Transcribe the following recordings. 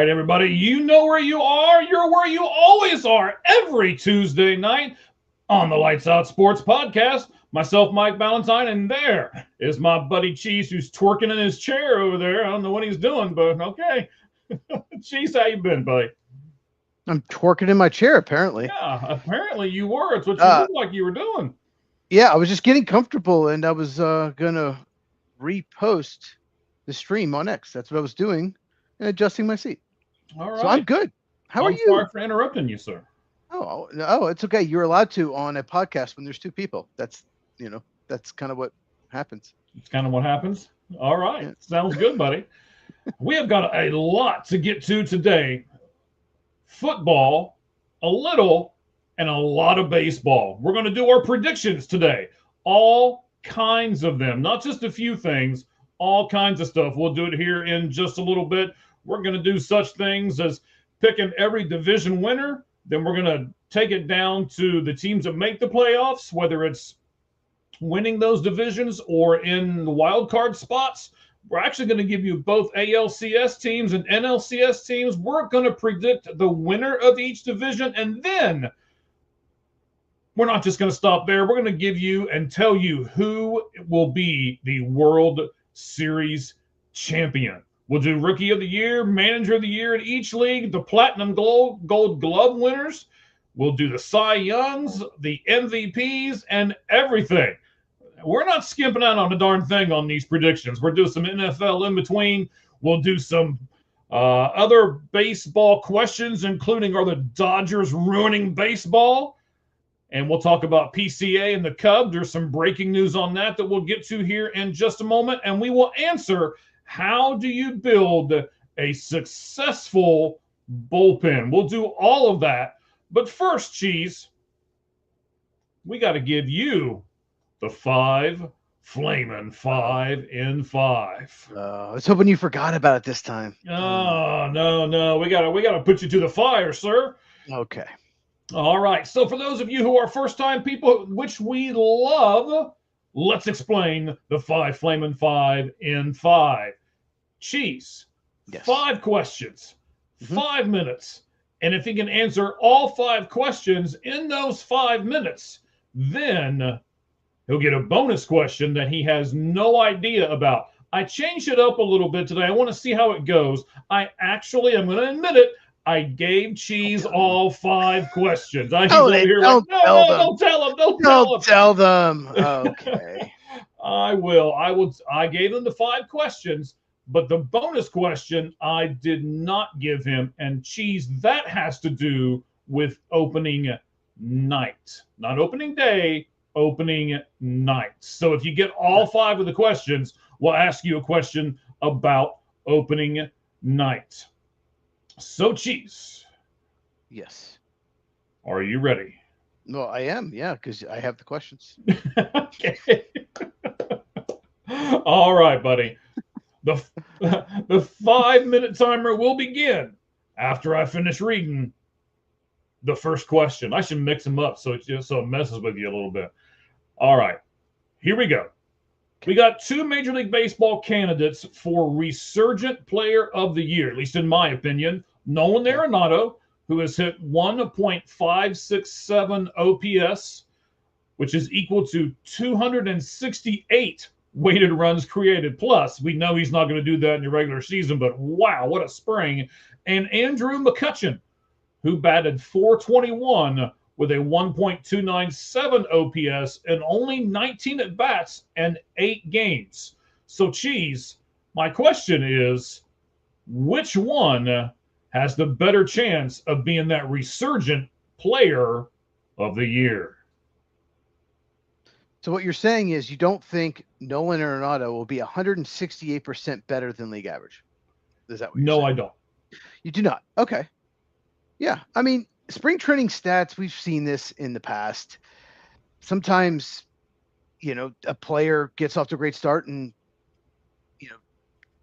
right, everybody, you know where you are. You're where you always are every Tuesday night on the Lights Out Sports Podcast. Myself, Mike Valentine, and there is my buddy Cheese, who's twerking in his chair over there. I don't know what he's doing, but okay. Cheese, how you been, buddy? I'm twerking in my chair, apparently. Yeah, apparently you were. It's what you Uh, look like you were doing. yeah, I was just getting comfortable, and I was gonna repost the stream on X. That's what I was doing, and adjusting my seat. All So I'm right. good. How are I'm sorry you? for interrupting you, sir. Oh, it's okay. You're allowed to on a podcast when there's two people. That's kind of what happens. It's kind of what happens. All right. Yeah. Sounds good, buddy. We have got a lot to get to today. Football, a little, and a lot of baseball. We're going to do our predictions today. All kinds of them, not just a few things, all kinds of stuff. We'll do it here in just a little bit. We're going to do such things as picking every division winner. Then we're going to take it down to the teams that make the playoffs, whether it's winning those divisions or in the wild card spots. We're actually going to give you both ALCS teams and NLCS teams. We're going to predict the winner of each division. And then we're not just going to stop there. We're going to give you and tell you who will be the World Series champion. We'll do Rookie of the Year, Manager of the Year in each league, the Platinum Gold Glove winners. We'll do the Cy Youngs, the MVPs, and everything. We're not skimping out on a darn thing on these predictions. We're doing some NFL in between. We'll do some other baseball questions, including are the Dodgers ruining baseball? And we'll talk about PCA and the Cubs. There's some breaking news on that we'll get to here in just a moment. And we will answer, how do you build a successful bullpen? We'll do all of that. But first, Cheese, we got to give you the 5 Flamin' 5 in 5. I was hoping you forgot about it this time. Oh, no. We gotta put you to the fire, sir. Okay. All right. So for those of you who are first-time people, which we love, let's explain the 5 Flamin' 5 in 5. Cheese. Yes. 5 questions, 5 minutes. And if he can answer all 5 questions in those 5 minutes, then he'll get a bonus question that he has no idea about. I changed it up a little bit today. I want to see how it goes. I'm going to admit it, I gave Cheese all 5 questions. Don't tell him. Don't tell them. Okay. I will. I gave him the 5 questions, but the bonus question I did not give him. And Cheese, that has to do with opening night, not opening day, opening night. So if you get all 5 of the questions, we'll ask you a question about opening night. So, Cheese. Yes. Are you ready? Well, I am, yeah, because I have the questions. Okay. All right, buddy. The 5-minute timer will begin after I finish reading the first question. I should mix them up so it messes with you a little bit. All right, here we go. We got 2 Major League Baseball candidates for Resurgent Player of the Year, at least in my opinion. Nolan Arenado, who has hit 1.567 OPS, which is equal to 268 weighted runs created. Plus, we know he's not going to do that in the regular season, but wow, what a spring. And Andrew McCutchen, who batted .421 with a 1.297 OPS and only 19 at-bats and 8 games. So, Cheese, my question is, which one has the better chance of being that resurgent player of the year? So what you're saying is you don't think Nolan Arenado will be 168% better than league average? Is that what you're saying? No, I don't. You do not. Okay. Yeah. I mean, spring training stats, we've seen this in the past. Sometimes, a player gets off to a great start and,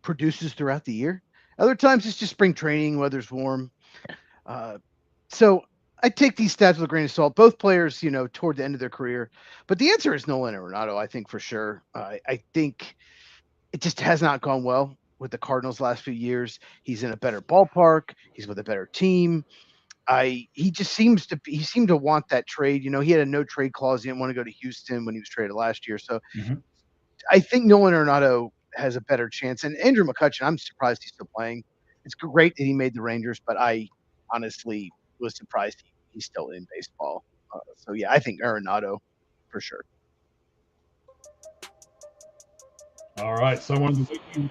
produces throughout the year. Other times it's just spring training, weather's warm. So I take these stats with a grain of salt. Both players, toward the end of their career. But the answer is Nolan Arenado, I think, for sure. I think it just has not gone well with the Cardinals last few years. He's in a better ballpark. He's with a better team. He just seemed to want that trade. You know, he had a no trade clause. He didn't want to go to Houston when he was traded last year. So I think Nolan Arenado has a better chance. And Andrew McCutchen, I'm surprised he's still playing. It's great that he made the Rangers, but I honestly was surprised he's still in baseball. So yeah, I think Arenado for sure. All right. So I wanted to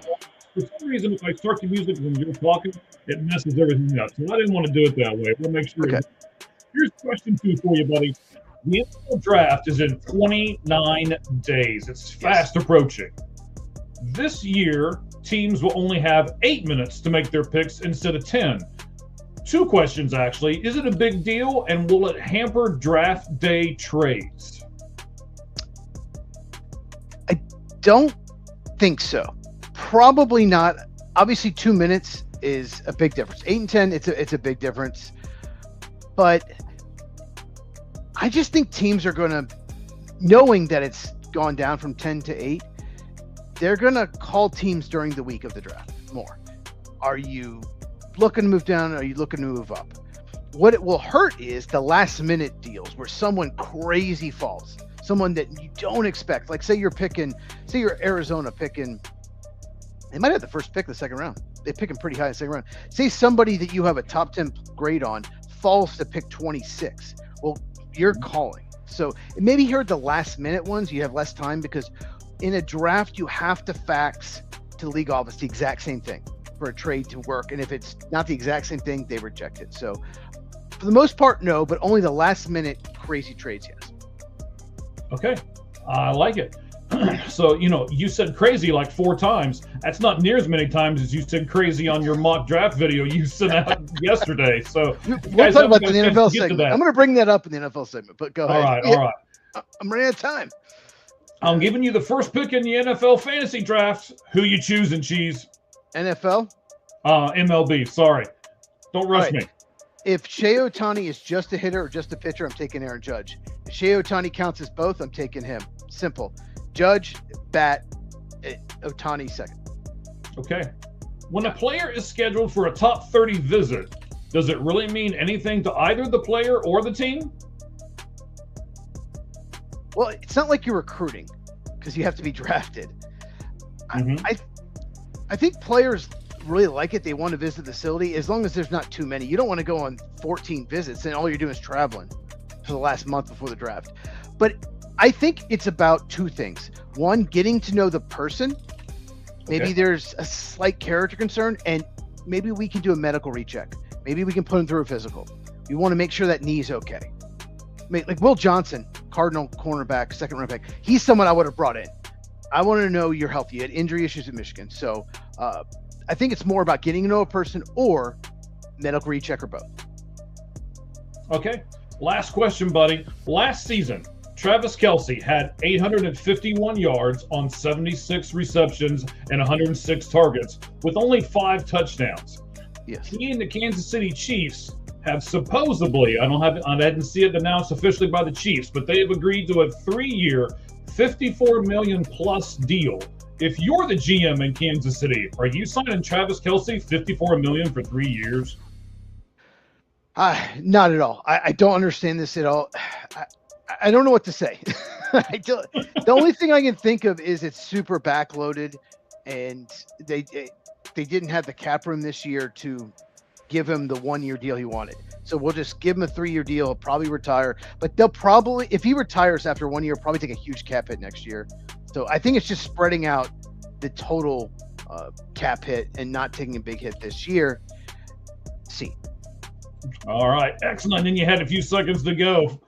for some reason, if I start the music when you're talking, it messes everything up. So I didn't want to do it that way. We'll make sure. Okay. Here's question 2 for you, buddy. The NFL draft is in 29 days. It's fast approaching. This year, teams will only have 8 minutes to make their picks instead of 10. 2 questions, actually. Is it a big deal, and will it hamper draft day trades? I don't think so. Probably not. Obviously, 2 minutes is a big difference. 8 and 10, it's a big difference. But I just think teams are going to, knowing that it's gone down from 10 to 8, they're going to call teams during the week of the draft more. Are you looking to move down? Are you looking to move up? What it will hurt is the last minute deals where someone crazy falls, someone that you don't expect. Like say you're Arizona picking, they might have the first pick of the second round. They pick him pretty high in the second round. Say somebody that you have a top 10 grade on falls to pick 26. Well, you're calling. So maybe here are the last minute ones. You have less time because in a draft, you have to fax to the league office the exact same thing for a trade to work. And if it's not the exact same thing, they reject it. So for the most part, no, but only the last minute crazy trades, yes. Okay. I like it. So, you said crazy like 4 times. That's not near as many times as you said crazy on your mock draft video you sent out yesterday. So we'll talk about the NFL segment. I'm going to bring that up in the NFL segment, but go ahead. All right. I'm running out of time. I'm giving you the first pick in the NFL fantasy draft. Who you choosing, Cheese? NFL? MLB. Sorry. Don't rush me. If Shohei Ohtani is just a hitter or just a pitcher, I'm taking Aaron Judge. If Shohei Ohtani counts as both, I'm taking him. Simple. Judge, bat, Ohtani second. Okay. When a player is scheduled for a top 30 visit, does it really mean anything to either the player or the team? Well, it's not like you're recruiting because you have to be drafted. I think players really like it. They want to visit the facility as long as there's not too many. You don't want to go on 14 visits and all you're doing is traveling for the last month before the draft. But I think it's about 2 things. One, getting to know the person. Maybe there's a slight character concern, and maybe we can do a medical recheck. Maybe we can put him through a physical. We want to make sure that knee's okay. Like Will Johnson, Cardinal cornerback, second round pick. He's someone I would have brought in. I want to know you're healthy. You had injury issues at Michigan. So I think it's more about getting to know a person or medical recheck or both. Okay. Last question, buddy. Last season, Travis Kelce had 851 yards on 76 receptions and 106 targets with only 5 touchdowns. Yes. He and the Kansas City Chiefs have supposedly, I didn't see it announced officially by the Chiefs, but they have agreed to a 3-year, $54 million plus deal. If you're the GM in Kansas City, are you signing Travis Kelce $54 million for 3 years? Not at all. I don't understand this at all. I don't know what to say. The only thing I can think of is it's super backloaded, and they didn't have the cap room this year to give him the 1-year deal he wanted. So we'll just give him a 3-year deal. He'll probably retire, but they'll probably, if he retires after 1 year, probably take a huge cap hit next year. So I think it's just spreading out the total cap hit and not taking a big hit this year. See. All right, excellent. And you had a few seconds to go.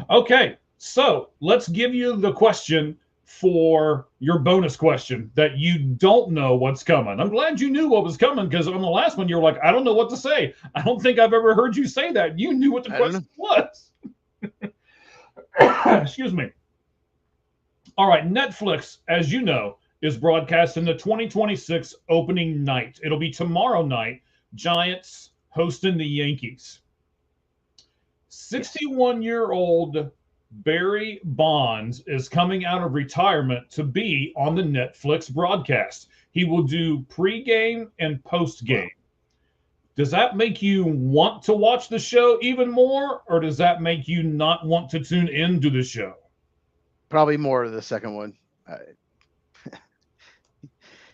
Okay, so let's give you the question for your bonus question that you don't know what's coming. I'm glad you knew what was coming because on the last one, you were like, I don't know what to say. I don't think I've ever heard you say that. You knew what the question was. Excuse me. All right, Netflix, as you know, is broadcasting the 2026 opening night. It'll be tomorrow night, Giants hosting the Yankees. 61-year-old Barry Bonds is coming out of retirement to be on the Netflix broadcast. He will do pre-game and post-game. Wow. Does that make you want to watch the show even more, or does that make you not want to tune into the show? Probably more of the second one.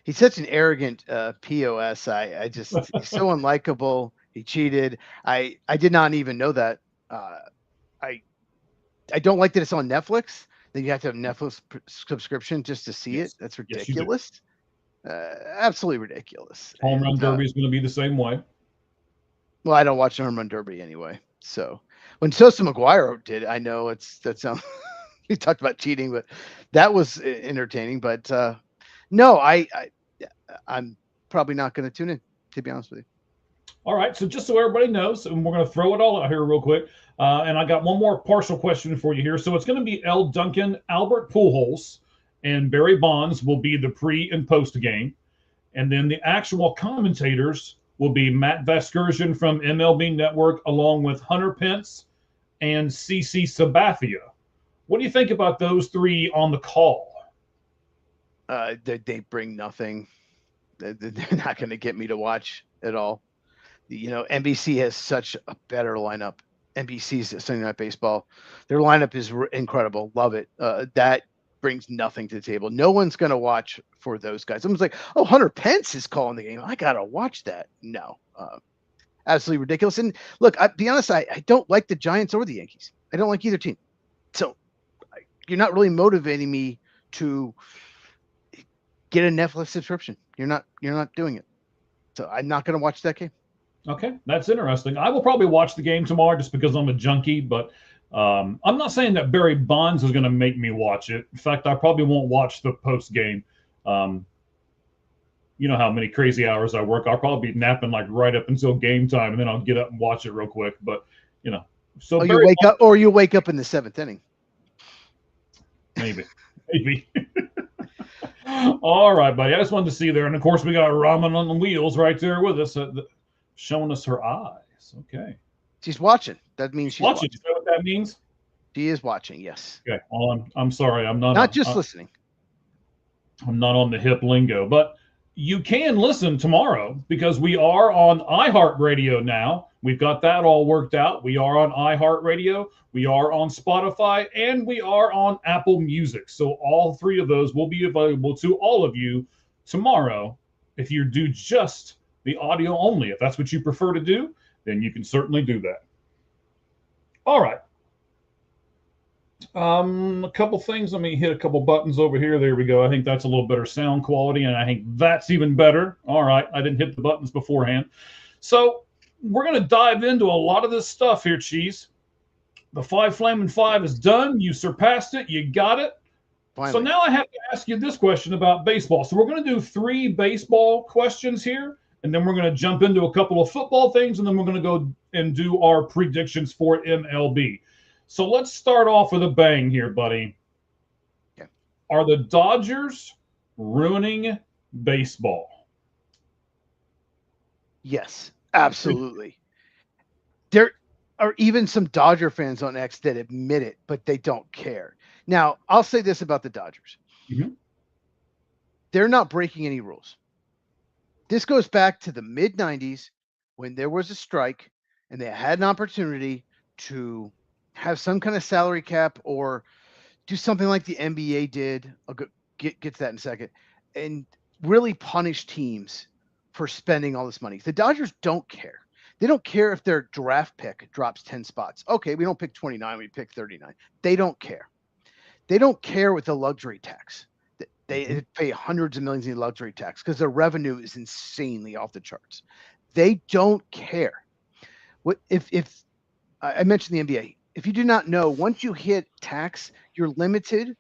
He's such an arrogant POS. I just he's so unlikable. He cheated. I did not even know that. I I don't like that it's on Netflix. Then you have to have Netflix subscription just to see it. Yes. That's Yes, you do. ridiculous. Absolutely ridiculous. Home Run And Derby is going to be the same way. well, I don't watch Home Run Derby anyway. So when Sosa McGuire did, I know that sounds. We talked about cheating, but that was entertaining. But no, I'm probably not going to tune in, to be honest with you. All right, so just so everybody knows, and we're going to throw it all out here real quick. And I got one more partial question for you here. So it's going to be L. Duncan, Albert Pujols, and Barry Bonds will be the pre and post game. And then the actual commentators will be Matt Vasgersian from MLB Network, along with Hunter Pence and CC Sabathia. What do you think about those three on the call? They bring nothing. They're not going to get me to watch at all. You know, NBC has such a better lineup. NBC's Sunday Night Baseball, their lineup is incredible. Love it. That brings nothing to the table. No one's going to watch for those guys. Someone's like, oh, Hunter Pence is calling the game. I got to watch that. No, absolutely ridiculous. And look, I'll be honest, I don't like the Giants or the Yankees. I don't like either team. So you're not really motivating me to get a Netflix subscription. You're not doing it. So I'm not going to watch that game. Okay, that's interesting. I will probably watch the game tomorrow just because I'm a junkie, but I'm not saying that Barry Bonds is going to make me watch it. In fact, I probably won't watch the post game. You know how many crazy hours I work. I'll probably be napping like right up until game time, and then I'll get up and watch it real quick. But you know, so you wake up, or you wake up in the seventh inning. Maybe. All right, buddy. I just wanted to see there, and of course we got Ramen on the wheels right there with us. Showing us her eyes. Okay. She's watching. That means she's watching. You know what that means? She is watching, yes. Okay. Well, I'm sorry. I'm not just listening. I'm not on the hip lingo, but you can listen tomorrow because we are on iHeartRadio now. We've got that all worked out. We are on iHeartRadio, we are on Spotify, and we are on Apple Music. So all three of those will be available to all of you tomorrow if you do just the audio only. If that's what you prefer to do, then you can certainly do that. All right. A couple things. Let me hit a couple buttons over here. There we go. I think that's a little better sound quality, and I think that's even better. All right. I didn't hit the buttons beforehand. So we're going to dive into a lot of this stuff here, Cheese. The 5 Flamin' 5 is done. You surpassed it. You got it. Finally. So now I have to ask you this question about baseball. So we're going to do 3 baseball questions here. And then we're going to jump into a couple of football things, and then we're going to go and do our predictions for MLB. So let's start off with a bang here, buddy. Okay. Are the Dodgers ruining baseball? Yes, absolutely. There are even some Dodger fans on X that admit it, but they don't care. Now, I'll say this about the Dodgers. Mm-hmm. They're not breaking any rules. This goes back to the mid-90s when there was a strike and they had an opportunity to have some kind of salary cap or do something like the NBA did. I'll get to that in a second. And really punish teams for spending all this money. The Dodgers don't care. They don't care if their draft pick drops 10 spots. Okay, we don't pick 29, we pick 39. They don't care. They don't care with the luxury tax. They pay hundreds of millions in luxury tax because their revenue is insanely off the charts. They don't care. What if I mentioned the NBA? If you do not know, once you hit tax, you're limited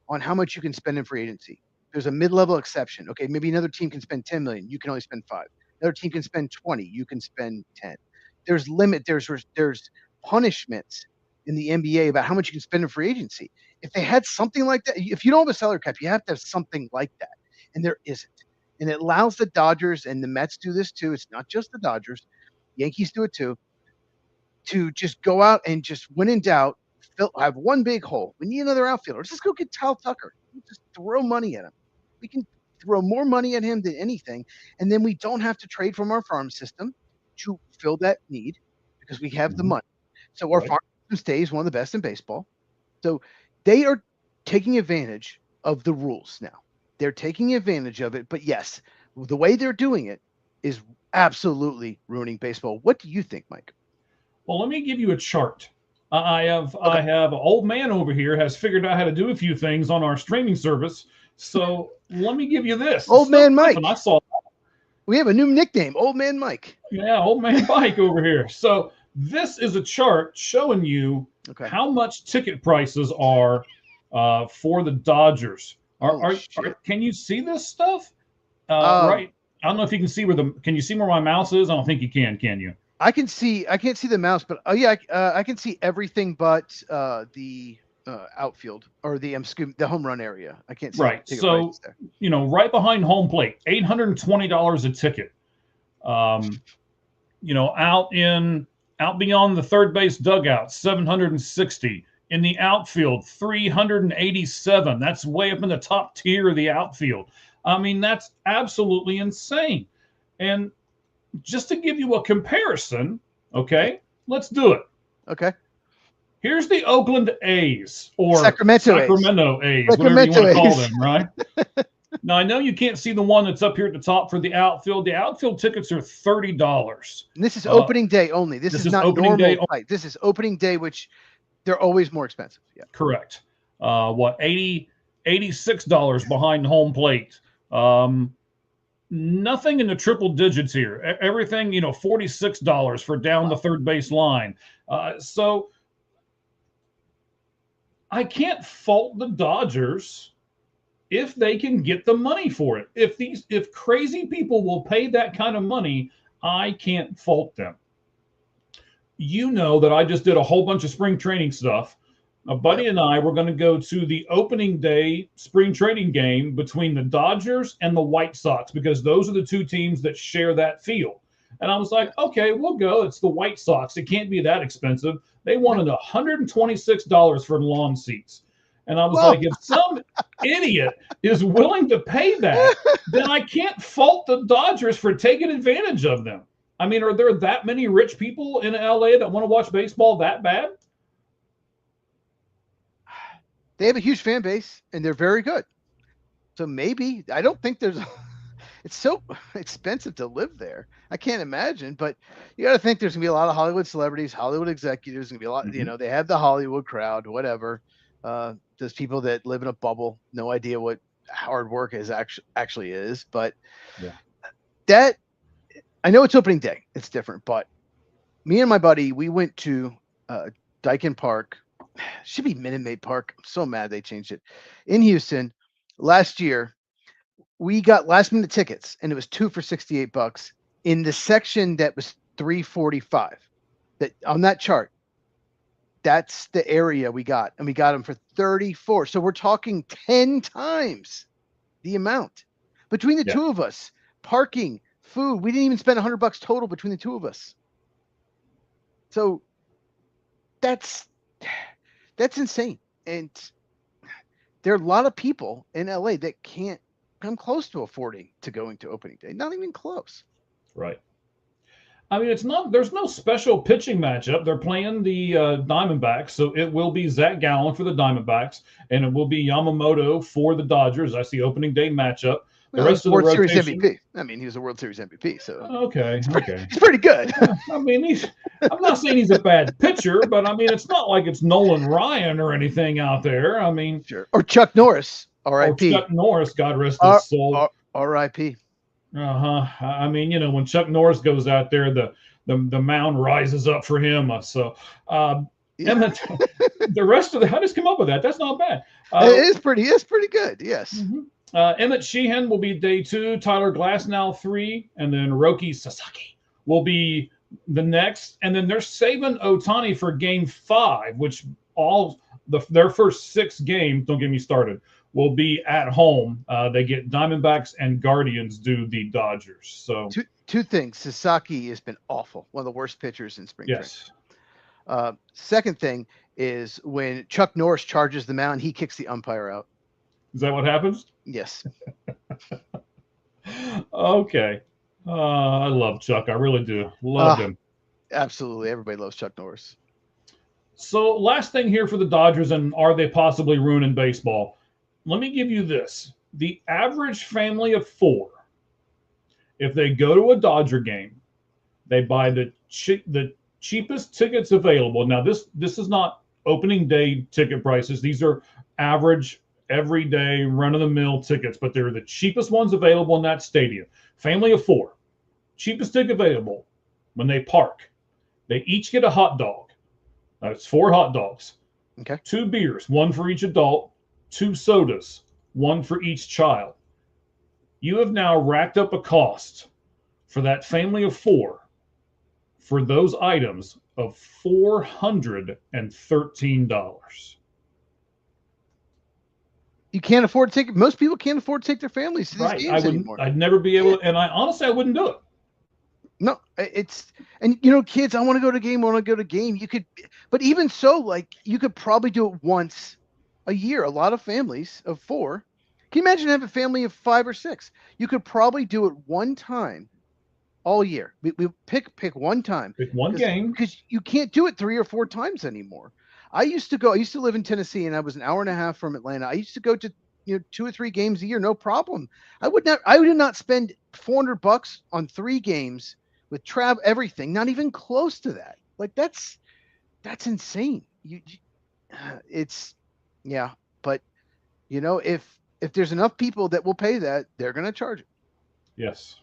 on how much you can spend in free agency. There's a mid-level exception. Okay, maybe another team can spend 10 million. You can only spend 5. Another team can spend 20. You can spend 10. There's limit. There's punishments in the NBA about how much you can spend in free agency. If they had something like that, if you don't have a salary cap, you have to have something like that. And there isn't. And it allows the Dodgers, and the Mets do this too. It's not just the Dodgers. Yankees do it too. To just go out and just when in doubt, have one big hole. We need another outfielder. Let's just go get Kyle Tucker. Just throw money at him. We can throw more money at him than anything, and then we don't have to trade from our farm system to fill that need because we have the money. So our farm system stays one of the best in baseball. So they are taking advantage of the rules now. They're taking advantage of it, but yes, the way they're doing it is absolutely ruining baseball. What do you think, Mike? Well, let me give you a chart. I have an old man over here has figured out how to do a few things on our streaming service. So let me give you this. Old man Mike. I saw. We have a new nickname, Old Man Mike. Yeah, Old Man Mike over here. So this is a chart showing you how much ticket prices are for the Dodgers. Can you see this stuff? Right. I don't know if you can see can you see where my mouse is? I don't think you can you? I can't see the mouse, but I can see everything but the outfield or the home run area. I can't see. Right. So, right behind home plate, $820 a ticket. Out beyond the third base dugout, $760. In the outfield, $387. That's way up in the top tier of the outfield. I mean, that's absolutely insane. And just to give you a comparison, okay, let's do it. Okay. Here's the Oakland A's or Sacramento A's, whatever you want to call them, right? Now, I know you can't see the one that's up here at the top for the outfield. The outfield tickets are $30. And this is opening day only. This is not normal. This is opening day, which they're always more expensive. Yeah. Correct. $86 behind home plate. Nothing in the triple digits here. Everything, $46 for down the third base line. So I can't fault the Dodgers if they can get the money for it. If crazy people will pay that kind of money, I can't fault them. You know that I just did a whole bunch of spring training stuff. A buddy and I were going to go to the opening day spring training game between the Dodgers and the White Sox because those are the two teams that share that field. And I was like, okay, we'll go. It's the White Sox. It can't be that expensive. They wanted $126 for lawn seats. And I was like, if some idiot is willing to pay that, then I can't fault the Dodgers for taking advantage of them. I mean, are there that many rich people in LA that want to watch baseball that bad? They have a huge fan base, and they're very good. So maybe, I don't think it's so expensive to live there. I can't imagine, but you got to think there's going to be a lot of Hollywood celebrities, Hollywood executives, going to be a lot, they have the Hollywood crowd, whatever. There's people that live in a bubble, no idea what hard work is actually is, but that, I know it's opening day. It's different, but me and my buddy, we went to Dyken Park. Should be Minute Maid Park. I'm so mad they changed it. In Houston last year, we got last minute tickets and it was 2 for $68 in the section that was $345. That on that chart, that's the area we got, and we got them for $34. So we're talking 10 times the amount between the two of us. Parking, food. We didn't even spend $100 total between the two of us. So that's insane. And there are a lot of people in LA that can't come close to affording to going to opening day. Not even close. Right. I mean, there's no special pitching matchup. They're playing the Diamondbacks, so it will be Zach Gallen for the Diamondbacks, and it will be Yamamoto for the Dodgers. That's the opening day matchup. The rest of the World Series MVP. I mean, he was a World Series MVP, so okay. He's pretty good. I mean, I'm not saying he's a bad pitcher, but I mean, it's not like it's Nolan Ryan or anything out there. I mean, sure. Or Chuck Norris, R.I.P. Chuck Norris, God rest his soul. R.I.P. I mean, when Chuck Norris goes out there, the mound rises up for him. So, Emmett, the rest of I just come up with that. That's not bad. It's pretty good. Yes. Mm-hmm. Emmett Sheehan will be day 2, Tyler Glasnow 3, and then Roki Sasaki will be the next. And then they're saving Ohtani for game 5, which their first 6 games, don't get me started, will be at home. They get Diamondbacks and Guardians do the Dodgers. So two things. Sasaki has been awful. One of the worst pitchers in spring training. Yes. Second thing is when Chuck Norris charges the mound, he kicks the umpire out. Is that what happens? Yes. Okay. I love Chuck. I really do. Loved him. Absolutely. Everybody loves Chuck Norris. So, last thing here for the Dodgers, and are they possibly ruining baseball? Let me give you this. The average family of four, if they go to a Dodger game, they buy the cheapest tickets available. Now, this is not opening day ticket prices. These are average, everyday, run-of-the-mill tickets, but they're the cheapest ones available in that stadium. Family of four, cheapest ticket available. When they park, they each get a hot dog. That's 4 hot dogs. Okay. 2 beers, 1 for each adult, 2 sodas, 1 for each child. You have now racked up a cost for that family of 4 for those items of $413. You can't afford to take. Most people can't afford to take their families to these games anymore. I'd never be able, and I honestly wouldn't do it. No, and kids, I want to go to a game. I want to go to a game. You could, but even so, like you could probably do it once a year. A lot of families of 4. Can you imagine having a family of 5 or 6? You could probably do it one time all year. We pick one time. Pick one game. Because you can't do it 3 or 4 times anymore. I used to live in Tennessee, and I was an hour and a half from Atlanta. I used to go to 2 or 3 games a year, no problem. I would not spend $400 on 3 games with everything, not even close to that. Like that's insane. But if there's enough people that will pay that, they're going to charge it. Yes,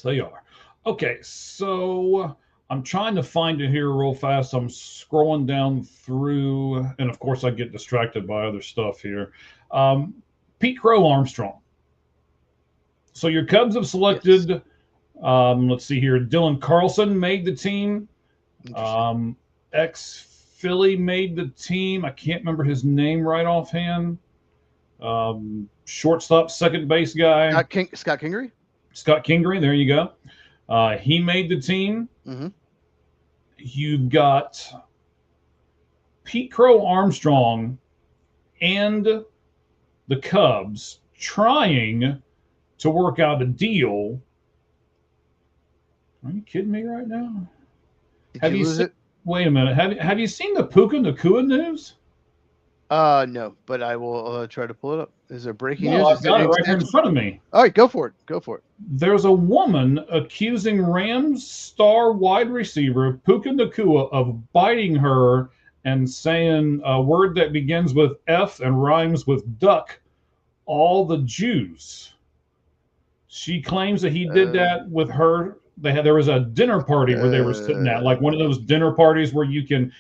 they are. Okay, so I'm trying to find it here real fast. I'm scrolling down through, and of course I get distracted by other stuff here. Pete Crow Armstrong. So your Cubs have selected. Yes. Let's see here. Dylan Carlson made the team. Ex-Philly made the team. I can't remember his name right offhand. Shortstop, second base guy. Scott Kingery. Scott Kingery. There you go. He made the team. Mm-hmm. You've got Pete Crow Armstrong and the Cubs trying to work out a deal. Are you kidding me right now? Did you lose it? Wait a minute. Have you seen the Puka Nacua news? No, but I will try to pull it up. Is there breaking news? I've got it right here in front of me. All right, go for it. There's a woman accusing Rams star wide receiver Puka Nacua of biting her and saying a word that begins with F and rhymes with duck, all the Jews. She claims that he did that with her. There was a dinner party where they were sitting at, like one of those dinner parties where you can,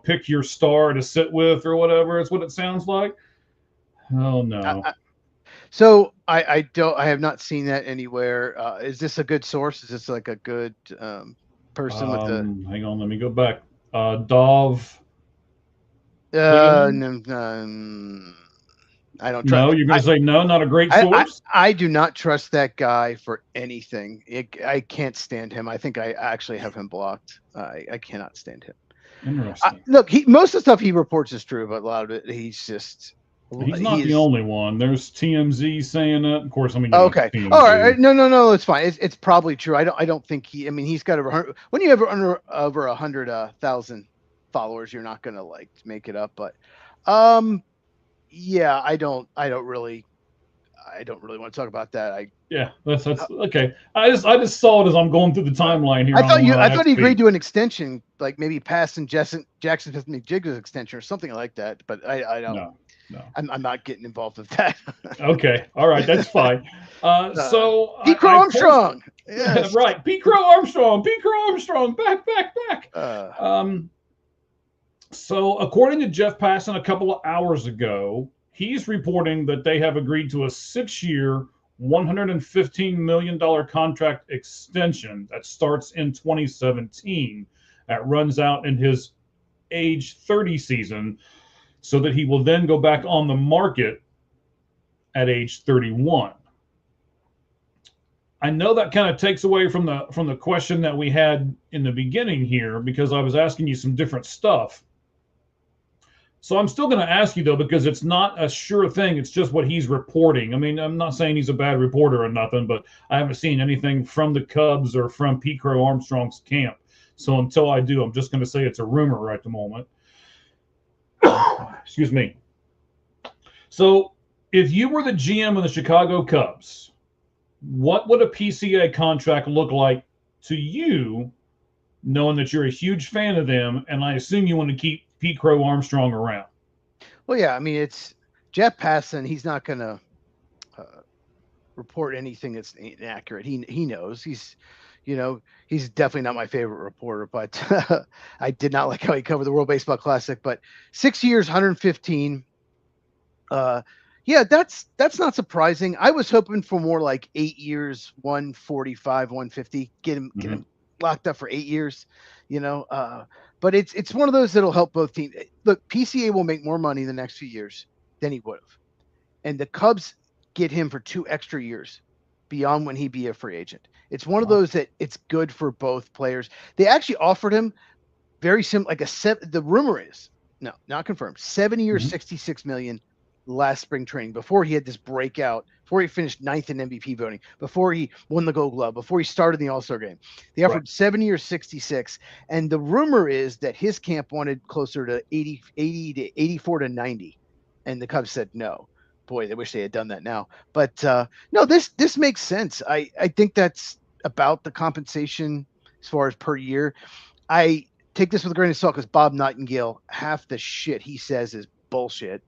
pick your star to sit with or whatever. It's what it sounds like. Oh no. So I have not seen that anywhere. Is this a good source? Is this like a good person with the? Hang on, let me go back. Dov. I don't trust. No, you're going to say no, not a great source? I do not trust that guy for anything. I can't stand him. I think I actually have him blocked. I cannot stand him. Interesting. Look, most of the stuff he reports is true, but a lot of it, he's not the only one. There's TMZ saying that. Of course, okay. All right. No, it's fine. It's probably true. I don't think he's got over. When you have over 100,000 followers, you're not going to make it up. But, yeah, I don't really want to talk about that. That's okay. I just saw it as I'm going through the timeline here. I thought he agreed to an extension, like maybe passing Jackson Smith-Njigba's extension or something like that. But I don't. No. I'm not getting involved with that. Okay. All right. That's fine. So Pete Crow Armstrong. Yes. Right. Pete Crow Armstrong. Back. So according to Jeff Passan a couple of hours ago, he's reporting that they have agreed to a 6-year, $115 million contract extension that starts in 2017. That runs out in his age 30 season, so that he will then go back on the market at age 31. I know that kind of takes away from the question that we had in the beginning here, because I was asking you some different stuff. So I'm still going to ask you though, because it's not a sure thing. It's just what he's reporting. I mean, I'm not saying he's a bad reporter or nothing, but I haven't seen anything from the Cubs or from Pete Crow Armstrong's camp. So until I do, I'm just going to say it's a rumor right at the moment. Excuse me. So if you were the GM of the Chicago Cubs, what would a PCA contract look like to you, knowing that you're a huge fan of them, and I assume you want to keep Pete Crow Armstrong around? Well, yeah, I mean, it's Jeff Passan. He's not going to report anything that's inaccurate. He knows he's definitely not my favorite reporter, but I did not like how he covered the World Baseball Classic. But 6 years, 115. Yeah, that's not surprising. I was hoping for more like 8 years, 145, 150. Get him locked up for 8 years, But it's one of those that'll help both teams. Look, PCA will make more money the next few years than he would have, and the Cubs get him for 2 extra years beyond when he'd be a free agent. It's one of those that it's good for both players. They actually offered him very similar, like the rumor is, no, not confirmed, 7 years, 66 million last spring training, before he had this breakout, before he finished 9th in MVP voting, before he won the Gold Glove, before he started the All-Star game. They offered 7 years, 66, and the rumor is that his camp wanted closer to 80 to 84 to 90, and the Cubs said no. Boy, they wish they had done that now. But no, this makes sense. I think that's about the compensation as far as per year. I take this with a grain of salt because Bob Nightingale, half the shit he says is bullshit.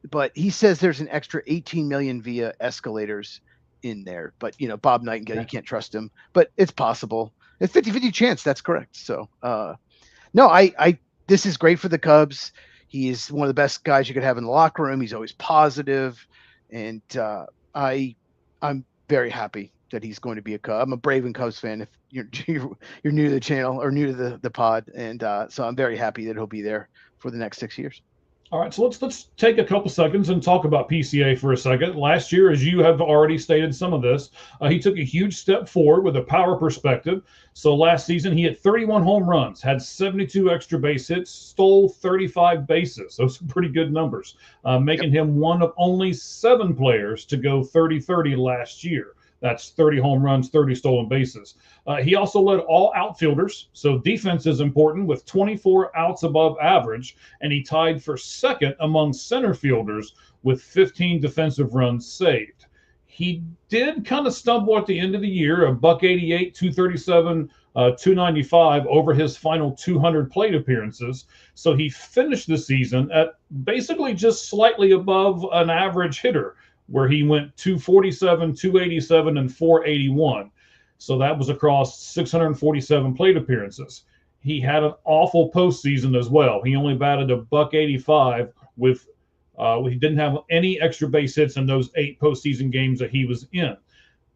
But he says there's an extra 18 million via escalators in there. But, Bob Nightingale, you can't trust him. But it's possible. It's 50-50 chance. That's correct. So, no, this is great for the Cubs. He is one of the best guys you could have in the locker room. He's always positive, and I'm very happy that he's going to be a Cub. I'm a Braven Cubs fan. If you're new to the channel or new to the pod, and so I'm very happy that he'll be there for the next 6 years. All right, so let's take a couple seconds and talk about PCA for a second. Last year, as you have already stated some of this, he took a huge step forward with a power perspective. So last season, he hit 31 home runs, had 72 extra base hits, stole 35 bases. Those are pretty good numbers, making him one of only 7 players to go 30-30 last year. That's 30 home runs, 30 stolen bases. He also led all outfielders, so defense is important, with 24 outs above average, and he tied for second among center fielders with 15 defensive runs saved. He did kind of stumble at the end of the year, a $188, 237, 295 over his final 200 plate appearances. So he finished the season at basically just slightly above an average hitter, where he went 247, 287, and 481. So that was across 647 plate appearances. He had an awful postseason as well. He only batted a $185 with he didn't have any extra base hits in those 8 postseason games that he was in.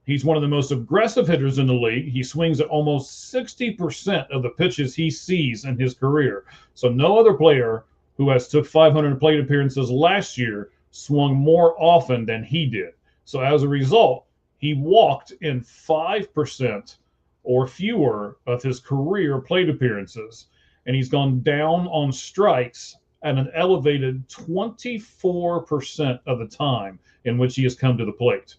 He's one of the most aggressive hitters in the league. He swings at almost 60% of the pitches he sees in his career. So no other player who has took 500 plate appearances last year swung more often than he did. So as a result, he walked in 5% or fewer of his career plate appearances, and he's gone down on strikes at an elevated 24% of the time in which he has come to the plate.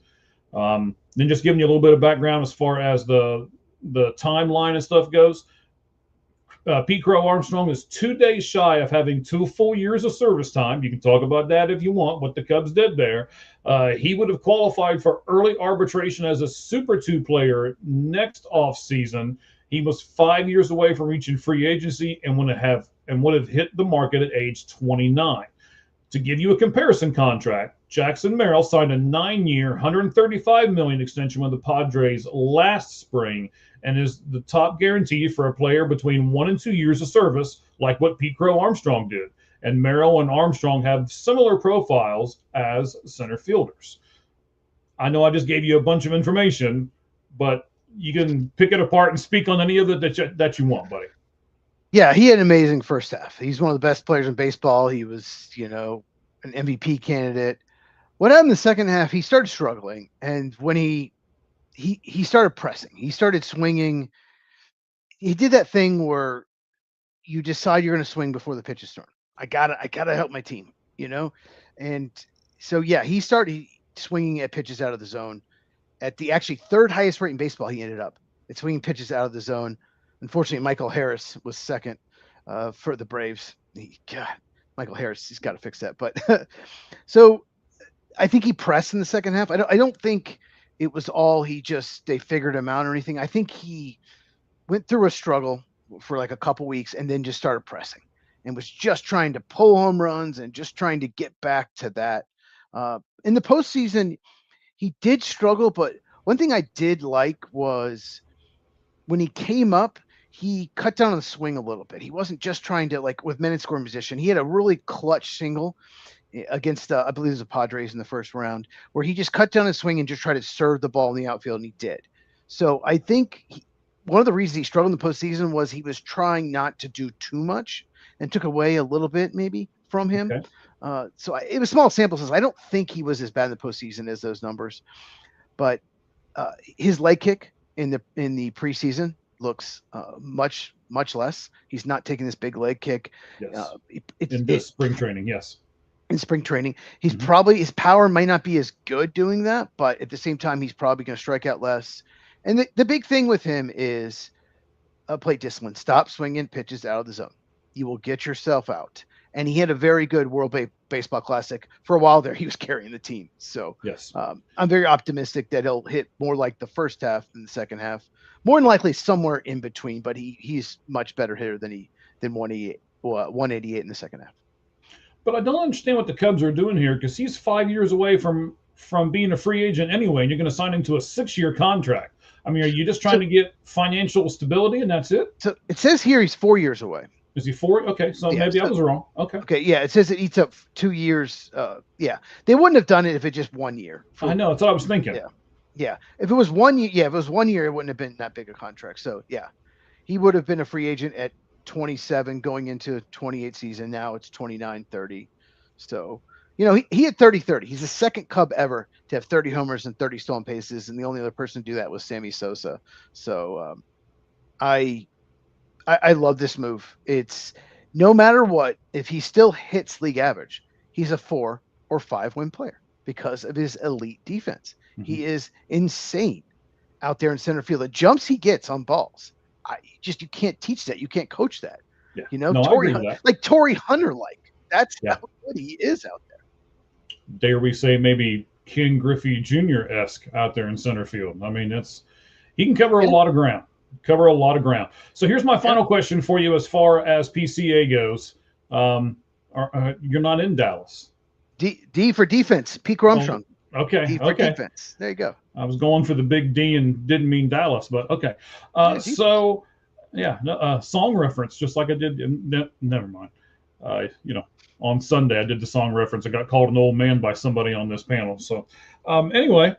Then just giving you a little bit of background as far as the timeline and stuff goes. Pete Crow Armstrong is 2 days shy of having 2 full years of service time. You can talk about that if you want, what the Cubs did there. He would have qualified for early arbitration as a Super 2 player next offseason. He was 5 years away from reaching free agency and would have hit the market at age 29. To give you a comparison contract, Jackson Merrill signed a 9-year, $135 million extension with the Padres last spring, and is the top guarantee for a player between 1 and 2 years of service, like what Pete Crow Armstrong did. And Merrill and Armstrong have similar profiles as center fielders. I know I just gave you a bunch of information, but you can pick it apart and speak on any of it that you want, buddy. Yeah, he had an amazing first half. He's one of the best players in baseball. He was, an MVP candidate. What happened in the second half, he started struggling. And when he started pressing, he started swinging. He did that thing where you decide you're going to swing before the pitch is thrown. I gotta help my team, and so yeah, he started swinging at pitches out of the zone at the actually third highest rate in baseball. He ended up at swinging pitches out of the zone. Unfortunately, Michael Harris was second for the Braves. God, Michael Harris, he's got to fix that. But so I think he pressed in the second half. I don't think it was all they figured him out or anything. I think he went through a struggle for like a couple weeks and then just started pressing and was just trying to pull home runs and just trying to get back to that. In the postseason, he did struggle, but one thing I did like was when he came up, he cut down on the swing a little bit. He wasn't just trying to, like with men in scoring position. He had a really clutch single against I believe it was the Padres in the first round, where he just cut down his swing and just tried to serve the ball in the outfield, and he did. So I think one of the reasons he struggled in the postseason was he was trying not to do too much and took away a little bit maybe from him. Okay. It was small sample size. I don't think he was as bad in the postseason as those numbers, but his leg kick in the preseason looks much less. He's not taking this big leg kick. Yes. In this spring training, yes. In spring training, he's probably, his power might not be as good doing that, but at the same time, he's probably going to strike out less. And the big thing with him is plate discipline. Stop swinging pitches out of the zone. You will get yourself out. And he had a very good World Baseball Classic. For a while there, he was carrying the team. So yes, I'm very optimistic that he'll hit more like the first half than the second half. More than likely somewhere in between, but he's much better hitter than 188 in the second half. But I don't understand what the Cubs are doing here, because he's 5 years away from being a free agent anyway, and you're going to sign him to a 6-year contract. I mean, are you just trying to get financial stability and that's it? So it says here he's 4 years away. Is he 4? Okay, so maybe I was wrong. Okay, yeah, it says it eats up 2 years. Yeah, they wouldn't have done it if it just 1 year. I know, that's what I was thinking. Yeah. If it was 1 year, if it was 1 year, it wouldn't have been that big a contract. So yeah, he would have been a free agent at 27 going into 28 season. Now it's 29-30. So, he had 30-30. He's the second Cub ever to have 30 homers and 30 stolen bases, and the only other person to do that was Sammy Sosa. So I love this move. It's no matter what, if he still hits league average, he's a 4 or 5 win player because of his elite defense. He is insane out there in center field. The jumps he gets on balls, you can't teach that. You can't coach that. Yeah. Torrey Hunter, that's how good he is out there. Dare we say maybe Ken Griffey Jr.-esque out there in center field. I mean, he can cover a lot of ground. So here's my final question for you as far as PCA goes. You're not in Dallas. D for defense, Pete Armstrong. Okay. D for defense. There you go. I was going for the big D and didn't mean Dallas, but okay. Song reference, just like I did. Never mind. On Sunday I did the song reference. I got called an old man by somebody on this panel. So anyway,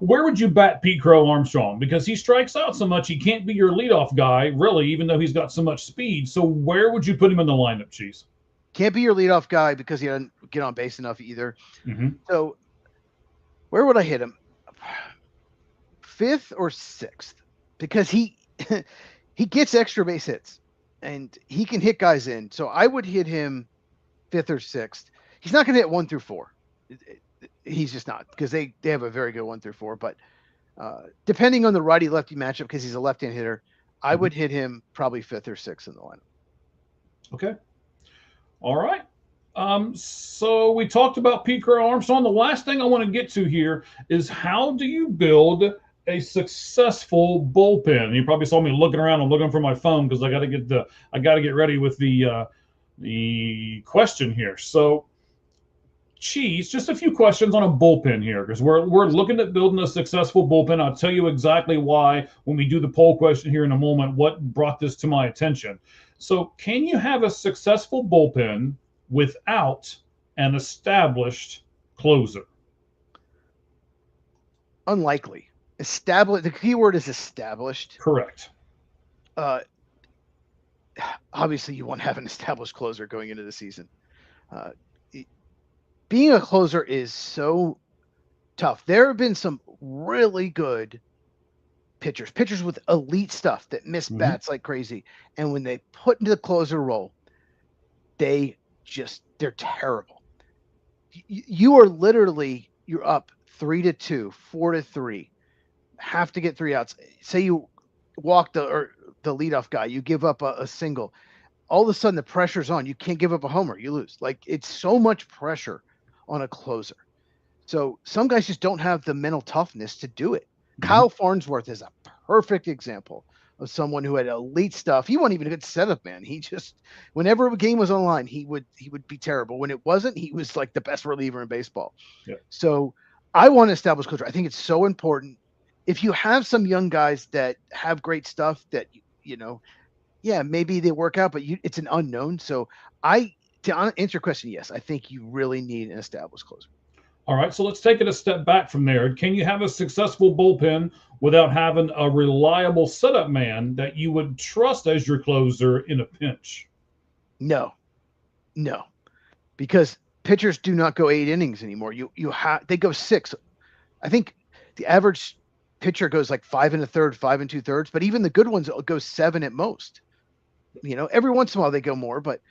where would you bat Pete Crow Armstrong? Because he strikes out so much, he can't be your leadoff guy, really, even though he's got so much speed. So where would you put him in the lineup, Cheese? Can't be your leadoff guy because he doesn't get on base enough either. So where would I hit him? 5th or 6th? Because he gets extra base hits and he can hit guys in. So I would hit him 5th or 6th. He's not going to hit 1 through 4. He's just not, because they have a very good 1 through 4. But depending on the righty lefty matchup, because he's a left-hand hitter, I would hit him probably 5th or 6th in the lineup. Okay. All right. So we talked about Pete Crow Armstrong. The last thing I want to get to here is, how do you build a successful bullpen? You probably saw me looking around and looking for my phone because I got to get ready with the question here. So, Cheese, just a few questions on a bullpen here, because we're looking at building a successful bullpen. I'll tell you exactly why when we do the poll question here in a moment, what brought this to my attention. So can you have a successful bullpen without an established closer? Unlikely. Established. The key word is established. Correct. Obviously, you want to have an established closer going into the season. Being a closer is so tough. There have been some really good pitchers with elite stuff that miss bats like crazy. And when they put into the closer role, they're terrible. You are literally, you're up 3-2, 4-3, have to get 3 outs. Say you walk the leadoff guy, you give up a single. All of a sudden the pressure's on. You can't give up a homer, you lose. Like, it's so much pressure on a closer. So some guys just don't have the mental toughness to do it. Mhm. Kyle Farnsworth is a perfect example of someone who had elite stuff. He wasn't even a good setup man. He just, whenever a game was on the line, he would be terrible. When it wasn't, he was like the best reliever in baseball. Yeah. So I want to establish culture. I think it's so important. If you have some young guys that have great stuff that, yeah, maybe they work out, but it's an unknown. So to answer your question, yes, I think you really need an established closer. All right, so let's take it a step back from there. Can you have a successful bullpen without having a reliable setup man that you would trust as your closer in a pinch? No, because pitchers do not go 8 innings anymore. They go 6. I think the average pitcher goes like 5 1/3, 5 2/3, but even the good ones go 7 at most. Every once in a while they go more, but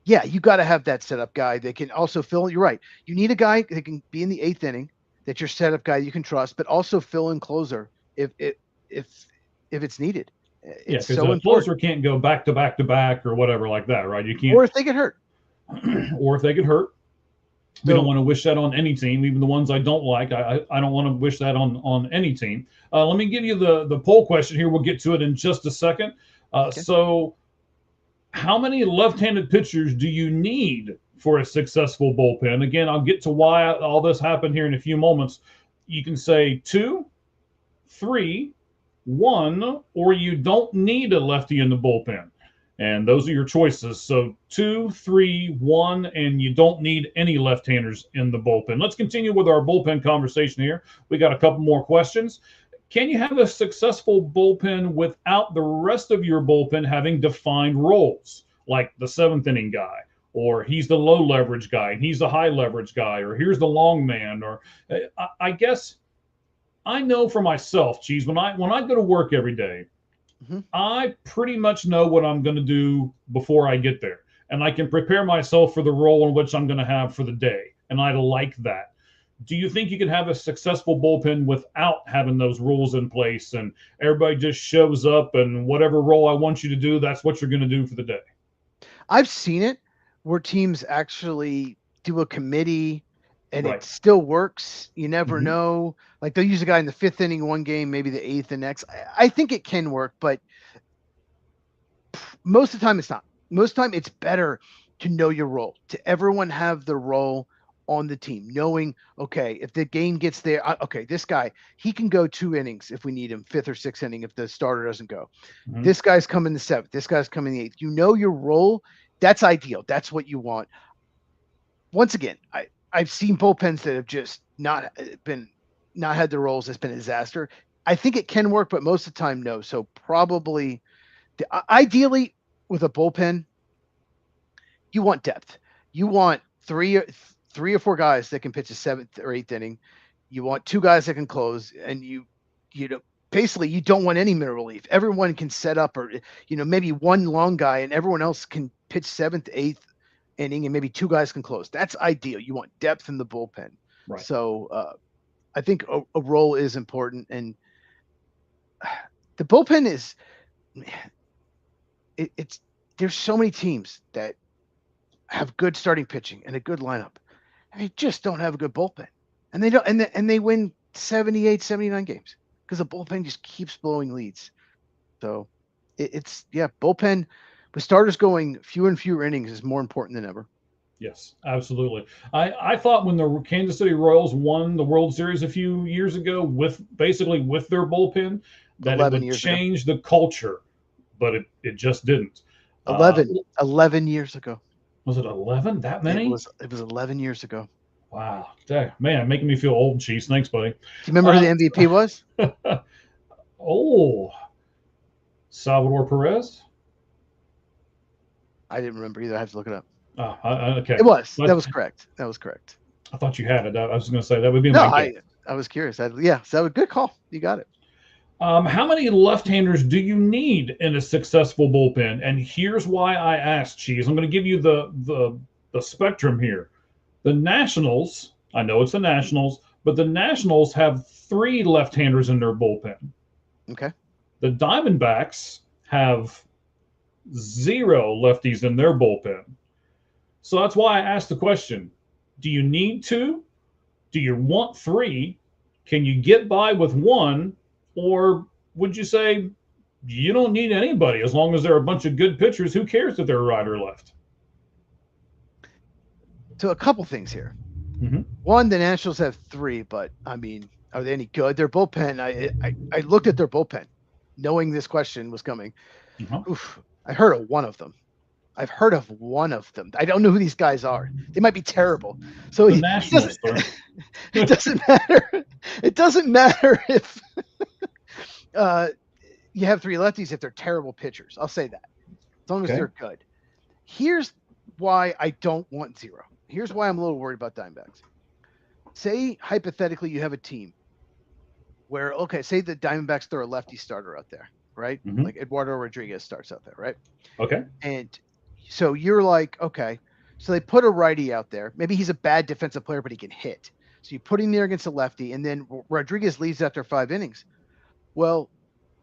yeah, you got to have that setup guy that can also fill. You're right. You need a guy that can be in the 8th inning, that's your setup guy you can trust, but also fill in closer if it's needed. It's so important. Closer can't go back to back to back or whatever like that, right? You can't. Or if they get hurt. We don't want to wish that on any team, even the ones I don't like. I don't want to wish that on any team. Let me give you the poll question here. We'll get to it in just a second. Okay. So how many left-handed pitchers do you need for a successful bullpen? Again, I'll get to why all this happened here in a few moments. You can say 2, 3, 1, or you don't need a lefty in the bullpen. And those are your choices. So 2, 3, 1, and you don't need any left-handers in the bullpen. Let's continue with our bullpen conversation here. We got a couple more questions. Can you have a successful bullpen without the rest of your bullpen having defined roles, like the 7th inning guy, or he's the low leverage guy and he's the high leverage guy, or here's the long man? Or I guess I know for myself, Cheese, when I go to work every day, mm-hmm. I pretty much know what I'm going to do before I get there, and I can prepare myself for the role in which I'm going to have for the day, and I like that. Do you think you can have a successful bullpen without having those rules in place and everybody just shows up and whatever role I want you to do, that's what you're going to do for the day? I've seen it where teams actually do a committee and right. It still works. You never mm-hmm. know. Like they'll use a guy in the 5th inning one game, maybe the 8th the next. I think it can work, but most of the time it's not. Most of the time it's better to know your role, to everyone have the role on the team, knowing, okay, if the game gets there, okay, this guy, he can go 2 innings if we need him, 5th or 6th inning if the starter doesn't go. Mm-hmm. This guy's coming the 7th. This guy's coming the 8th. You know your role. That's ideal. That's what you want. Once again, I've seen bullpens that have just not had the roles. It's been a disaster. I think it can work, but most of the time, no. So probably, ideally, with a bullpen, you want depth. You want 3 or 4 guys that can pitch a 7th or 8th inning. You want 2 guys that can close, and you basically you don't want any middle relief. Everyone can set up, or maybe one long guy and everyone else can pitch 7th, 8th inning, and maybe 2 guys can close. That's ideal. You want depth in the bullpen. Right. So I think a role is important, and the bullpen is it's there's so many teams that have good starting pitching and a good lineup. They just don't have a good bullpen, and they don't, and they win 78, 79 games because the bullpen just keeps blowing leads. So it's bullpen with starters going fewer and fewer innings is more important than ever. Yes, absolutely. I thought when the Kansas City Royals won the World Series a few years ago with their bullpen, that it would change the culture, but it just didn't. 11 years ago. Was it 11? That many? It was 11 years ago. Wow. Dang, man, making me feel old, Cheese. Thanks, buddy. Do you remember who the MVP was? Salvador Perez? I didn't remember either. I have to look it up. Okay. It was. That was correct. I thought you had it. I was going to say that would be my guess. I was curious. So good call. You got it. How many left-handers do you need in a successful bullpen? And here's why I asked, Cheese. I'm going to give you the spectrum here. The Nationals, I know it's the Nationals, but the Nationals have 3 left-handers in their bullpen. Okay. The Diamondbacks have 0 lefties in their bullpen. So that's why I asked the question, do you need 2? Do you want 3? Can you get by with 1? Or would you say you don't need anybody as long as they're a bunch of good pitchers? Who cares if they're right or left? So a couple things here. Mm-hmm. One, the Nationals have 3, but I mean, are they any good? Their bullpen, I looked at their bullpen, knowing this question was coming. Oof, I heard of one of them. I've heard of one of them. I don't know who these guys are. They might be terrible. So the Nationals, it doesn't matter. It doesn't matter if you have 3 lefties if they're terrible pitchers. I'll say that. As long as they're good. Here's why I don't want 0. Here's why I'm a little worried about Diamondbacks. Say, hypothetically, you have a team where, okay, say the Diamondbacks throw a lefty starter out there, right? Mm-hmm. Like Eduardo Rodriguez starts out there, right? Okay. And so you're like, okay, so they put a righty out there. Maybe he's a bad defensive player, but he can hit. So you put him there against a lefty, and then Rodriguez leaves after 5 innings. Well,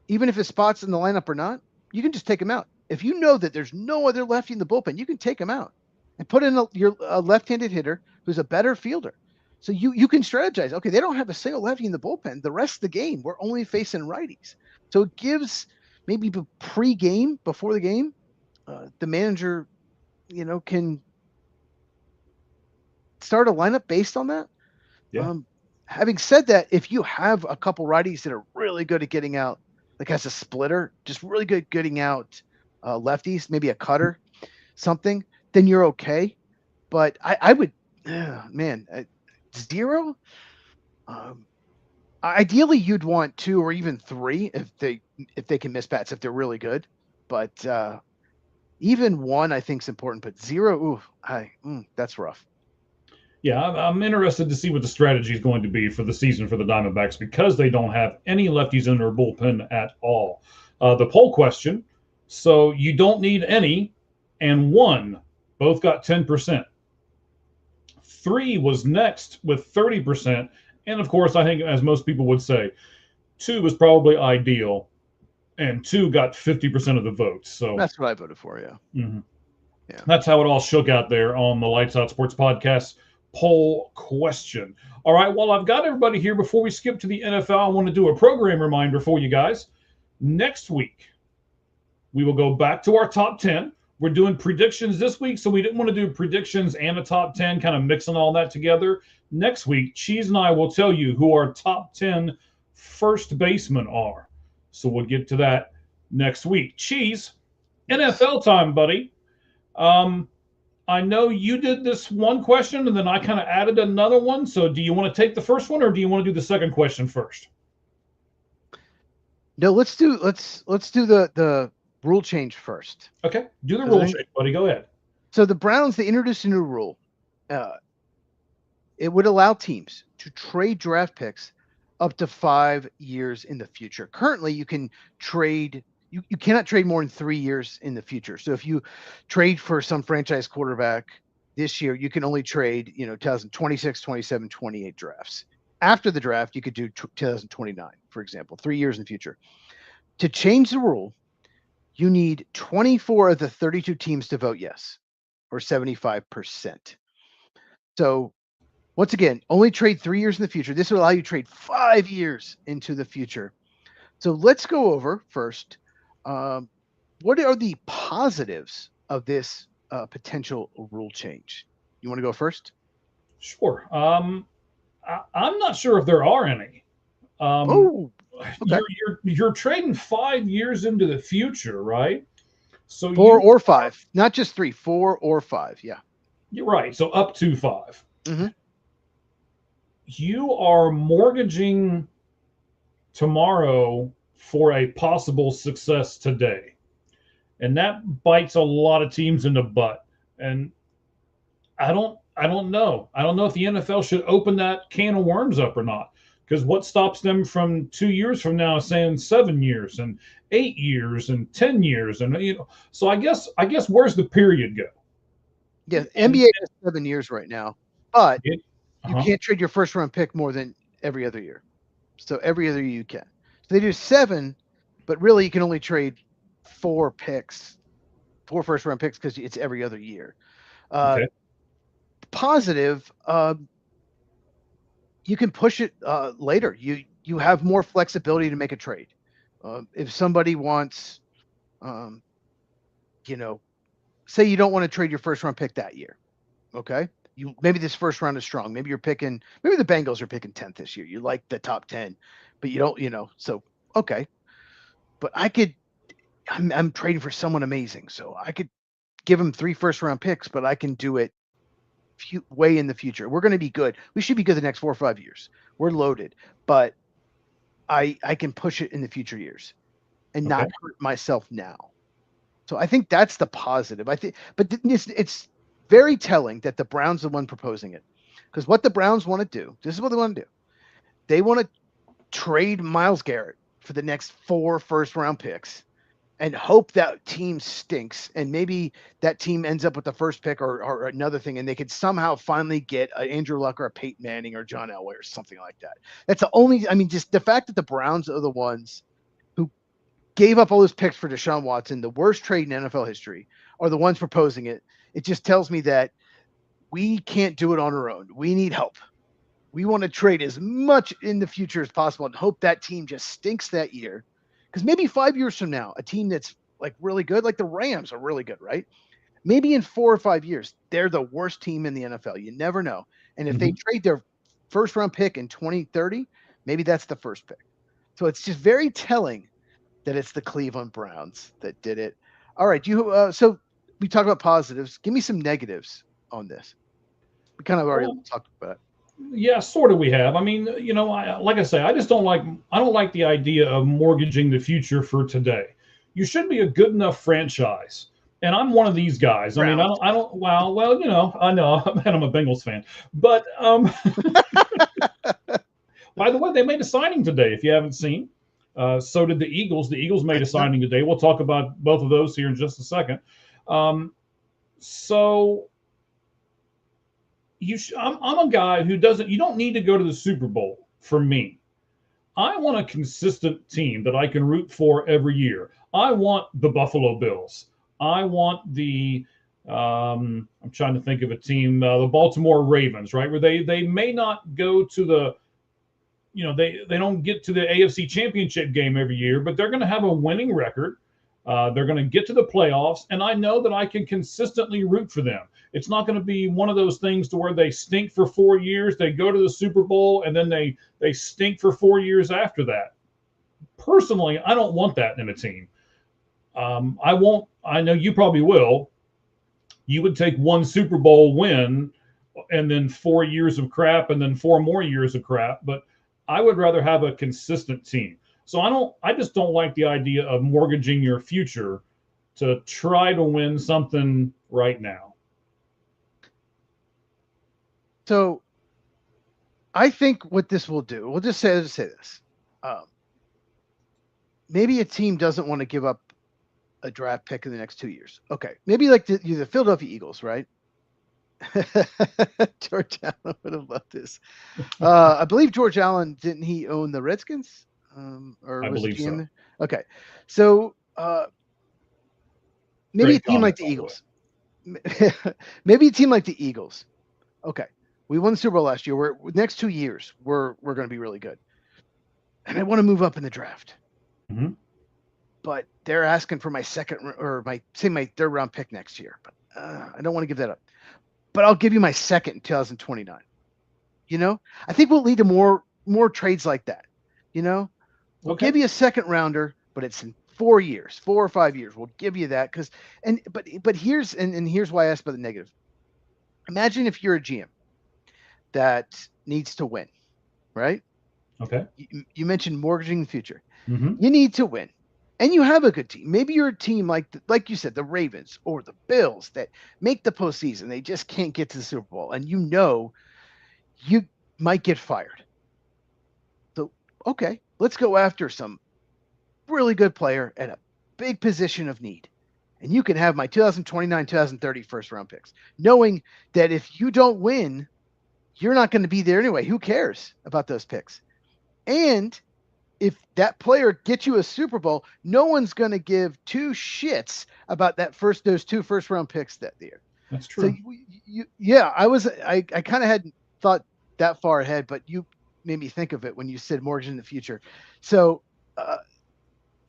even if his spot's in the lineup or not, you can just take him out. If you know that there's no other lefty in the bullpen, you can take him out and put in a left-handed hitter who's a better fielder. So you can strategize. Okay, they don't have a single lefty in the bullpen. The rest of the game, we're only facing righties. So it gives maybe pre-game, before the game, the manager, can start a lineup based on that. Yeah. Having said that, if you have a couple righties that are really good at getting out, like as a splitter, just really good getting out lefties, maybe a cutter, something, then you're okay. But I would, 0. Ideally, you'd want 2 or even 3 if they can miss bats, if they're really good. But even 1, I think, is important. But 0, that's rough. Yeah, I'm interested to see what the strategy is going to be for the season for the Diamondbacks because they don't have any lefties in their bullpen at all. The poll question, so you don't need any, and 1 both got 10%. 3 was next with 30%. And of course, I think, as most people would say, 2 was probably ideal, and 2 got 50% of the votes. So that's what I voted for, yeah. Mm-hmm. Yeah. That's how it all shook out there on the Lights Out Sports Podcast poll question. All right, well, I've got everybody here. Before we skip to the NFL, I want to do a program reminder for you guys. Next week, we will go back to our top 10. We're doing predictions this week, so we didn't want to do predictions and a top 10, kind of mixing all that together. Next week, Cheese and I will tell you who our top 10 first basemen are. So we'll get to that next week. Cheese, NFL time, buddy. I know you did this one question, and then I kind of added another one. So do you want to take the first one, or do you want to do the second question first? No, let's do the rule change first. Okay, do the rule change, buddy. Go ahead. So the Browns, they introduced a new rule. It would allow teams to trade draft picks up to 5 years in the future. Currently, you can trade. You cannot trade more than 3 years in the future. So if you trade for some franchise quarterback this year, you can only trade, 2026, 27, 28 drafts. After the draft, you could do 2029, for example, 3 years in the future. To change the rule, you need 24 of the 32 teams to vote yes, or 75%. So once again, only trade 3 years in the future. This will allow you to trade 5 years into the future. So let's go over first. What are the positives of this potential rule change? You want to go first? Sure. I'm not sure if there are any. Okay. You're trading 5 years into the future, right? So 4 or 5, not just 3, 4 or 5. Yeah. You're right. So up to 5. Mm-hmm. You are mortgaging tomorrow for a possible success today. And that bites a lot of teams in the butt. And I don't know. I don't know if the NFL should open that can of worms up or not. Because what stops them from 2 years from now saying 7 years and 8 years and 10 years and so I guess where's the period go? Yeah, And NBA has 7 years right now, but it, you uh-huh. can't trade your first round pick more than every other year. So every other year you can. So they do 7, but really you can only trade 4 picks, 4 first round picks because it's every other year. Okay. Positive, you can push it later. You have more flexibility to make a trade. If somebody wants, um, you know, say you don't want to trade your first round pick that year, okay? You maybe this first round is strong. Maybe you're picking. Maybe the Bengals are picking 10th this year. You like the top 10, but you don't. So okay. But I could. I'm trading for someone amazing, so I could give him 3 first round picks, but I can do it way in the future. We're going to be good. We should be good the next 4 or 5 years. We're loaded, but I can push it in the future years and Okay. not hurt myself now. So I think that's the positive. I think, but it's very telling that the Browns are the one proposing it, because what the Browns want to do, this is what they want to do. They want to trade Myles Garrett for the next 4 first-round picks and hope that team stinks, and maybe that team ends up with the first pick or another thing, and they could somehow finally get an Andrew Luck or a Peyton Manning or John Elway or something like that. That's the only. I mean, just the fact that the Browns are the ones who gave up all those picks for Deshaun Watson, the worst trade in NFL history, are the ones proposing it. It just tells me that we can't do it on our own. We need help. We want to trade as much in the future as possible and hope that team just stinks that year. Because maybe 5 years from now, a team that's like really good, like the Rams are really good, right? Maybe in 4 or 5 years, they're the worst team in the NFL. You never know. And if they Hmm. trade their first round pick in 2030, maybe that's the first pick. So it's just very telling that it's the Cleveland Browns that did it. All right, so we talked about positives. Give me some negatives on this. We kind of already Well, talked about it. yeah, sort of we have. I mean, like I say, I don't like the idea of mortgaging the future for today. You should be a good enough franchise. And I'm one of these guys. I mean, Browns. well, I know, and I'm a Bengals fan. But by the way, they made a signing today, if you haven't seen. So did the Eagles. The Eagles I made a did not. signing today. We'll talk about both of those here in just a second. Um, so I'm a guy who doesn't. You don't need to go to the Super Bowl for me. I want a consistent team that I can root for every year. I want the Buffalo Bills. I want I'm trying to think of a team, the Baltimore Ravens, right? Where they may not go to they don't get to the AFC Championship game every year, but they're going to have a winning record. They're going to get to the playoffs, and I know that I can consistently root for them. It's not going to be one of those things to where they stink for 4 years, they go to the Super Bowl, and then they stink for 4 years after that. Personally, I don't want that in a team. I won't. I know you probably will. You would take one Super Bowl win and then 4 years of crap and then 4 more years of crap. But I would rather have a consistent team. So I just don't like the idea of mortgaging your future to try to win something right now. So I think what this will do, we'll just say this. Maybe a team doesn't want to give up a draft pick in the next 2 years. Okay. Maybe like the Philadelphia Eagles, right? George Allen would have loved this. I believe George Allen, didn't he own the Redskins? Or I was believe GM so. there? Okay. So maybe a Great team comment, like the by the way. Eagles. Maybe a team like the Eagles. Okay. We won the Super Bowl last year. We're next 2 years, we're going to be really good. And I want to move up in the draft. Mhm. But they're asking for my second or my third round pick next year. But I don't want to give that up. But I'll give you my second in 2029. I think we'll lead to more trades like that. We'll Okay. give you a second rounder, but it's in 4 years, 4 or 5 years. We'll give you that but here's why I asked about the negative. Imagine if you're a GM that needs to win, right? Okay. You mentioned mortgaging the future. Hmm. You need to win. And you have a good team. Maybe you're a team like you said, the Ravens or the Bills that make the postseason. They just can't get to the Super Bowl. And you might get fired. okay, let's go after some really good player at a big position of need. And you can have my 2029, 2030 first round picks, knowing that if you don't win, you're not going to be there anyway. Who cares about those picks? And if that player gets you a Super Bowl, no one's going to give two shits about those two first round picks that year. That's true. So yeah, I kind of hadn't thought that far ahead, but you made me think of it when you said mortgage in the future. So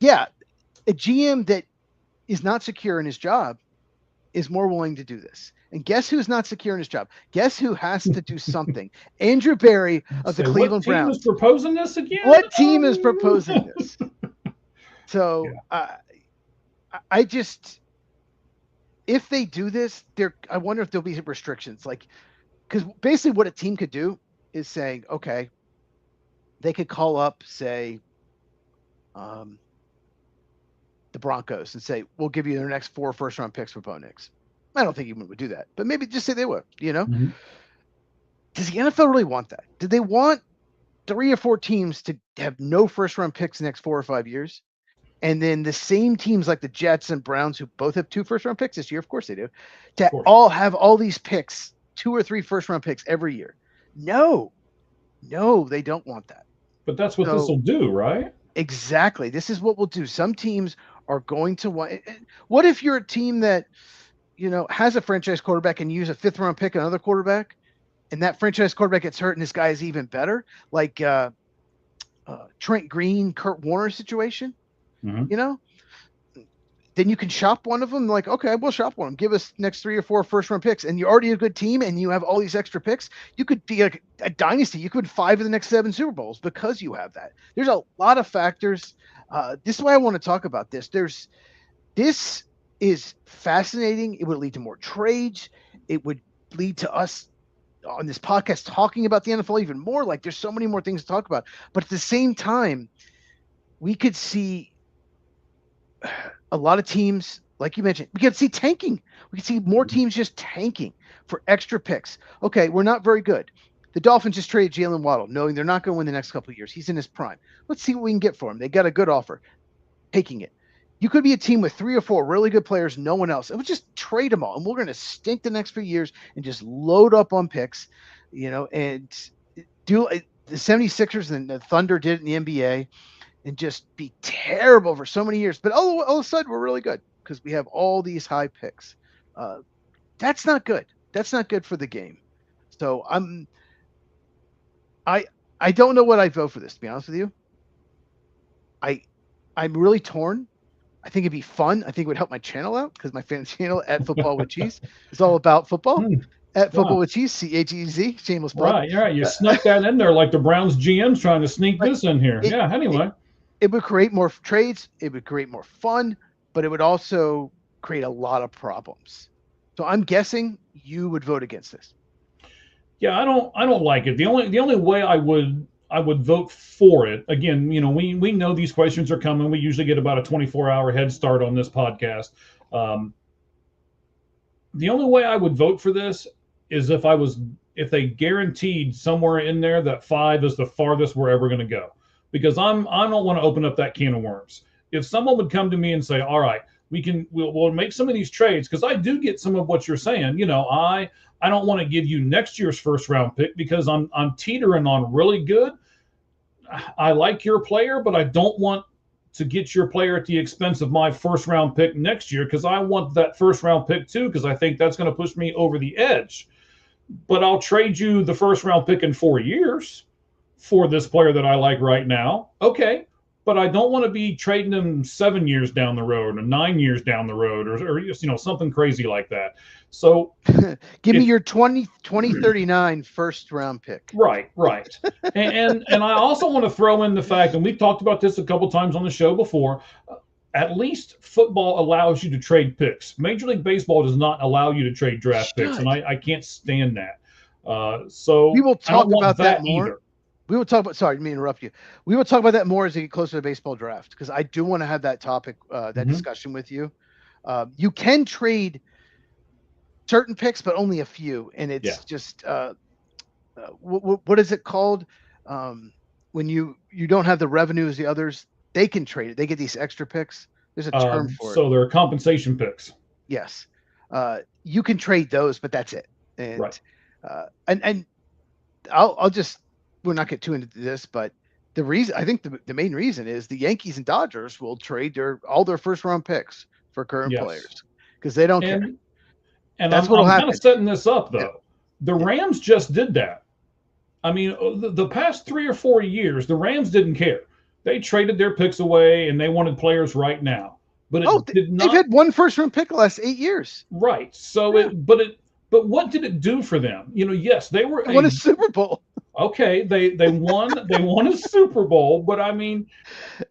yeah, a GM that is not secure in his job is more willing to do this. And guess who's not secure in his job? Guess who has to do something? Andrew Berry of the Cleveland Browns. What team is proposing this again? What team is proposing this? So I just, if they do this, I wonder if there'll be restrictions. Like, because basically what a team could do is saying, okay, they could call up, say, the Broncos and say, we'll give you their next 4 first-round picks for Bo Nix. I don't think anyone would do that, but maybe just say they would, Mm-hmm. Does the NFL really want that? Do they want 3 or 4 teams to have no first-round picks the next 4 or 5 years? And then the same teams like the Jets and Browns, who both have 2 first-round picks this year, of course they do, to all have all these picks, 2 or 3 first-round picks every year. No, they don't want that. But that's what this will do, right? Exactly. This is what we'll do. Some teams are going to want. What if you're a team that, has a franchise quarterback and use a 5th-round pick, another quarterback, and that franchise quarterback gets hurt and this guy is even better, like Trent Green, Kurt Warner situation? Mm-hmm. Then you can shop one of them. Like, okay, we'll shop one of them. Give us next 3 or 4 first-round picks, and you're already a good team, and you have all these extra picks. You could be a dynasty. You could win 5 of the next 7 Super Bowls because you have that. There's a lot of factors. This is why I want to talk about this. This is fascinating. It would lead to more trades. It would lead to us on this podcast talking about the NFL even more. Like, there's so many more things to talk about. But at the same time, we could see a lot of teams, like you mentioned, we could see tanking. We could see more teams just tanking for extra picks. Okay, we're not very good. The Dolphins just traded Jalen Waddle, knowing they're not going to win the next couple of years. He's in his prime. Let's see what we can get for him. They got a good offer. Taking it. You could be a team with 3 or 4 really good players, no one else. And we'll just trade them all. And we're going to stink the next few years and just load up on picks, and do the 76ers and the Thunder did it in the NBA. And just be terrible for so many years. But all of a sudden, we're really good because we have all these high picks. That's not good. That's not good for the game. So I don't know what I'd vote for this, to be honest with you. I'm really torn. I think it'd be fun. I think it would help my channel out because my fan channel at Football with Cheese is all about football. At Football with Cheese, CHEZ, shameless plug. Right, you're right. You snuck that in there like the Browns GM's trying to sneak this in here. Anyway. It would create more trades. It would create more fun, but it would also create a lot of problems. So I'm guessing you would vote against this. Yeah, I don't like it. The only way I would vote for it. Again, we know these questions are coming. We usually get about a 24-hour head start on this podcast. The only way I would vote for this is if they guaranteed somewhere in there that 5 is the farthest we're ever going to go. Because I don't want to open up that can of worms. If someone would come to me and say, all right, we'll make some of these trades, because I do get some of what you're saying. I don't want to give you next year's first round pick because I'm teetering on really good. I like your player, but I don't want to get your player at the expense of my first round pick next year, because I want that first round pick too, because I think that's going to push me over the edge. But I'll trade you the first round pick in 4 years for this player that I like right now. Okay, but I don't want to be trading them 7 years down the road or 9 years down the road or something crazy like that. So give me your 2039 first round pick. Right. and I also want to throw in the fact, and we've talked about this a couple times on the show before, at least football allows you to trade picks. Major League Baseball does not allow you to trade draft picks, and I can't stand that. So we will talk about that more. Either. We will talk about. Sorry, let me interrupt you. We will talk about that more as we get closer to the baseball draft, because I do want to have that topic, discussion with you. You can trade certain picks, but only a few, and it's just what is it called? when you don't have the revenue as the others, they can trade it. They get these extra picks. There's a term for it. So they're compensation picks. Yes, you can trade those, but that's it. And Right. And I'll just, we'll not get too into this, but the reason, I think the main reason is the Yankees and Dodgers will trade all their first round picks for current Yes. players because they don't care. And That's I'm what'll kind happen. of setting this up though. Yeah. The Rams just did that. I mean, the past 3 or 4 years, the Rams didn't care. They traded their picks away and they wanted players right now. But it did not. They've had one first round pick the last 8 years. Right. So Yeah. but what did it do for them? You know, yes, they won a Super Bowl. Okay, they won a Super Bowl, but I mean,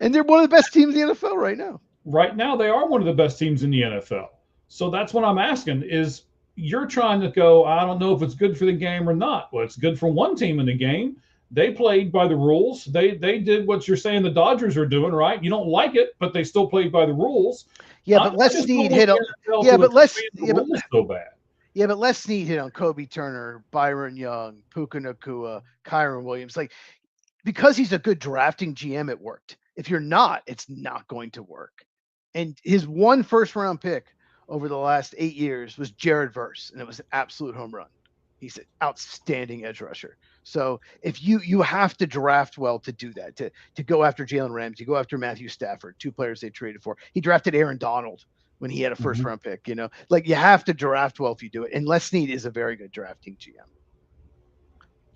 and they're one of the best teams in the NFL right now. Right now, they are one of the best teams in the NFL. So that's what I'm asking is, you're trying to go, I don't know if it's good for the game or not. Well, it's good for one team in the game. They played by the rules. They did what you're saying the Dodgers are doing, right? You don't like it, but they still played by the rules. Yeah, but Les Snead hit on. Yeah, but so bad. Yeah, but Les Snead hit on Kobe Turner, Byron Young, Puka Nacua, Kyron Williams. Like, because he's a good drafting GM, it worked. If you're not, it's not going to work. And his one first round pick over the last 8 years was Jared Verse, and it was an absolute home run. He's an outstanding edge rusher. So if you have to draft well to do that, to go after Jalen Ramsey, go after Matthew Stafford, 2 players they traded for. He drafted Aaron Donald when he had a first round pick, you know, like you have to draft well if you do it. And Les Snead is a very good drafting GM.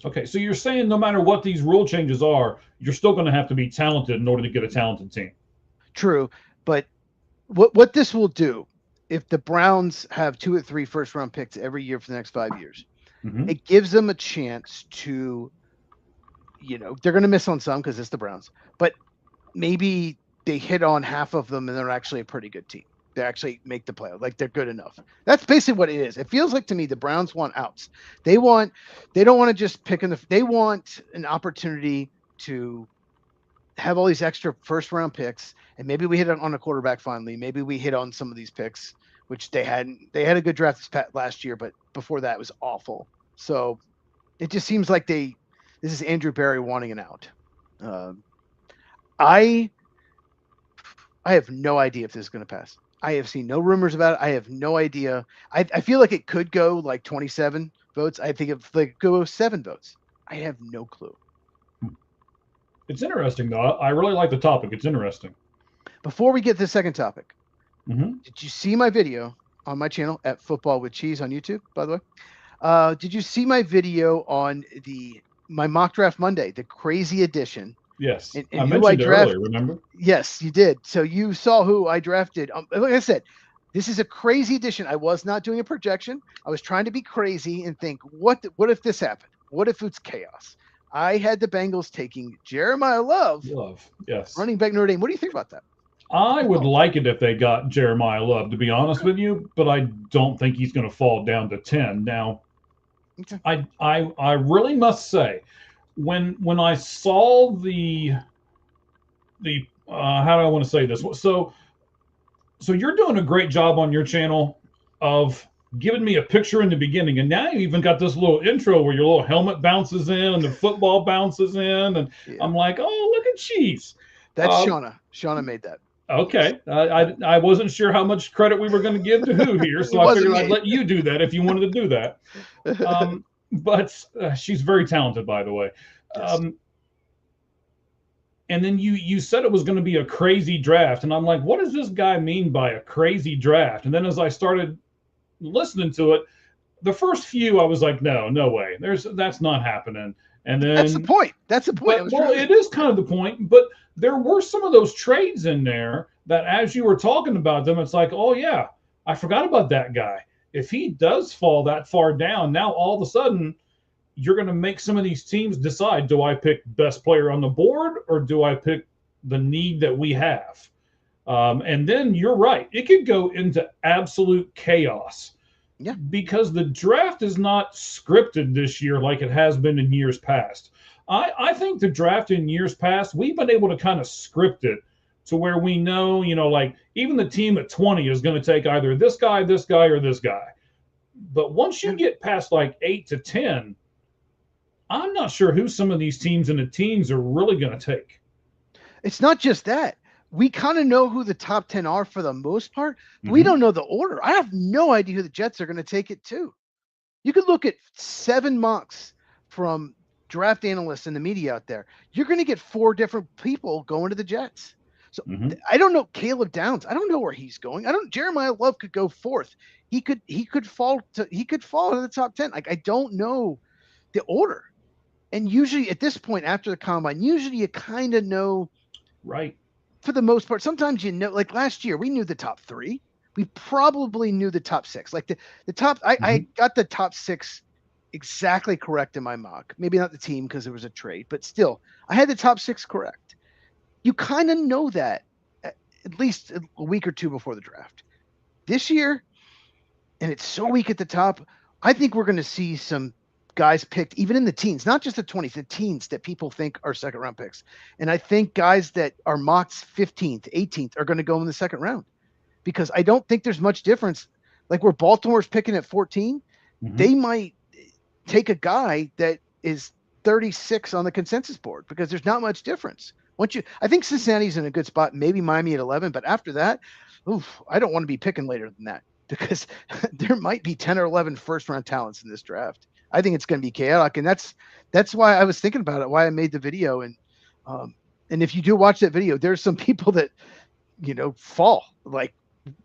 Okay, so you're saying no matter what these rule changes are, you're still going to have to be talented in order to get a talented team. True, but what this will do, if the Browns have 2 or 3 first round picks every year for the next 5 years, it gives them a chance to, you know, they're going to miss on some because it's the Browns, but maybe they hit on half of them and they're actually a pretty good team. They actually make the play. Like, they're good enough. That's basically what it is. It feels like to me the Browns want outs. They don't want to just pick they want an opportunity to have all these extra first round picks, and maybe we hit on a quarterback finally. Maybe we hit on some of these picks, which they hadn't. They had a good draft last year, but before that it was awful. So it just seems like this is Andrew Berry wanting an out. I have no idea if this is going to pass. I have seen no rumors about it. I have no idea. I feel like it could go like 27 votes. I think it like go 7 votes. I have no clue. It's interesting, though. I really like the topic. It's interesting. Before we get to the second topic, did you see my video on my channel at Football with Cheese on YouTube, by the way? Did you see my video on my mock draft Monday, the crazy edition? Yes, and I mentioned it earlier, remember? Yes, you did. So you saw who I drafted. Like I said, this is a crazy edition. I was not doing a projection. I was trying to be crazy and think, what if this happened? What if it's chaos? I had the Bengals taking Jeremiah Love, yes, running back Notre Dame. What do you think about that? I would like it if they got Jeremiah Love, to be honest with you, but I don't think he's going to fall down to 10. Now, I really must say, when I saw the how do I want to say this? So you're doing a great job on your channel of giving me a picture in the beginning, and now you even got this little intro where your little helmet bounces in and the football bounces in, and I'm like, oh, look at Cheese. That's Shauna. Shauna made that. Okay, I wasn't sure how much credit we were going to give to who here, so I figured I'd let you do that if you wanted to do that. But she's very talented, by the way. Yes. And then you said it was going to be a crazy draft, and I'm like, what does this guy mean by a crazy draft? And then as I started listening to it, the first few I was like, no way, that's not happening. And then that's the point. That's the point. Well, it is kind of the point, but there were some of those trades in there that, as you were talking about them, it's like, oh yeah, I forgot about that guy. If he does fall that far down, now all of a sudden you're going to make some of these teams decide, do I pick best player on the board or do I pick the need that we have? And then you're right. It could go into absolute chaos. Yeah. Because the draft is not scripted this year like it has been in years past. I think the draft in years past, we've been able to kind of script it to where we know, like even the team at 20 is going to take either this guy, or this guy. But once you get past like 8 to 10, I'm not sure who some of these teams in the teens are really going to take. It's not just that. We kind of know who the top 10 are for the most part. But we don't know the order. I have no idea who the Jets are going to take it to. You could look at 7 mocks from draft analysts and the media out there. You're going to get 4 different people going to the Jets. So I don't know Caleb Downs. I don't know where he's going. Jeremiah Love could go 4th. He could fall to the top 10. Like, I don't know the order. And usually at this point after the combine, usually you kind of know, right? For the most part. Sometimes you know, like last year we knew the top 3. We probably knew the top 6. Like the top, I got the top 6 exactly correct in my mock. Maybe not the team because it was a trade, but still, I had the top 6 correct. You kind of know that at least a week or 2 before the draft. This year, and it's so weak at the top, I think we're going to see some guys picked even in the teens, not just the 20s, the teens that people think are second round picks. And I think guys that are mocked 15th, 18th are going to go in the second round. Because I don't think there's much difference. Like where Baltimore's picking at 14, they might take a guy that is 36 on the consensus board because there's not much difference. I think Cincinnati's in a good spot, maybe Miami at 11, but after that, I don't want to be picking later than that because there might be 10 or 11 first-round talents in this draft. I think it's going to be chaotic, and that's why I was thinking about it, why I made the video. And if you do watch that video, there's some people that fall like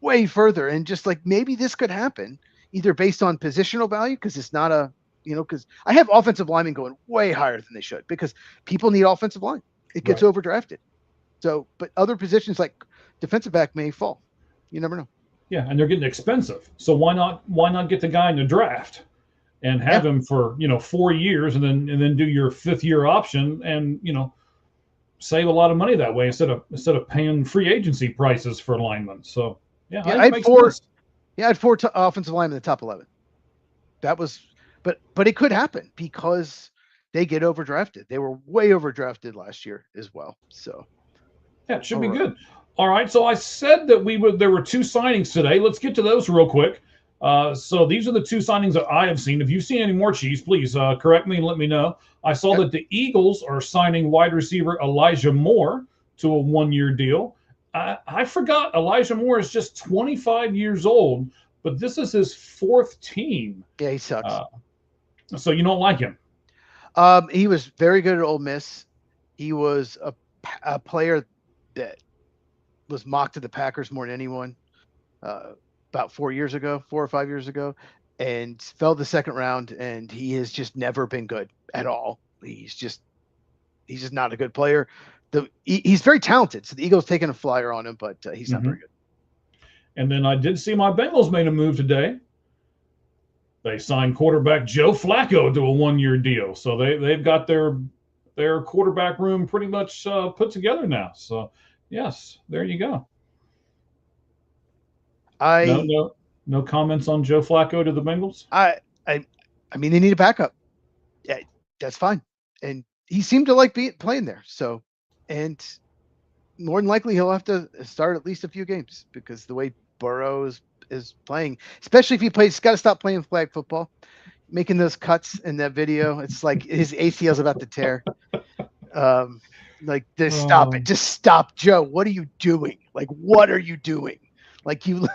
way further, and just like maybe this could happen either based on positional value because it's not because I have offensive linemen going way higher than they should because people need offensive line. It gets overdrafted. So, but other positions like defensive back may fall. You never know. Yeah, and they're getting expensive. So why not get the guy in the draft and have him for 4 years and then do your 5th year option and save a lot of money that way instead of paying free agency prices for linemen. So I had 4 offensive linemen in the top 11. That was, but it could happen because they get overdrafted. They were way overdrafted last year as well. So yeah, it should be good. All right. So I said that there were 2 signings today. Let's get to those real quick. So these are the 2 signings that I have seen. If you've seen any more, Cheese, please correct me and let me know. I saw that the Eagles are signing wide receiver Elijah Moore to a 1-year deal. I forgot Elijah Moore is just 25 years old, but this is his 4th team. Yeah, he sucks. So you don't like him? He was very good at Ole Miss. He was a player that was mocked to the Packers more than anyone about 4 or 5 years ago, and fell the second round, and he has just never been good at all. He's just not a good player. He's very talented, so the Eagles taking a flyer on him, but he's not very good. And then I did see my Bengals made a move today. They signed quarterback Joe Flacco to a 1-year deal, so they've got their quarterback room pretty much put together now. So yes, there you go. No comments on Joe Flacco to the Bengals. I mean, they need a backup. Yeah, that's fine. And he seemed to like playing there. So, and more than likely he'll have to start at least a few games because the way Burrow is playing, especially if he plays, he's got to stop playing flag football, making those cuts in that video. It's like his ACL's about to tear. Like, just stop it. Just stop, Joe. What are you doing? Like, what are you doing? Like you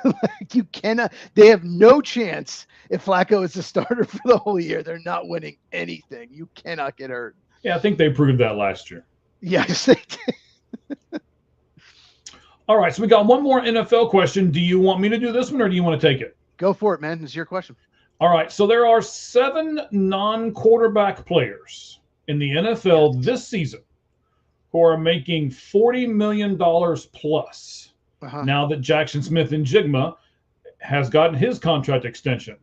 cannot. They have no chance if Flacco is the starter for the whole year. They're not winning anything. You cannot get hurt. Yeah, I think they proved that last year. Yes, they did. All right, so we got one more NFL question. Do you want me to do this one, or do you want to take it? Go for it, man. It's your question. All right, so there are 7 non-quarterback players in the NFL this season who are making $40 million plus. Now that Jackson Smith-Njigba has gotten his contract extension.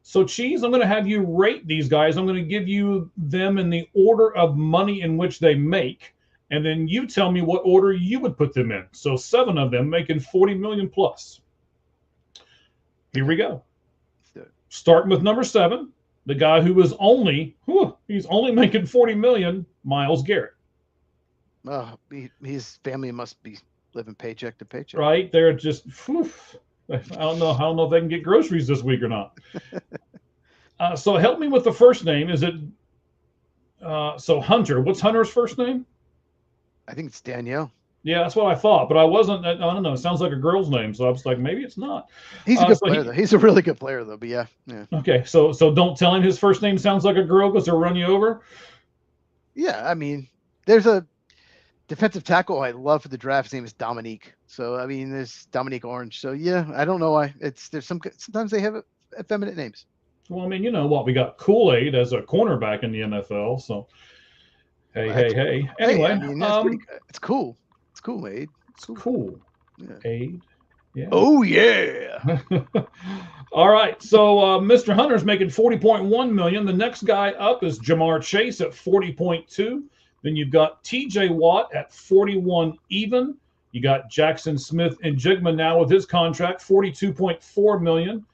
So, Cheese, I'm going to have you rate these guys. I'm going to give you them in the order of money in which they make, and then you tell me what order you would put them in. So 7 of them making $40 million plus. Here we go. Starting with number 7, the guy who is he's only making $40 million, Myles Garrett. His family must be living paycheck to paycheck. Right? They're just, I don't know if they can get groceries this week or not. So help me with the first name. Is it So Hunter, what's Hunter's first name? I think it's Danielle. Yeah, that's what I thought, but I wasn't. I don't know. It sounds like a girl's name, so I was like, maybe it's not. He's a good So player, though. He's a really good player, though. But yeah, yeah, okay. So don't tell him his first name sounds like a girl because they'll run you over. yeah. I mean, there's a defensive tackle I love for the draft. His name is Dominique. So I mean, there's Dominique Orange. So yeah, I don't know why. There's sometimes they have effeminate names. Well, I mean, you know what? We got Kool-Aid as a cornerback in the NFL. So hey. Anyway, I mean, that's pretty good. It's cool. It's cool, Aid. It's cool. Yeah. Aid. Yeah. Oh yeah. All right. So Mr. Hunter's making 40.1 million. The next guy up is Jamar Chase at 40.2. Then you've got TJ Watt at 41 even. You got Jackson Smith and Jigma now with his contract, 42.4 million.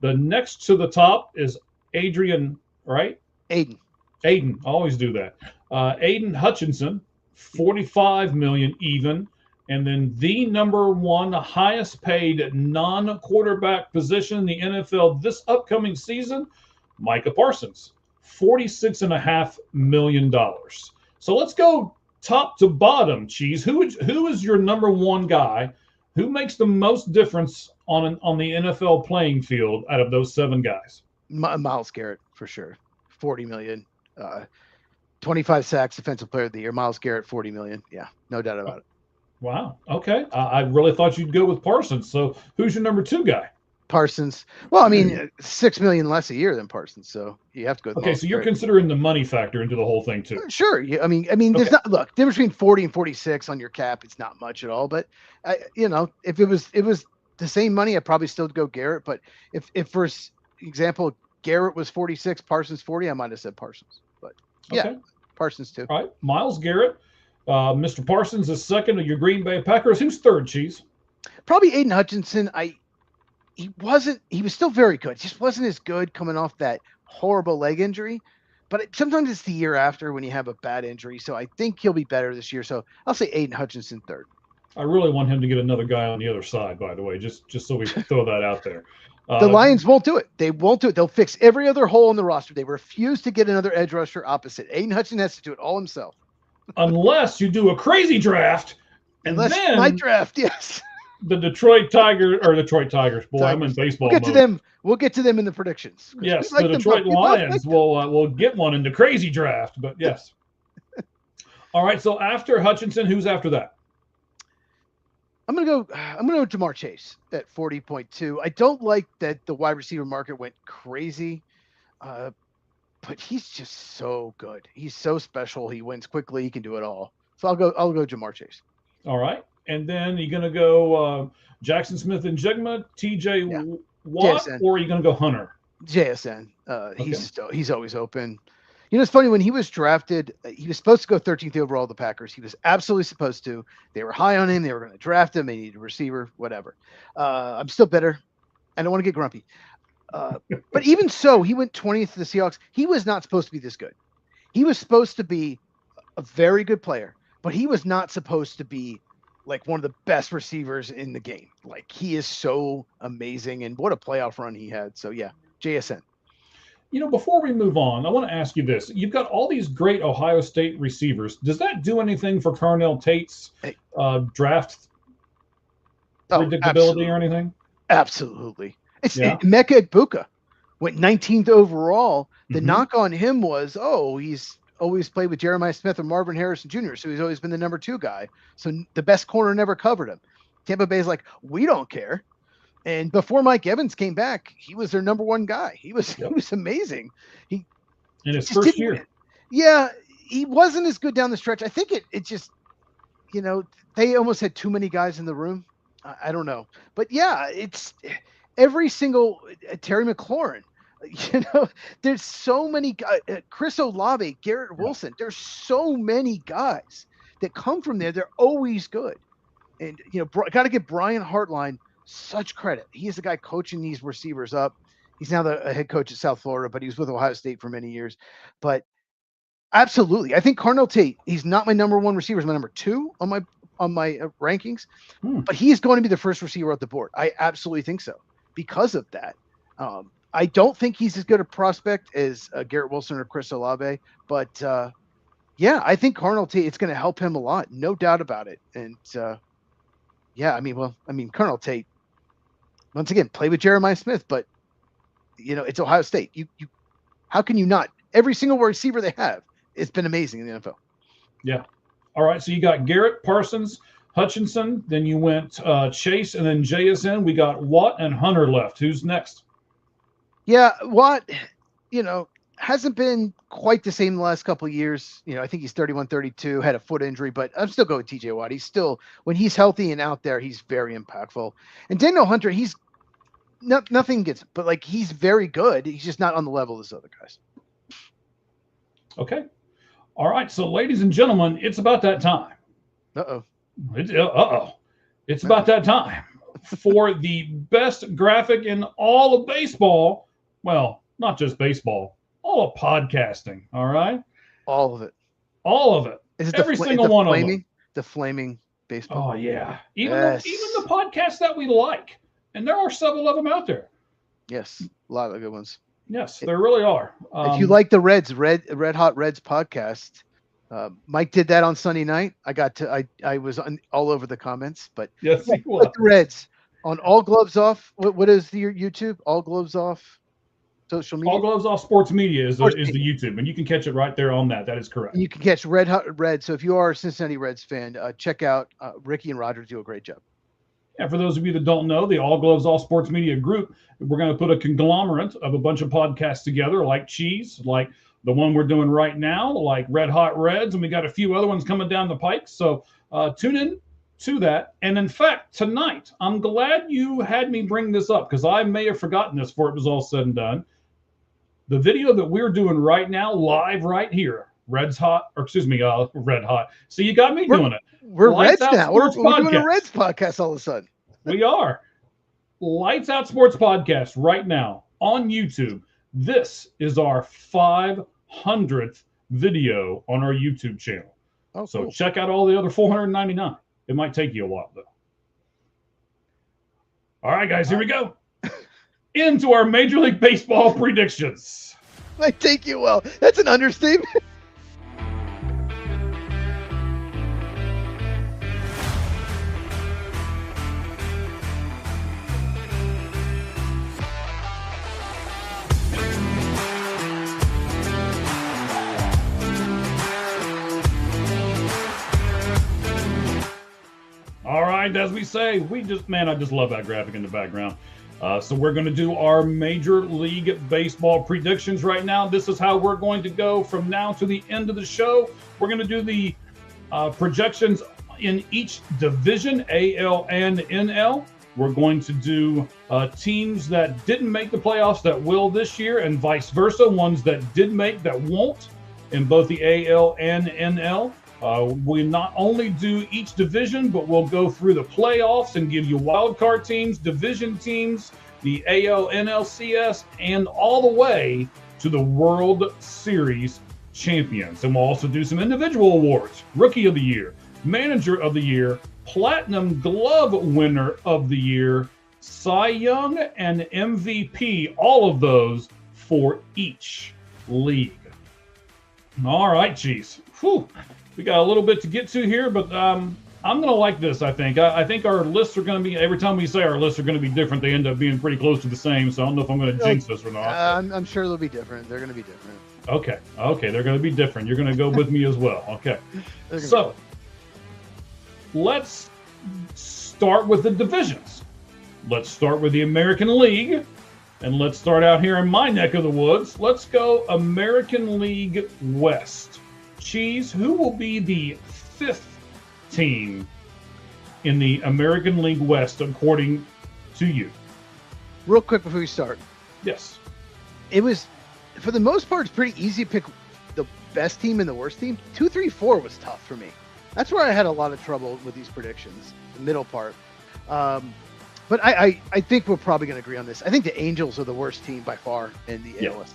The next to the top is Adrian, right? Aiden. Always do that. Aiden Hutchinson, 45 million even. And then the number one highest paid non-quarterback position in the NFL this upcoming season, Micah Parsons, $46.5 million. So let's go top to bottom, Cheese. Who is your number one guy? Who makes the most difference on the NFL playing field out of those 7 guys? Myles Garrett for sure. 40 million. 25 sacks, defensive player of the year. Myles Garrett, 40 million. Yeah, no doubt about it. Wow. Okay. I really thought you'd go with Parsons. So who's your number 2 guy? Parsons. Well, I mean, 6 million less a year than Parsons. So you have to go. Okay. So you're considering the money factor into the whole thing too. Sure. Yeah. I mean, there's not, look, difference between 40 and 46 on your cap. It's not much at all, but if it was the same money, I'd probably still go Garrett. But if for example, Garrett was 46, Parsons 40, I might have said Parsons, but yeah, okay. Parsons too. All right. Myles Garrett. Mr. Parsons is second of your Green Bay Packers. Who's third, Cheese? Probably Aiden Hutchinson. He was still very good. Just wasn't as good coming off that horrible leg injury. But sometimes it's the year after when you have a bad injury. So I think he'll be better this year. So I'll say Aiden Hutchinson third. I really want him to get another guy on the other side, by the way, just so we throw that out there. The Lions won't do it. They won't do it. They'll fix every other hole in the roster. They refuse to get another edge rusher opposite. Aiden Hutchinson has to do it all himself. Unless you do a crazy draft, and then my draft, yes. The Detroit Tigers. Boy, I'm in baseball mode. We'll get to them in the predictions. Yes, the Detroit Lions will get one in the crazy draft. But yes. All right. So after Hutchinson, who's after that? I'm gonna go Jamar Chase at 40.2. I don't like that the wide receiver market went crazy. But he's just so good. He's so special. He wins quickly. He can do it all. So I'll go Jamar Chase. All right. And then you're going to go Jackson Smith and Jigma, TJ Watt, JSN. Or are you going to go Hunter? JSN. He's always open. You know, it's funny when he was drafted, he was supposed to go 13th overall to the Packers. He was absolutely supposed to. They were high on him. They were going to draft him. They needed a receiver, whatever. I'm still bitter. I don't want to get grumpy. But even so, he went 20th to the Seahawks. He was not supposed to be this good. He was supposed to be a very good player, but he was not supposed to be like one of the best receivers in the game. Like, he is so amazing, and what a playoff run he had. So yeah, JSN. You know, before we move on, I want to ask you this. You've got all these great Ohio State receivers. Does that do anything for Carnell Tate's draft predictability or anything? Absolutely. Mecca Egbuka went 19th overall. The knock on him was, he's always played with Jeremiah Smith or Marvin Harrison Jr., so he's always been the number 2 guy. So the best corner never covered him. Tampa Bay's like, we don't care. And before Mike Evans came back, he was their number 1 guy. He was amazing. In his first year. Yeah, he wasn't as good down the stretch. I think it just, they almost had too many guys in the room. I don't know. But yeah, it's every single Terry McLaurin, there's so many guys, Chris Olave, Garrett Wilson. There's so many guys that come from there. They're always good. And, got to give Brian Hartline such credit. He is the guy coaching these receivers up. He's now the head coach at South Florida, but he was with Ohio State for many years. But absolutely, I think Carnell Tate, he's not my number 1 receiver. He's my number 2 on my rankings, but he's going to be the first receiver off the board. I absolutely think so because of that. I don't think he's as good a prospect as Garrett Wilson or Chris Olave, but Yeah, I think Carnell Tate, it's going to help him a lot, no doubt about it. And Carnell Tate, once again, play with Jeremiah Smith, but it's Ohio State. You how can you not? Every single receiver they have, it's been amazing in the NFL. Yeah. All right. So you got Garrett, Parsons, Hutchinson. Then you went Chase, and then JSN. We got Watt and Hunter left. Who's next? Yeah, Watt, hasn't been quite the same the last couple of years. I think he's 31, 32, had a foot injury, but I'm still going with TJ Watt. He's still, when he's healthy and out there, he's very impactful. And Daniel Hunter, he's nothing gets, but he's very good. He's just not on the level of those other guys. Okay. All right. So, ladies and gentlemen, it's about that time. It's about that time for the best graphic in all of baseball. Well, not just baseball, all of podcasting. All right. All of it. All of it. Is it every single one of them? The flaming baseball. Oh yeah. Even the podcasts that we like, and there are several of them out there. Yes, a lot of good ones. Yes, there really are. If you like the Red Hot Reds podcast, Mike did that on Sunday night. I was all over the comments, but yes, the Reds on All Gloves Off. What is your YouTube? All Gloves Off social media. All Gloves Off Sports Media is the YouTube, and you can catch it right there on that. That is correct. And you can catch Red Hot Red. So if you are a Cincinnati Reds fan, check out Ricky and Roger do a great job. And for those of you that don't know, the All Gloves All Sports Media Group, we're going to put a conglomerate of a bunch of podcasts together, like Cheese, like the one we're doing right now, like Red Hot Reds, and we got a few other ones coming down the pike. So tune in to that. And in fact, tonight, I'm glad you had me bring this up because I may have forgotten this before it was all said and done. The video that we're doing right now, live right here, Red Hot. So you got me doing it. We're Reds now. We're doing a Reds podcast all of a sudden. We are. Lights Out Sports Podcast right now on YouTube. This is our 500th video on our YouTube channel. Oh, so cool. Check out all the other 499. It might take you a while, though. All right, guys, here we go. Into our Major League Baseball predictions. Might take you a while. That's an understatement. All right, as we say, I just love that graphic in the background. So we're going to do our Major League Baseball predictions right now. This is how we're going to go from now to the end of the show. We're going to do the projections in each division, AL and NL. We're going to do teams that didn't make the playoffs that will this year, and vice versa, ones that did make that won't in both the AL and NL. We not only do each division, but we'll go through the playoffs and give you wild card teams, division teams, the AL, NLCS, and all the way to the World Series champions. And we'll also do some individual awards: Rookie of the Year, Manager of the Year, Platinum Glove Winner of the Year, Cy Young, and MVP. All of those for each league. All right, Cheese. Whew. We got a little bit to get to here, but I'm going to like this, I think. I think our lists are going to be, every time we say our lists are going to be different, they end up being pretty close to the same, so I don't know if I'm going to jinx this or not. I'm sure they'll be different. They're going to be different. Okay, they're going to be different. You're going to go with me as well. Okay. So, let's start with the divisions. Let's start with the American League, and let's start out here in my neck of the woods. Let's go American League West. Cheese, who will be the 5th team in the American League West, according to you? Real quick before we start. Yes. It was, for the most part, it's pretty easy to pick the best team and the worst team. 2, 3, 4 was tough for me. That's where I had a lot of trouble with these predictions, the middle part. But I think we're probably going to agree on this. I think the Angels are the worst team by far in the AL West.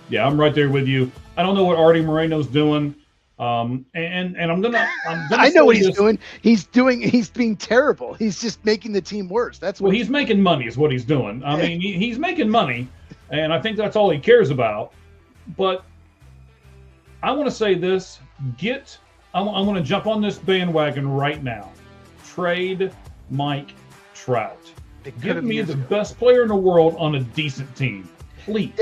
Yeah, I'm right there with you. I don't know what Artie Moreno's doing. And I'm gonna I know what he's doing. He's being terrible. He's just making the team worse. That's what he's making money is what he's doing. I mean, he's making money, and I think that's all he cares about. But I want to say this: I'm going to jump on this bandwagon right now. Trade Mike Trout. Give me the best player in the world on a decent team, please.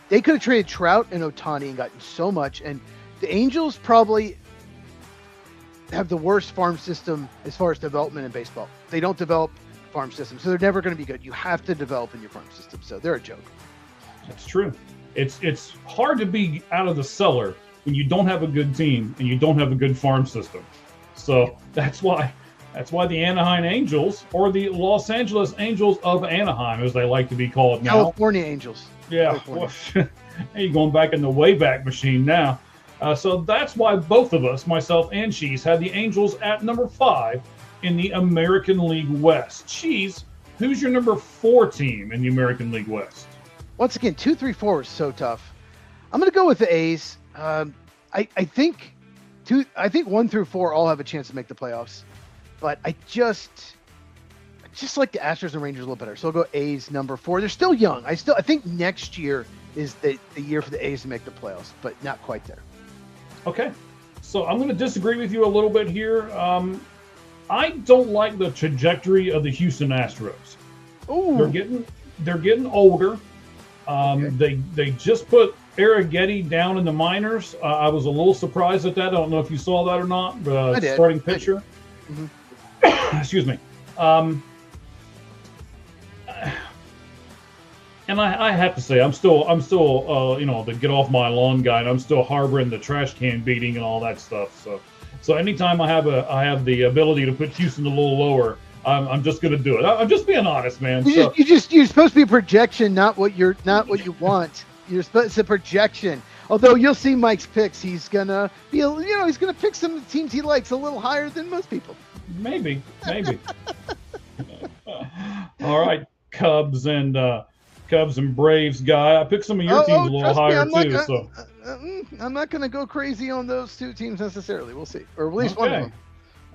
They could have traded Trout and Ohtani and gotten so much. And the Angels probably have the worst farm system as far as development in baseball. They don't develop farm systems, so they're never going to be good. You have to develop in your farm system, so they're a joke. That's true. It's hard to be out of the cellar when you don't have a good team and you don't have a good farm system. So that's why the Anaheim Angels, or the Los Angeles Angels of Anaheim, as they like to be called now. California Angels. Yeah. Well, you're going back in the Wayback Machine now. So that's why both of us, myself and Cheese, had the Angels at number 5 in the American League West. Cheese, who's your number 4 team in the American League West? Once again, 2, 3, 4 is so tough. I'm going to go with the A's. I think 1 through 4 all have a chance to make the playoffs, but I just like the Astros and Rangers a little better. So I'll go A's number 4. They're still young. I think next year is the year for the A's to make the playoffs, but not quite there. Okay, so I'm going to disagree with you a little bit here. I don't like the trajectory of the Houston Astros. Ooh. They're getting older. They just put Arrighetti down in the minors. I was a little surprised at that. I don't know if you saw that or not. I did. Starting pitcher. Mm-hmm. Excuse me. And I have to say, I'm still the get off my lawn guy, and I'm still harboring the trash can beating and all that stuff. So anytime I have the ability to put Houston a little lower, I'm just going to do it. I'm just being honest, man. You're supposed to be a projection, not what you want. It's a projection. Although you'll see Mike's picks, he's gonna be, he's gonna pick some of the teams he likes a little higher than most people. Maybe. All right, Cubs and Braves guy. I picked some of your teams a little higher too. I'm not going to go crazy on those 2 teams necessarily. We'll see, or at least one of them.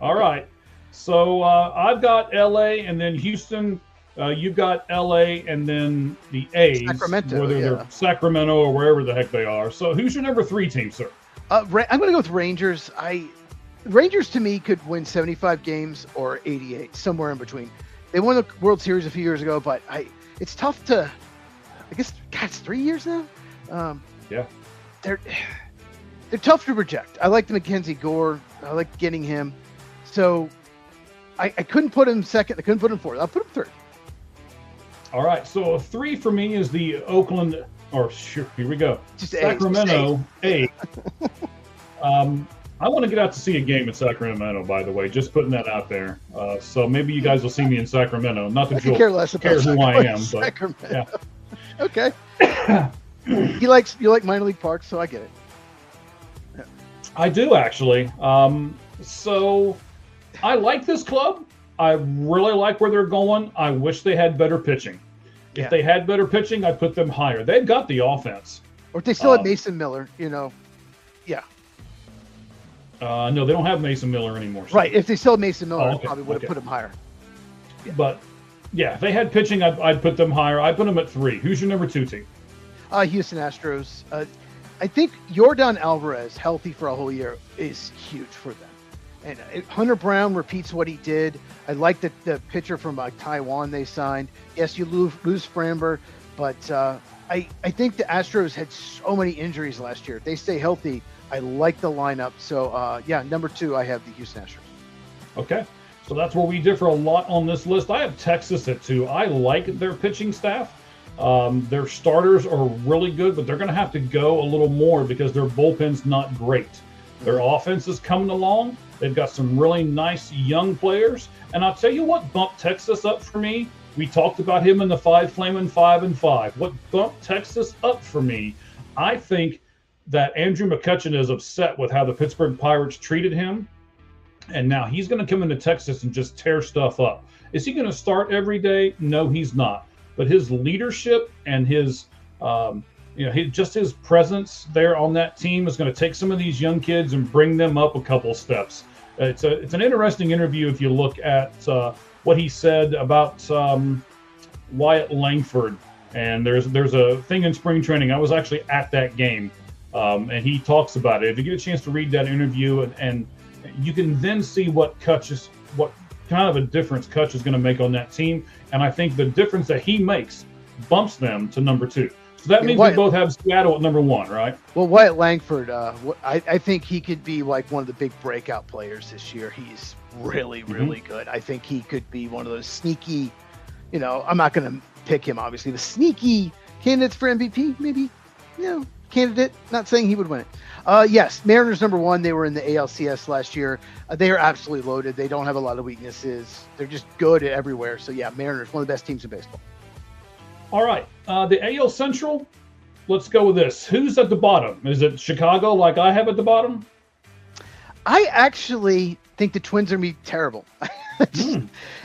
All right. So I've got LA and then Houston. You've got LA and then the A's, Sacramento, whether they're Sacramento or wherever the heck they are. So who's your number 3 team, sir? I'm going to go with Rangers. Rangers to me could win 75 games or 88, somewhere in between. They won the World Series a few years ago, but it's tough to. I guess it's 3 years now. Yeah. They're tough to project. I like the Mackenzie Gore. I like getting him. So I couldn't put him second. I couldn't put him fourth. I'll put him third. All right. So 3 for me is the Oakland, here we go. Sacramento A's. I want to get out to see a game in Sacramento, by the way. Just putting that out there. So maybe you guys will see me in Sacramento. Not that you'll care who I am, but Sacramento. Yeah. Okay. You like minor league parks, so I get it. Yeah. I do actually. So I like this club. I really like where they're going. I wish they had better pitching. If they had better pitching, I'd put them higher. They've got the offense. Or if they still had Mason Miller, Yeah. No, they don't have Mason Miller anymore. So. Right. If they still had Mason Miller, I probably would have put him higher. Yeah. But yeah, if they had pitching, I'd put them higher. I'd put them at 3. Who's your number 2 team? Houston Astros. I think Yordan Alvarez, healthy for a whole year, is huge for them. And Hunter Brown repeats what he did. I like the pitcher from Taiwan they signed. Yes, you lose Framber, but I think the Astros had so many injuries last year. If they stay healthy, I like the lineup. So, number 2, I have the Houston Astros. Okay. So that's where we differ a lot on this list. I have Texas at 2. I like their pitching staff. Their starters are really good, but they're going to have to go a little more because their bullpen's not great. Their offense is coming along. They've got some really nice young players. And I'll tell you what bumped Texas up for me. We talked about him in the Flaming 5-5. What bumped Texas up for me, I think that Andrew McCutchen is upset with how the Pittsburgh Pirates treated him. And now he's going to come into Texas and just tear stuff up. Is he going to start every day? No, he's not. But his leadership and his presence there on that team is going to take some of these young kids and bring them up a couple steps. It's an interesting interview if you look at what he said about Wyatt Langford. And there's a thing in spring training. I was actually at that game and he talks about it. If you get a chance to read that interview, and you can then see what kind of a difference Kutch is going to make on that team. And I think the difference that he makes bumps them to number 2. So that means we both have Seattle at number 1, right? Well, Wyatt Langford, I think he could be like one of the big breakout players this year. He's really, really good. I think he could be one of those sneaky, I'm not going to pick him, obviously, the sneaky candidates for MVP, maybe, candidate. Not saying he would win it. Yes, Mariners number 1. They were in the ALCS last year. They are absolutely loaded. They don't have a lot of weaknesses. They're just good everywhere. So, yeah, Mariners, one of the best teams in baseball. All right. The AL Central, let's go with this. Who's at the bottom? Is it Chicago like I have at the bottom? I actually think the Twins are going to be terrible.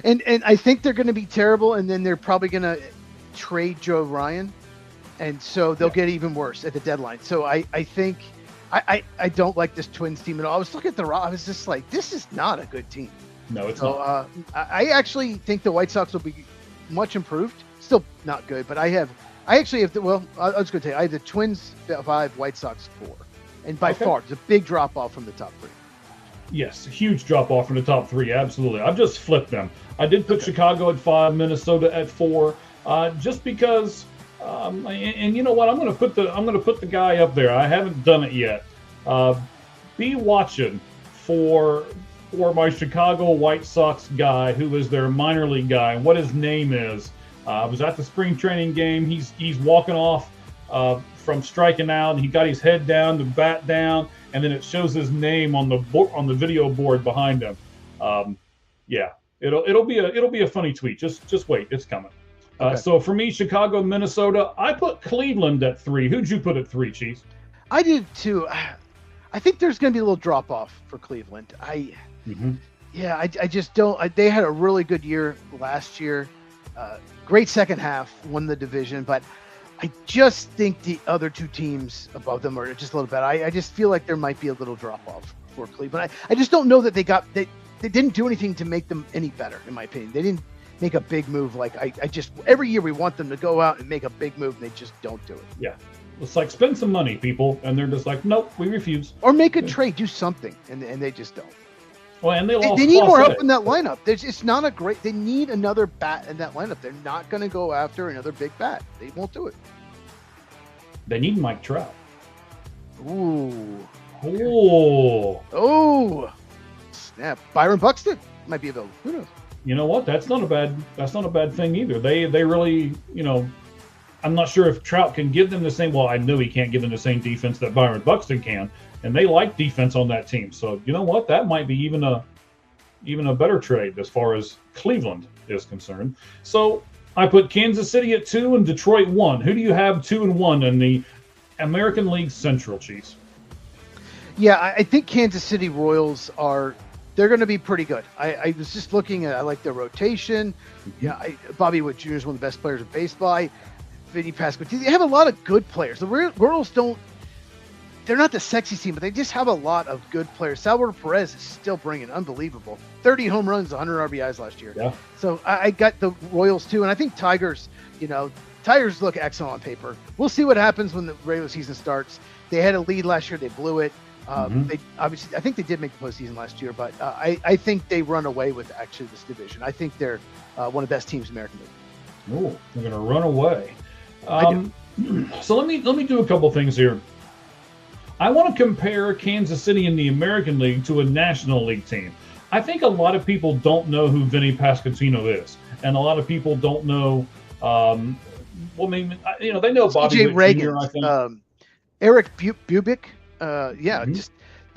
And I think they're going to be terrible, and then they're probably going to trade Joe Ryan. And so they'll get even worse at the deadline. So I think I don't like this Twins team at all. I was looking at I was just like, this is not a good team. No, it's not. I actually think the White Sox will be much improved. Still not good, but I actually have I was going to tell you, I have the Twins 5, White Sox 4. And by far, it's a big drop off from the top 3. Yes, huge drop off from the top 3. Absolutely. I've just flipped them. I did put Chicago at 5, Minnesota at 4, just because. And you know what? I'm going to put the guy up there. I haven't done it yet. Be watching for my Chicago White Sox guy, who is their minor league guy, and what his name is. I was at the spring training game. He's walking off from striking out, and he got his head down, the bat down, and then it shows his name on the video board behind him. Yeah, it'll be a funny tweet. Just wait, it's coming. So for me, Chicago, Minnesota, I put Cleveland at 3. Who'd you put at 3, Chiefs? I did too. I think there's going to be a little drop off for Cleveland. I just don't. They had a really good year last year. Great second half, won the division, but I just think the other 2 teams above them are just a little bit. I just feel like there might be a little drop off for Cleveland. I just don't know that they didn't do anything to make them any better, in my opinion. They didn't make a big move. Like I just, every year we want them to go out and make a big move, and they just don't do it. Yeah. It's like, spend some money, people. And they're just like, nope, we refuse. Or make a trade, do something. And they just don't. Well, and they need more help in that lineup. It's not a great, they need another bat in that lineup. They're not going to go after another big bat. They won't do it. They need Mike Trout. Ooh. Oh. Snap. Byron Buxton might be available. Who knows? You know what? That's not a bad thing either. They really, I'm not sure if Trout can give them the same. Well, I know he can't give them the same defense that Byron Buxton can, and they like defense on that team. So you know what? That might be even a better trade as far as Cleveland is concerned. So I put Kansas City at 2 and Detroit 1. Who do you have 2 and 1 in the American League Central, Chiefs? Yeah, I think Kansas City Royals they're going to be pretty good. I was just looking at, I like their rotation. Yeah, Bobby Witt Jr. is one of the best players in baseball. Vinny Pasquantini. They have a lot of good players. The Royals they're not the sexy team, but they just have a lot of good players. Salvador Perez is still bringing unbelievable. 30 home runs, 100 RBIs last year. Yeah. So I got the Royals too. And I think Tigers look excellent on paper. We'll see what happens when the regular season starts. They had a lead last year. They blew it. They obviously, I think they did make the postseason last year, but I think they run away with actually this division. I think they're one of the best teams in the American League. Oh, they're going to run away. So let me do a couple things here. I want to compare Kansas City in the American League to a National League team. I think a lot of people don't know who Vinny Pasquantino is, and a lot of people don't know. They know Bobby Witt Reagan, Jr. I think. Eric Bubic. Just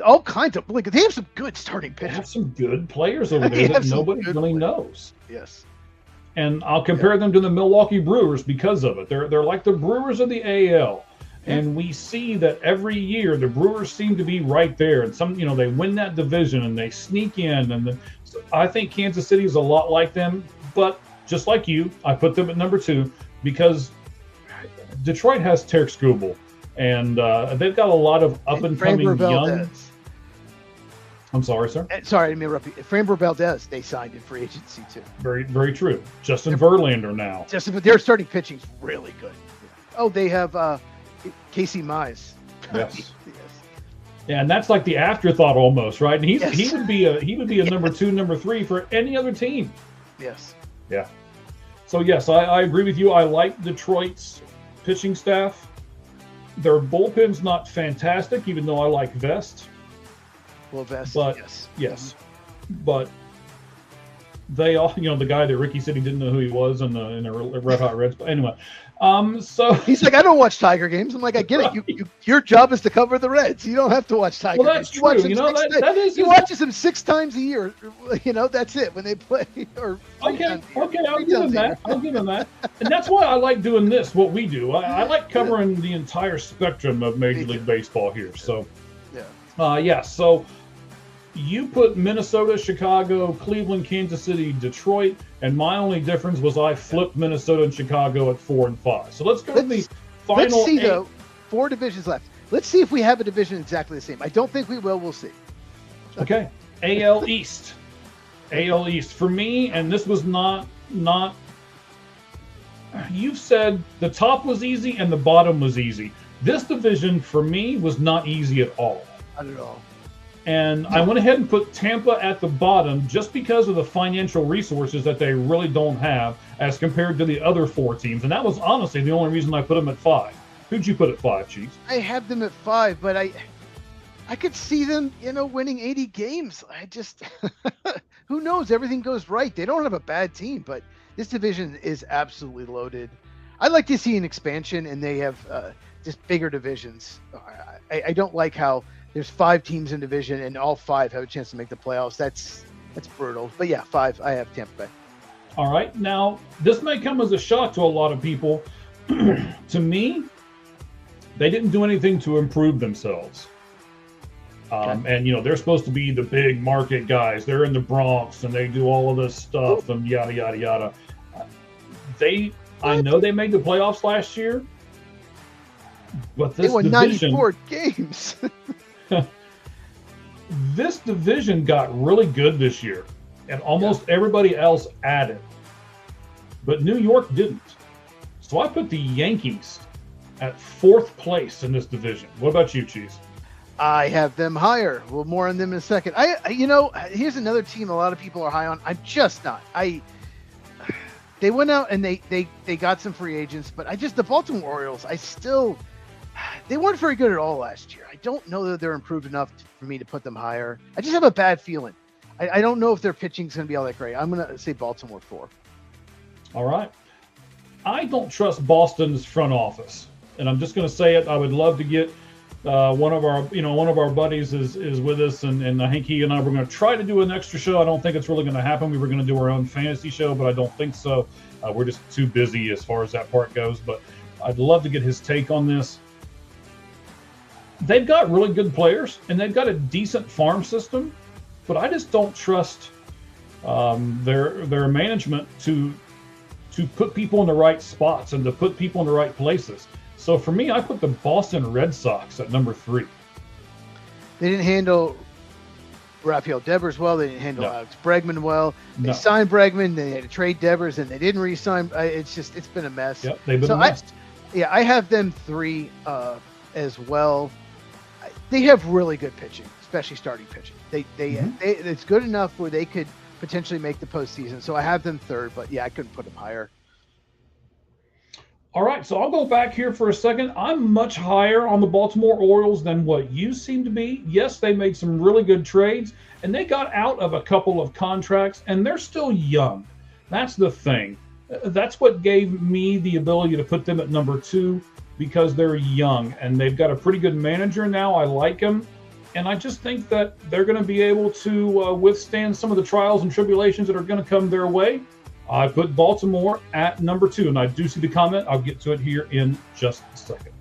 all kinds of. Like, they have some good starting pitchers. They have some good players over there that nobody really knows. Yes. And I'll compare them to the Milwaukee Brewers because of it. They're like the Brewers of the AL. And we see that every year the Brewers seem to be right there. And they win that division and they sneak in. And so I think Kansas City is a lot like them. But just like you, I put them at number 2 because Detroit has Tarek Skubal. And they've got a lot of up-and-coming young. I'm sorry, sir. Sorry, I didn't mean to interrupt you. Framber Valdez, they signed in free agency too. Very, very true. Justin Verlander now. Their starting pitching's really good. Yeah. Oh, they have Casey Mize. Yes. Yes. Yeah, and that's like the afterthought almost, right? And Yes. he would be a number 2, number 3 for any other team. Yes. Yeah. So yes, I agree with you. I like Detroit's pitching staff. Their bullpen's not fantastic, even though I like Vest. Well, Vest. But yes, but they all, the guy that Ricky said he didn't know who he was in the Red Hot Reds. But anyway, so he's like, I don't watch Tiger games. I'm like, I get it. Your job is to cover the Reds. You don't have to watch Tiger. Well, that's games. true. That is. He watches them 6 times a year. That's it when they play. Or okay, I'll give him that. I'll give him that. And that's why I like doing this. What we do, I like covering the entire spectrum of Major League Baseball here. So, yeah. So you put Minnesota, Chicago, Cleveland, Kansas City, Detroit, and my only difference was I flipped Minnesota and Chicago at 4 and 5. So let's go to the final. Let's see 8. though. 4 divisions left. Let's see if we have a division exactly the same. I don't think we will. We'll see. Okay. AL East. AL East for me, and this was not. You've said the top was easy and the bottom was easy. This division for me was not easy at all. Not at all. And I went ahead and put Tampa at the bottom just because of the financial resources that they really don't have as compared to the other 4 teams. And that was honestly the only reason I put them at 5. Who'd you put at 5, Chiefs? I have them at 5, but I could see them, winning 80 games. I just, who knows? Everything goes right. They don't have a bad team, but this division is absolutely loaded. I'd like to see an expansion, and they have just bigger divisions. I don't like how there's 5 teams in division and all 5 have a chance to make the playoffs. That's brutal. But yeah, 5. I have Tampa Bay. All right. Now, this may come as a shock to a lot of people. To me, they didn't do anything to improve themselves. And, they're supposed to be the big market guys. They're in the Bronx and they do all of this stuff and yada, yada, yada. I know they made the playoffs last year, but this they won division, 94 games. This division got really good this year, and almost everybody else added, but New York didn't. So I put the Yankees at 4th place in this division. What about you, Cheese? I have them higher. Well, more on them in a second. Here's another team a lot of people are high on. I'm just not. They went out and they got some free agents, but the Baltimore Orioles, they weren't very good at all last year. I don't know that they're improved enough for me to put them higher. I just have a bad feeling. I don't know if their pitching is going to be all that great. I'm going to say Baltimore 4. All right. I don't trust Boston's front office, and I'm just going to say it. I would love to get one of our buddies is with us, and I think he and I were going to try to do an extra show. I don't think it's really going to happen. We were going to do our own fantasy show, but I don't think so. We're just too busy as far as that part goes. But I'd love to get his take on this. They've got really good players, and they've got a decent farm system, but I just don't trust their management to put people in the right spots and to put people in the right places. So for me, I put the Boston Red Sox at number 3. They didn't handle Rafael Devers well. They didn't handle Alex Bregman well. They signed Bregman. They had to trade Devers, and they didn't re-sign. It's been a mess. Yep, they've been a mess. I have them 3 as well. They have really good pitching, especially starting pitching. It's good enough where they could potentially make the postseason. So I have them 3rd, but I couldn't put them higher. All right, so I'll go back here for a second. I'm much higher on the Baltimore Orioles than what you seem to be. Yes, they made some really good trades, and they got out of a couple of contracts, and they're still young. That's the thing. That's what gave me the ability to put them at number 2, because they're young, and they've got a pretty good manager now. I like him, and I just think that they're going to be able to withstand some of the trials and tribulations that are going to come their way. I put Baltimore at number 2, and I do see the comment. I'll get to it here in just a second.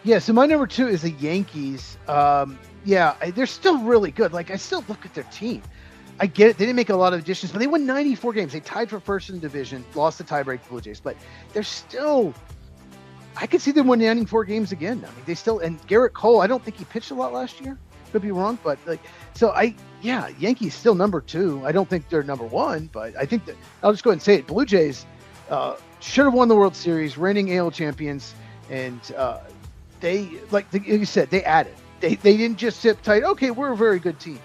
Yeah, so my number 2 is the Yankees. They're still really good. I still look at their team. I get it. They didn't make a lot of additions, but they won 94 games. They tied for first in the division, lost the tiebreak to Blue Jays, but they're still – I could see them winning 94 games again. They still – and Garrett Cole, I don't think he pitched a lot last year. Could be wrong, but Yankees still number 2. I don't think they're number 1, but I think that I'll just go ahead and say it. Blue Jays should have won the World Series, reigning AL champions, and they like you said, they added. They didn't just sit tight. Okay, we're a very good team.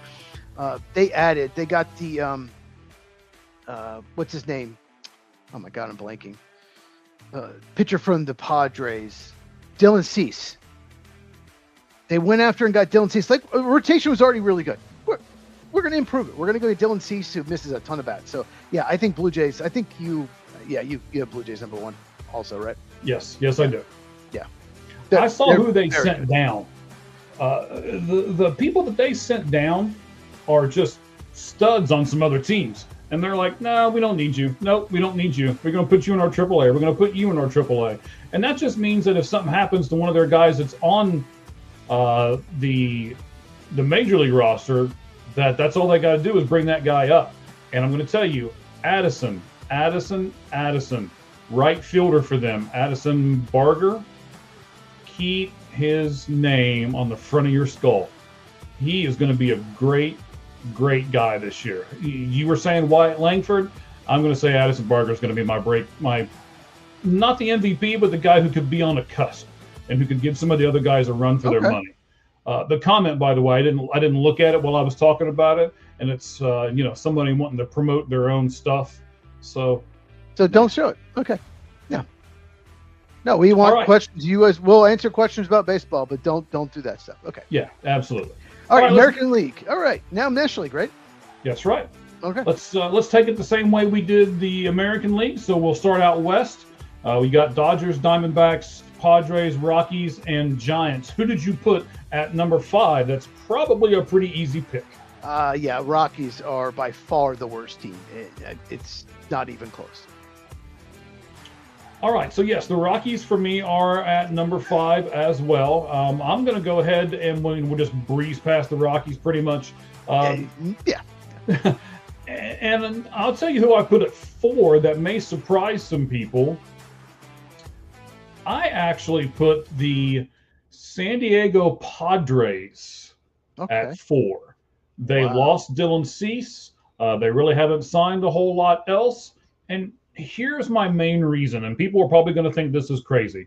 They added. They got the what's his name? Oh my God, I'm blanking. Pitcher from the Padres, Dylan Cease. They went after and got Dylan Cease. Like rotation was already really good. We're going to improve it. We're going to go to Dylan Cease, who misses a ton of bats. So yeah, I think Blue Jays. I think you have Blue Jays number 1 also, right? Yes, I do. Yeah. I saw who they sent down. The people that they sent down are just studs on some other teams. And they're like, no, we don't need you. Nope, we don't need you. We're going to put you in our AAA. We're going to put you in our AAA. And that just means that if something happens to one of their guys that's on the major league roster, that's all they got to do is bring that guy up. And I'm going to tell you, Addison, right fielder for them, Addison Barger, keep his name on the front of your skull. He is going to be a great guy this year. You were saying Wyatt Langford. I'm going to say Addison Barger is going to be my not the MVP, but the guy who could be on a cusp and who could give some of the other guys a run for their money. The comment, by the way, I didn't look at it while I was talking about it, and it's somebody wanting to promote their own stuff. So don't show it. Okay. Yeah. No, we want questions. You guys will answer questions about baseball, but don't do that stuff. Okay. Yeah, absolutely. All right, American League. All right, now National League, right? That's right. Okay. Let's take it the same way we did the American League. So we'll start out west. We got Dodgers, Diamondbacks, Padres, Rockies, and Giants. Who did you put at number 5? That's probably a pretty easy pick. Yeah, Rockies are by far the worst team. It's not even close. All right, so yes, the Rockies for me are at number 5 as well. I'm going to go ahead and we'll just breeze past the Rockies pretty much. Yeah. And I'll tell you who I put at 4 that may surprise some people. I actually put the San Diego Padres at 4. They lost Dylan Cease. They really haven't signed a whole lot else. And here's my main reason, and people are probably going to think this is crazy.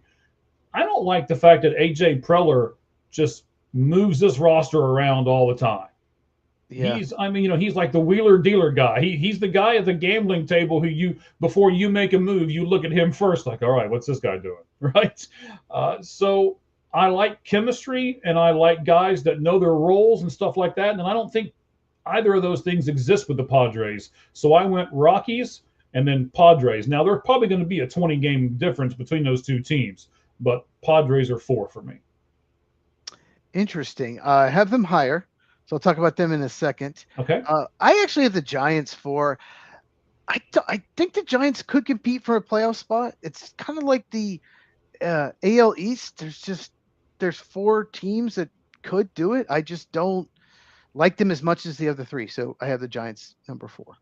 I don't like the fact that AJ Preller just moves this roster around all the time. Yeah. He's like the wheeler dealer guy. He's the guy at the gambling table who before you make a move, you look at him first, like, all right, what's this guy doing, right? So I like chemistry, and I like guys that know their roles and stuff like that. And I don't think either of those things exist with the Padres. So I went Rockies and then Padres. Now, there's probably going to be a 20-game difference between those two teams, but Padres are 4 for me. Interesting. I have them higher, so I'll talk about them in a second. Okay. I actually have the Giants 4. I think the Giants could compete for a playoff spot. It's kind of like the AL East. There's 4 teams that could do it. I just don't like them as much as the other 3, so I have the Giants number 4.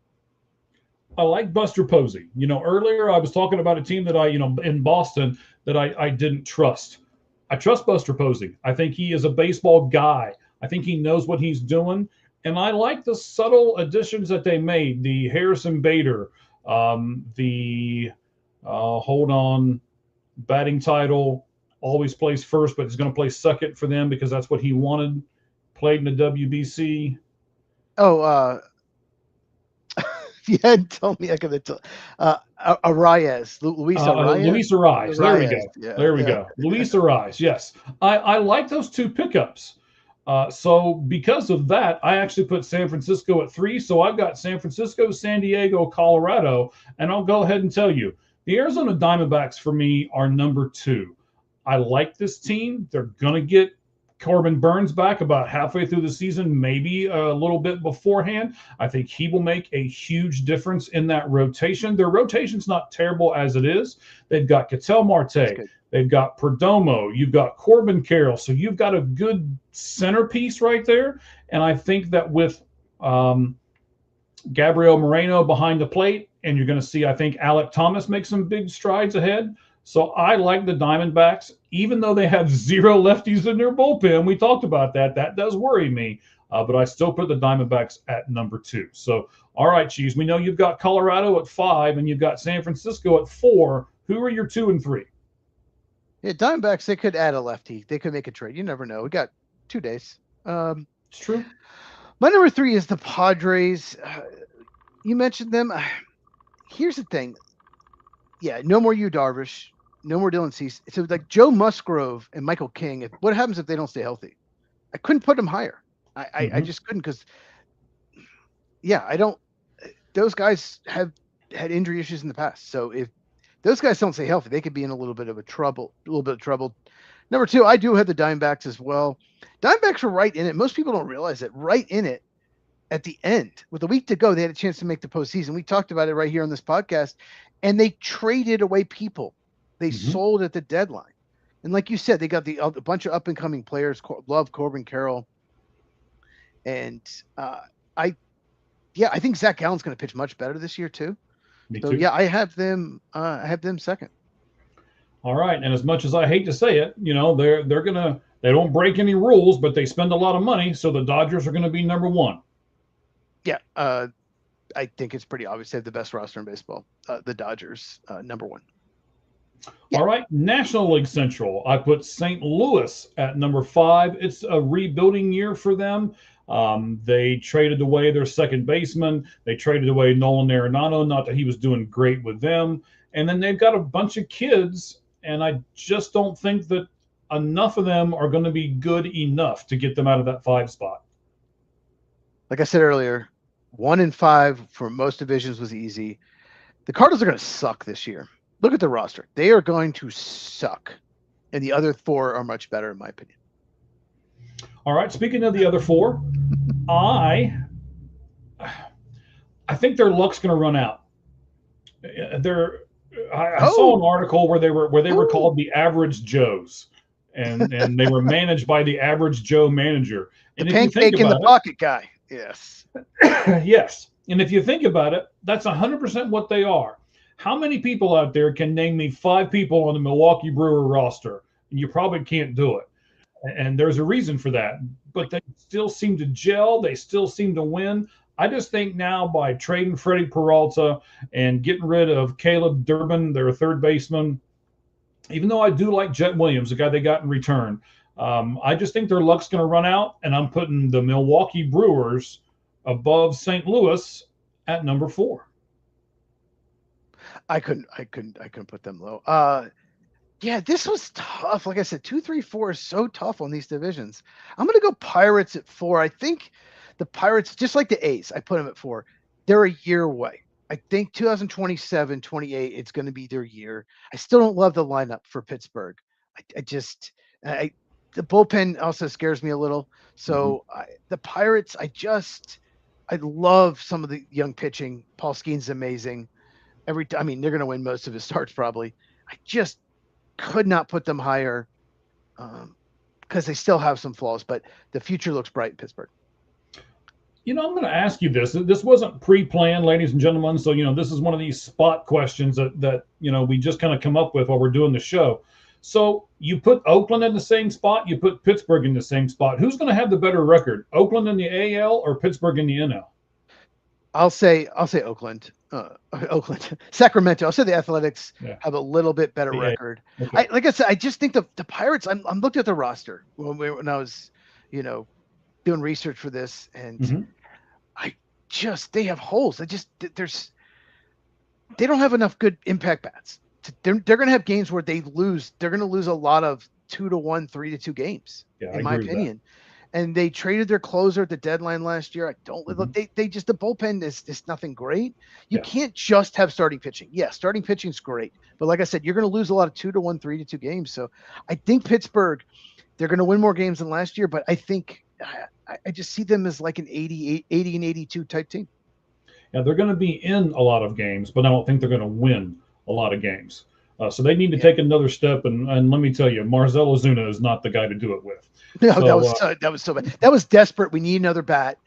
I like Buster Posey. Earlier I was talking about a team that in Boston that I didn't trust. I trust Buster Posey. I think he is a baseball guy. I think he knows what he's doing. And I like the subtle additions that they made. The Harrison Bader, batting title, always plays first, but he's going to play second for them because that's what he wanted. Played in the WBC. Oh, you hadn't told me, I could have told. Luis Arraez. Luis Arraez. There we go. Yeah, there we go. Luis Arraez. Yes. I like those 2 pickups. So because of that, I actually put San Francisco at 3. So I've got San Francisco, San Diego, Colorado, and I'll go ahead and tell you, the Arizona Diamondbacks for me are number 2. I like this team. They're going to get Corbin Burns back about halfway through the season, maybe a little bit beforehand. I think he will make a huge difference in that rotation. Their rotation's not terrible as it is. They've got Ketel Marte. They've got Perdomo. You've got Corbin Carroll. So you've got a good centerpiece right there. And I think that with Gabriel Moreno behind the plate, and you're going to see, I think, Alek Thomas make some big strides ahead. So I like the Diamondbacks, even though they have 0 lefties in their bullpen. We talked about that. That does worry me. But I still put the Diamondbacks at number 2. So, all right, Cheese, we know you've got Colorado at 5 and you've got San Francisco at 4. Who are your 2 and 3? Yeah, Diamondbacks, they could add a lefty. They could make a trade. You never know. We got 2 days. It's true. My number 3 is the Padres. You mentioned them. Here's the thing. Yeah, no more Yu Darvish, no more Dylan Cease. So like Joe Musgrove and Michael King. What happens if they don't stay healthy? I couldn't put them higher. I just couldn't because, yeah, I don't. Those guys have had injury issues in the past. So if those guys don't stay healthy, they could be in a little bit of trouble. Number 2, I do have the Diamondbacks as well. Diamondbacks were right in it. Most people don't realize it. Right in it at the end. With a week to go, they had a chance to make the postseason. We talked about it right here on this podcast, and they traded away people. They sold at the deadline. And like you said, they got a bunch of up-and-coming players. Love Corbin Carroll. And I think Zach Gallen's going to pitch much better this year too. Me so too. Yeah, I have them second. All right, and as much as I hate to say it, they don't break any rules, but they spend a lot of money, so the Dodgers are gonna be number 1. Yeah, I think it's pretty obvious they have the best roster in baseball. The Dodgers, number 1. Yeah. All right, National League Central. I put St. Louis at number 5. It's a rebuilding year for them. They traded away their second baseman. They traded away Nolan Arenado. Not that he was doing great with them. And then they've got a bunch of kids, and I just don't think that enough of them are going to be good enough to get them out of that 5 spot. Like I said earlier, 1 and 5 for most divisions was easy. The Cardinals are going to suck this year. Look at the roster. They are going to suck. And the other 4 are much better, in my opinion. All right. Speaking of the other 4, I think their luck's going to run out. I saw an article where they were called the Average Joes, and they were managed by the Average Joe manager. And the pancake in the pocket guy. Yes. Yes. And if you think about it, that's 100% what they are. How many people out there can name me 5 people on the Milwaukee Brewer roster? And you probably can't do it. And there's a reason for that. But they still seem to gel. They still seem to win. I just think now by trading Freddie Peralta and getting rid of Caleb Durbin, their third baseman, even though I do like Jet Williams, the guy they got in return, I just think their luck's going to run out. And I'm putting the Milwaukee Brewers above St. Louis at number 4. I couldn't put them low. Yeah, this was tough. Like I said, 2, 3, 4 is so tough on these divisions. I'm going to go Pirates at 4. I think the Pirates, just like the A's, I put them at 4. They're a year away. I think 2027, 28, it's going to be their year. I still don't love the lineup for Pittsburgh. The bullpen also scares me a little. So the Pirates, I love some of the young pitching. Paul Skeens is amazing. They're going to win most of his starts probably. I just could not put them higher because they still have some flaws, but the future looks bright in Pittsburgh. I'm going to ask you this. This wasn't pre-planned, ladies and gentlemen. So, this is one of these spot questions that we just kind of come up with while we're doing the show. So you put Oakland in the same spot, you put Pittsburgh in the same spot. Who's going to have the better record, Oakland in the AL or Pittsburgh in the NL? I'll say Oakland. Oakland, Sacramento. I'll say the Athletics have a little bit better record. Okay. Like I said, I just think the Pirates. I'm looking at the roster when I was, doing research for this, and they have holes. They don't have enough good impact bats. They're going to have games where they lose. They're going to lose a lot of 2-1, 3-2 games, in my opinion. And they traded their closer at the deadline last year. I don't look. They just, the bullpen is nothing great. You can't just have starting pitching. Yeah, starting pitching is great, but like I said, you're going to lose a lot of 2-1, 3-2 games. So I think Pittsburgh, they're going to win more games than last year, but I think I just see them as like an 80 and 82 type team. Yeah, they're going to be in a lot of games, but I don't think they're going to win a lot of games. So they need to take another step. And let me tell you, Marcell Ozuna is not the guy to do it with. No, so, that was so bad. That was desperate. We need another bat.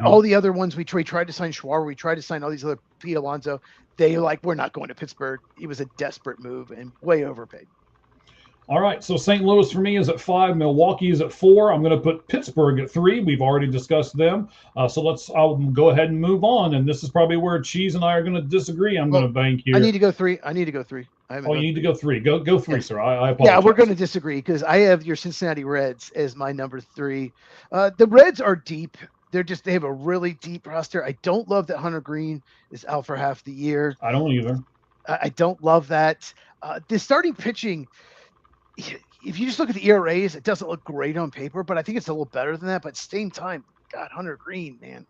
All the other ones we tried to sign Schwarber. We tried to sign all these other Pete Alonso. We're not going to Pittsburgh. It was a desperate move and way overpaid. All right. So St. Louis for me is at 5. Milwaukee is at 4. I'm going to put Pittsburgh at 3. We've already discussed them. I'll go ahead and move on. And this is probably where Cheese and I are going to disagree. I'm going to bank here. I need to go 3. Oh, you need to go 3. Go 3, sir. I apologize. Yeah, we're going to disagree because I have your Cincinnati Reds as my number 3. The Reds are deep. They have a really deep roster. I don't love that Hunter Green is out for half the year. I don't either. I don't love that. The starting pitching, if you just look at the ERAs, it doesn't look great on paper, but I think it's a little better than that. But at the same time, God, Hunter Green, man,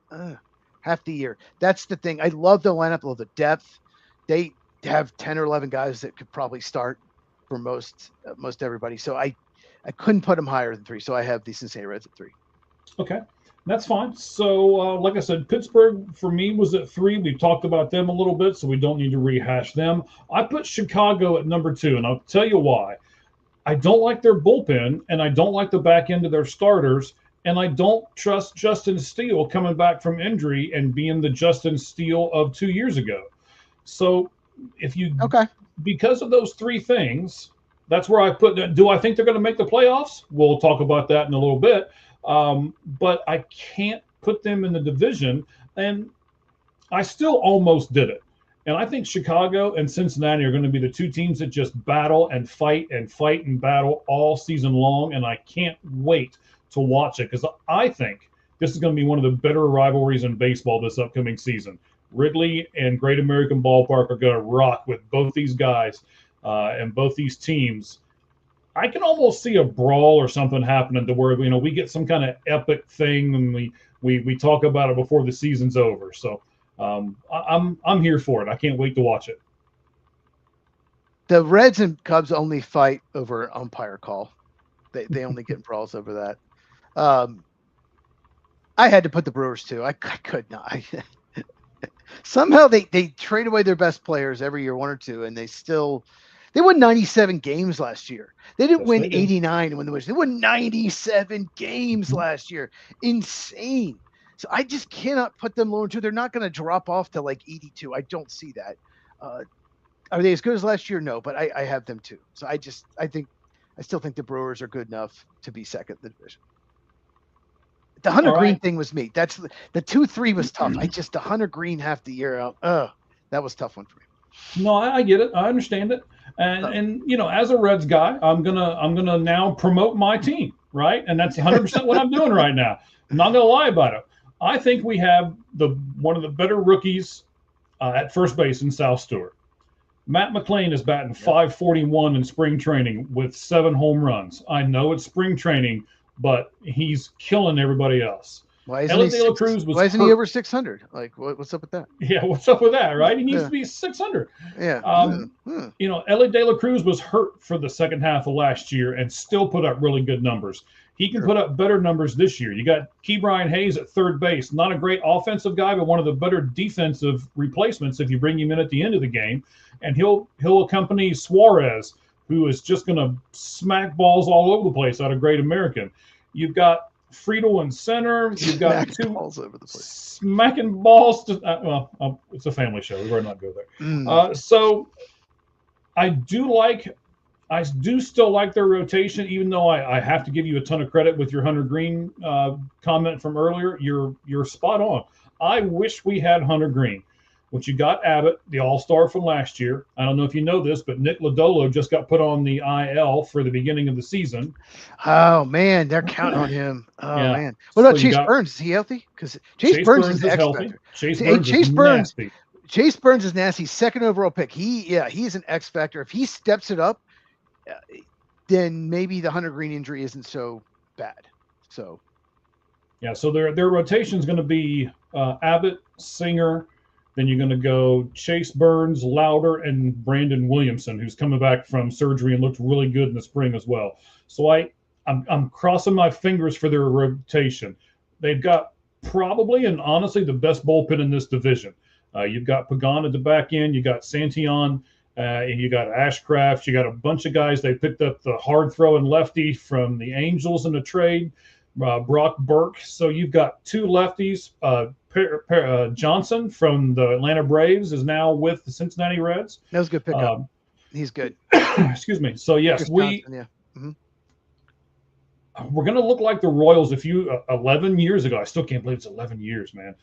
half the year. That's the thing. I love the lineup, I love the depth. They have 10 or 11 guys that could probably start for most everybody. So I couldn't put them higher than 3. So I have the Cincinnati Reds at 3. Okay, that's fine. So like I said, Pittsburgh for me was at 3. We've talked about them a little bit, so we don't need to rehash them. I put Chicago at number 2, and I'll tell you why. I don't like their bullpen, and I don't like the back end of their starters, and I don't trust Justin Steele coming back from injury and being the Justin Steele of 2 years ago. So because of those 3 things, that's where I put. Do I think they're going to make the playoffs? We'll talk about that in a little bit. But I can't put them in the division, and I still almost did it. And I think Chicago and Cincinnati are going to be the 2 teams that just battle and fight and battle all season long, and I can't wait to watch it because I think this is going to be one of the better rivalries in baseball this upcoming season. Wrigley and Great American Ballpark are going to rock with both these guys and both these teams. I can almost see a brawl or something happening to where we get some kind of epic thing and we talk about it before the season's over. So I'm here for it. I can't wait to watch it. The Reds and Cubs only fight over umpire call. They only get brawls over that. I had to put the Brewers too. I could not. Somehow they trade away their best players every year, 1 or 2, and they won 97 games last year. They didn't win 89 when they won 97 games last year. Insane. So I just cannot put them lower 2. They're not going to drop off to like 82. I don't see that. Are they as good as last year? No, but I have them too. So I still think the Brewers are good enough to be second in the division. The Hunter Green thing was me. That's the 2-3 was tough. The Hunter Green half the year out. That was a tough one for me. No, I get it. I understand it. And as a Reds guy, I'm gonna now promote my team, right? And that's 100% what I'm doing right now. I'm not gonna lie about it. I think we have one of the better rookies at first base in South Stewart. Matt McLain is batting .541 in spring training with 7 home runs. I know it's spring training, but he's killing everybody else. Why isn't he over 600? Like, what's up with that? Yeah, what's up with that, right? He needs to be 600. Yeah. Ellie De La Cruz was hurt for the second half of last year and still put up really good numbers. He can put up better numbers this year. You got Ke'Bryan Hayes at third base. Not a great offensive guy, but one of the better defensive replacements if you bring him in at the end of the game. And he'll accompany Suarez, who is just going to smack balls all over the place out of Great American. You've got Friedel in center. You've got 2 balls over the place. Smacking balls. It's a family show. We better not go there. So I do still like their rotation, even though I have to give you a ton of credit with your Hunter Green comment from earlier. You're spot on. I wish we had Hunter Green. But you got Abbott, the all-star from last year. I don't know if you know this, but Nick Lodolo just got put on the IL for the beginning of the season. Oh, man, they're counting on him. Oh, man. What about Chase Burns? Is he healthy? Because Chase Burns is healthy. Chase Burns is nasty. Chase Burns is nasty. 2nd overall pick. He's an X factor. If he steps it up, then maybe the Hunter Green injury isn't so bad. So, yeah. So their rotation is going to be Abbott, Singer. Then you're going to go Chase Burns, Lauder, and Brandon Williamson, who's coming back from surgery and looked really good in the spring as well. So I'm crossing my fingers for their rotation. They've got probably and honestly the best bullpen in this division. You've got Pagan at the back end. You got Santillan. You got Ashcraft. You got a bunch of guys. They picked up the hard throwing lefty from the Angels in the trade, Brock Burke. So you've got 2 lefties. Johnson from the Atlanta Braves is now with the Cincinnati Reds. That was a good pickup. He's good. Excuse me. So yes, we're going to look like the Royals 11 years ago. I still can't believe it's 11 years, man.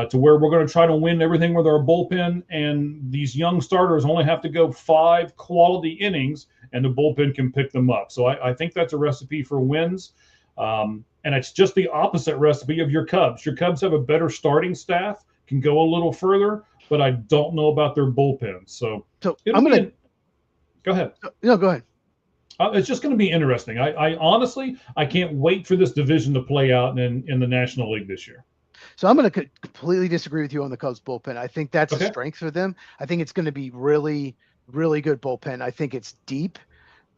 To where we're going to try to win everything with our bullpen, and these young starters only have to go 5 quality innings, and the bullpen can pick them up. So I think that's a recipe for wins. And it's just the opposite recipe of your Cubs. Your Cubs have a better starting staff, can go a little further, but I don't know about their bullpen. So I'm going to go ahead. No, go ahead. It's just going to be interesting. I honestly, I can't wait for this division to play out in the National League this year. So I'm going to completely disagree with you on the Cubs bullpen. I think that's a strength for them. I think it's going to be really, really good bullpen. I think it's deep,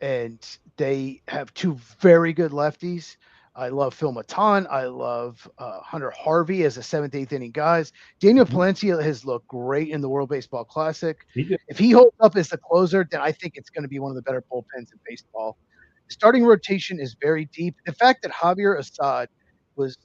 and they have 2 very good lefties. I love Phil Maton. I love Hunter Harvey as a 7th, 8th inning guys. Daniel Palencia has looked great in the World Baseball Classic. If he holds up as the closer, then I think it's going to be one of the better bullpens in baseball. Starting rotation is very deep. The fact that Javier Assad was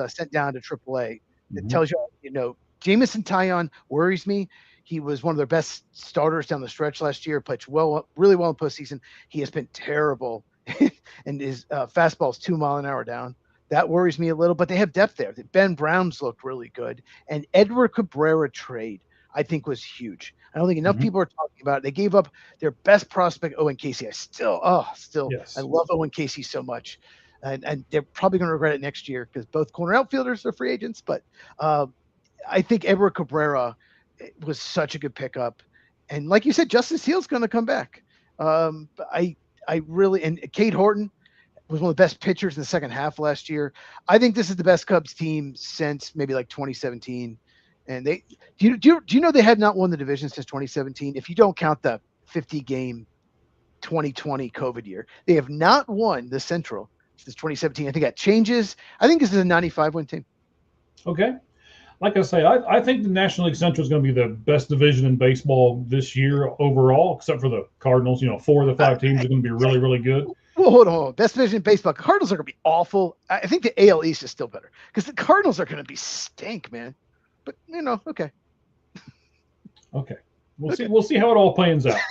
sent down to AAA, it tells you, Jameson Taillon worries me. He was one of their best starters down the stretch last year, pitched really well in postseason. He has been terrible. And his fastball's 2 mile an hour down. That worries me a little, but they have depth there. Ben Brown's looked really good. And Edward Cabrera trade, I think, was huge. I don't think enough people are talking about it. They gave up their best prospect, Owen Casey. I love Owen Casey so much. And they're probably going to regret it next year because both corner outfielders are free agents. But I think Edward Cabrera was such a good pickup. And like you said, Justin Steele's going to come back. I really, and Cade Horton was one of the best pitchers in the second half last year. I think this is the best Cubs team since maybe like 2017. And do you know they had not won the division since 2017? If you don't count the 50-game 2020 COVID year, they have not won the Central since 2017. I think that changes. I think this is a 95-win team. Okay. Like I say, I think the National League Central is going to be the best division in baseball this year overall, except for the Cardinals. 4 of the 5 teams are going to be really, really good. Well, hold on. Best division in baseball. Cardinals are going to be awful. I think the AL East is still better because the Cardinals are going to be stink, man. But, okay. Okay. We'll see how it all plans out.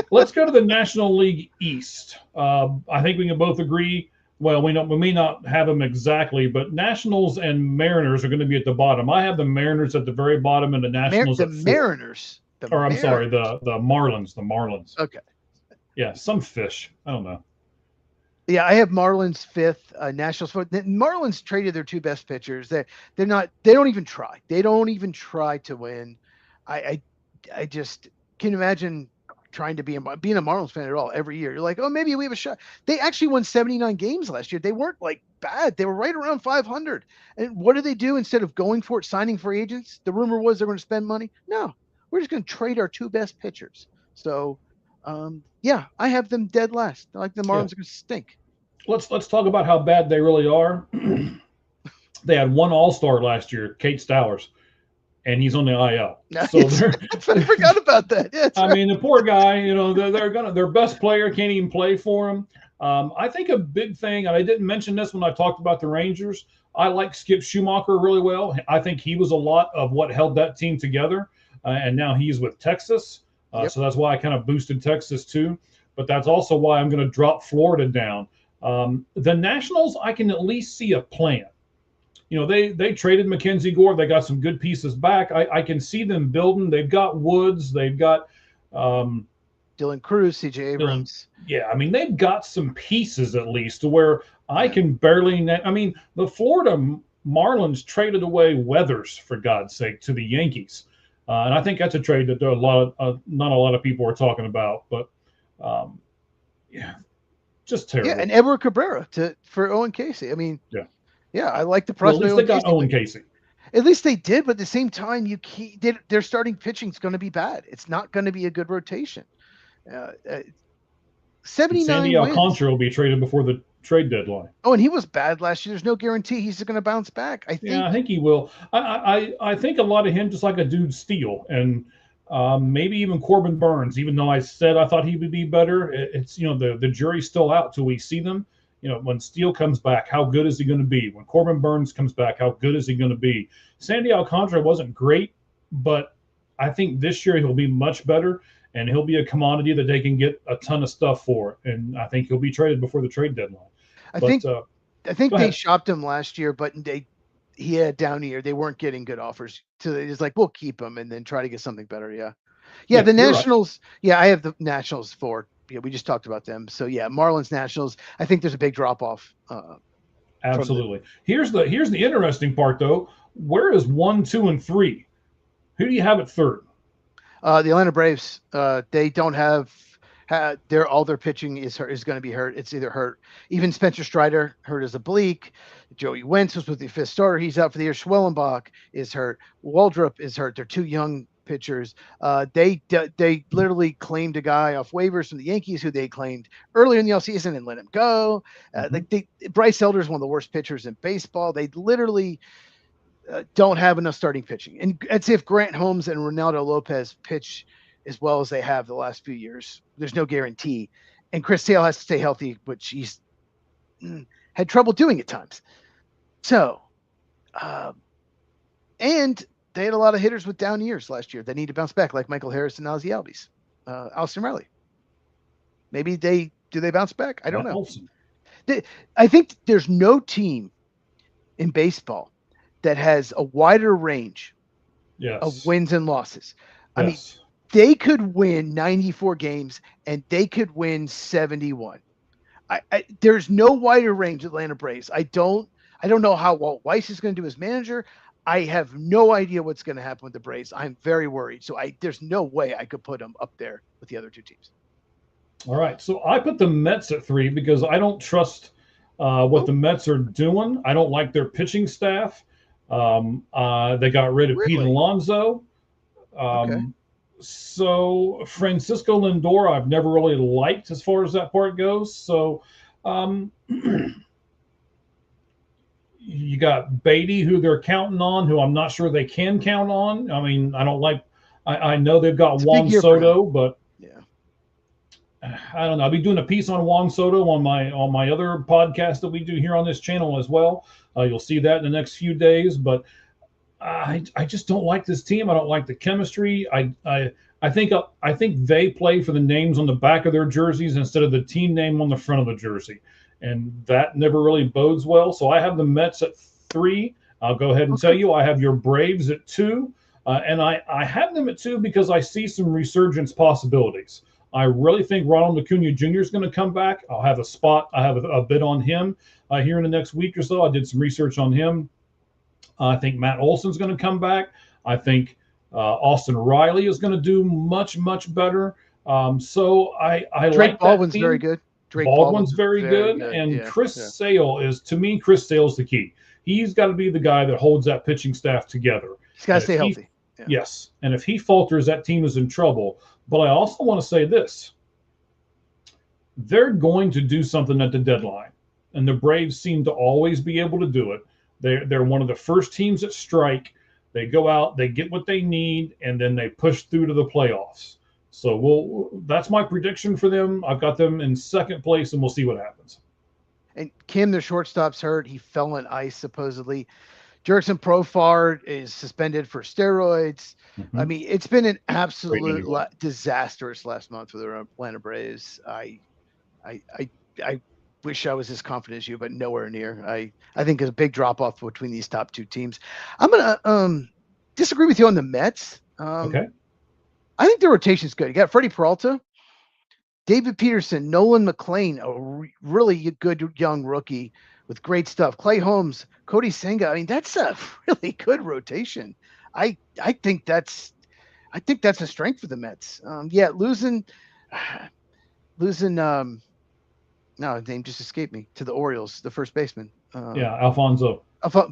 Let's go to the National League East. I think we can both agree. Well, we may not have them exactly, but Nationals and Mariners are going to be at the bottom. I have the Mariners at the very bottom and the Nationals at 4. Mariners. I'm sorry, the Marlins. The Marlins. Okay. Yeah, some fish. I don't know. Yeah, I have Marlins 5th, Nationals 4th. The Marlins traded their 2 best pitchers. They don't even try. They don't even try to win. I just can't imagine trying to being a Marlins fan at all every year. You're like, oh, maybe we have a shot. They actually won 79 games last year. They weren't like bad. They were right around 500. And what do they do instead of going for it, signing free agents? The rumor was they're going to spend money. No, we're just going to trade our 2 best pitchers. So, I have them dead last. I like the Marlins are going to stink. Let's talk about how bad they really are. They had 1 All-Star last year, Kate Stowers. And he's on the IL. So I forgot about that. Yeah, I mean, the poor guy, their best player can't even play for him. I think a big thing, and I didn't mention this when I talked about the Rangers, I like Skip Schumacher really well. I think he was a lot of what held that team together. And now he's with Texas. So that's why I kind of boosted Texas too. But that's also why I'm going to drop Florida down. The Nationals, I can at least see a plan. They traded Mackenzie Gore. They got some good pieces back. I can see them building. They've got Woods. They've got Dylan Cruz, CJ Abrams. I mean, they've got some pieces at least to where I can barely. The Florida Marlins traded away Weathers, for God's sake, to the Yankees, and I think that's a trade that not a lot of people are talking about. But just terrible. Yeah, and Edward Cabrera for Owen Casey. I mean, yeah, I like the prospect. Well, at least they got Owen Casey. At least they did, but at the same time, their starting pitching is going to be bad. It's not going to be a good rotation. 79 Sandy Alcantara will be traded before the trade deadline. Oh, and he was bad last year. There's no guarantee he's going to bounce back. I think he will. I think a lot of him, just like a dude Steele, and maybe even Corbin Burns. Even though I said I thought he would be better, it's the jury's still out till we see them. When Steele comes back, how good is he going to be? When Corbin Burns comes back, how good is he going to be? Sandy Alcantara wasn't great, but I think this year he'll be much better, and he'll be a commodity that they can get a ton of stuff for. And I think he'll be traded before the trade deadline. I But think I think go they ahead. shopped him last year, but he had a down year. They weren't getting good offers, so they just like we'll keep him and then try to get something better. Yeah, yeah. Yeah, The you're right. Nationals. Yeah, I have the Nationals for. Yeah, we just talked about them. So yeah, Marlins Nationals. I think there's a big drop off from the Absolutely. Here's the interesting part though. Where is 1, 2, and 3? Who do you have at third? The Atlanta Braves. They don't have. All their pitching is going to be hurt. It's either hurt. Even Spencer Strider hurt as oblique. Joey Wentz was with the fifth starter. He's out for the year. Schwellenbach is hurt. Waldrop is hurt. They're two young pitchers. They literally claimed a guy off waivers from the Yankees who they claimed earlier in the offseason and let him go. Mhm. Bryce Elder is one of the worst pitchers in baseball. They literally don't have enough starting pitching. And it's if Grant Holmes and Ronaldo Lopez pitch as well as they have the last few years. There's no guarantee. And Chris Sale has to stay healthy, which he's had trouble doing at times. So, and they had a lot of hitters with down years last year that need to bounce back, like Michael Harris and Ozzie Albies, Austin Riley. Maybe they bounce back? I don't Matt know. Olson. I think there's no team in baseball that has a wider range Yes. of wins and losses. I mean, Yes. they could win 94 games and they could win 71. There's no wider range Atlanta Braves. I don't know how Walt Weiss is going to do as manager. I have no idea what's going to happen with the Braves. I'm very worried. So there's no way I could put them up there with the other two teams. All right. So I put the Mets at 3 because I don't trust what the Mets are doing. I don't like their pitching staff. They got rid of Pete Really? Alonso. Okay. So Francisco Lindor, I've never really liked as far as that part goes. So you got Beatty, who they're counting on, who I'm not sure they can count on. I mean, I don't like. I know they've got It's a big Juan year for him. Soto, but Yeah. I don't know. I'll be doing a piece on Juan Soto on my other podcast that we do here on this channel as well. You'll see that in the next few days. But I just don't like this team. I don't like the chemistry. I think they play for the names on the back of their jerseys instead of the team name on the front of the jersey, and that never really bodes well. So I have the Mets at 3. I'll go ahead and tell you I have your Braves at 2, and I have them at 2 because I see some resurgence possibilities. I really think Ronald Acuna Jr. is going to come back. I'll have a spot. I have a bid on him here in the next week or so. I did some research on him. I think Matt Olson's going to come back. I think Austin Riley is going to do much, much better. So I Drake like Baldwin's that team. very good. Drake Baldwin's very good. good. And Yeah, Chris yeah. Sale is, to me, Chris Sale's the key. He's got to be the guy that holds that pitching staff together. He's got to And stay if he- healthy. Yeah. Yes. And if he falters, that team is in trouble. But I also want to say this. They're going to do something at the deadline. And the Braves seem to always be able to do it. They're one of the first teams that strike. They go out, they get what they need, and then they push through to the playoffs. So that's my prediction for them. I've got them in second place, and we'll see what happens. And Kim, the shortstop's hurt. He fell on ice, supposedly. Jurickson Profar is suspended for steroids. Mhm. I mean, it's been an absolute Great disastrous last month for the Atlanta Braves. I wish I was as confident as you, but nowhere near. I think there's a big drop off between these top two teams. I'm gonna disagree with you on the Mets. Okay. I think the rotation's good. You got Freddie Peralta, David Peterson, Nolan McLean, a really good young rookie with great stuff. Clay Holmes, Cody Senga. I mean, that's a really good rotation. I think that's a strength for the Mets. Losing. No, his name just escaped me, to the Orioles, the first baseman. Alfonso.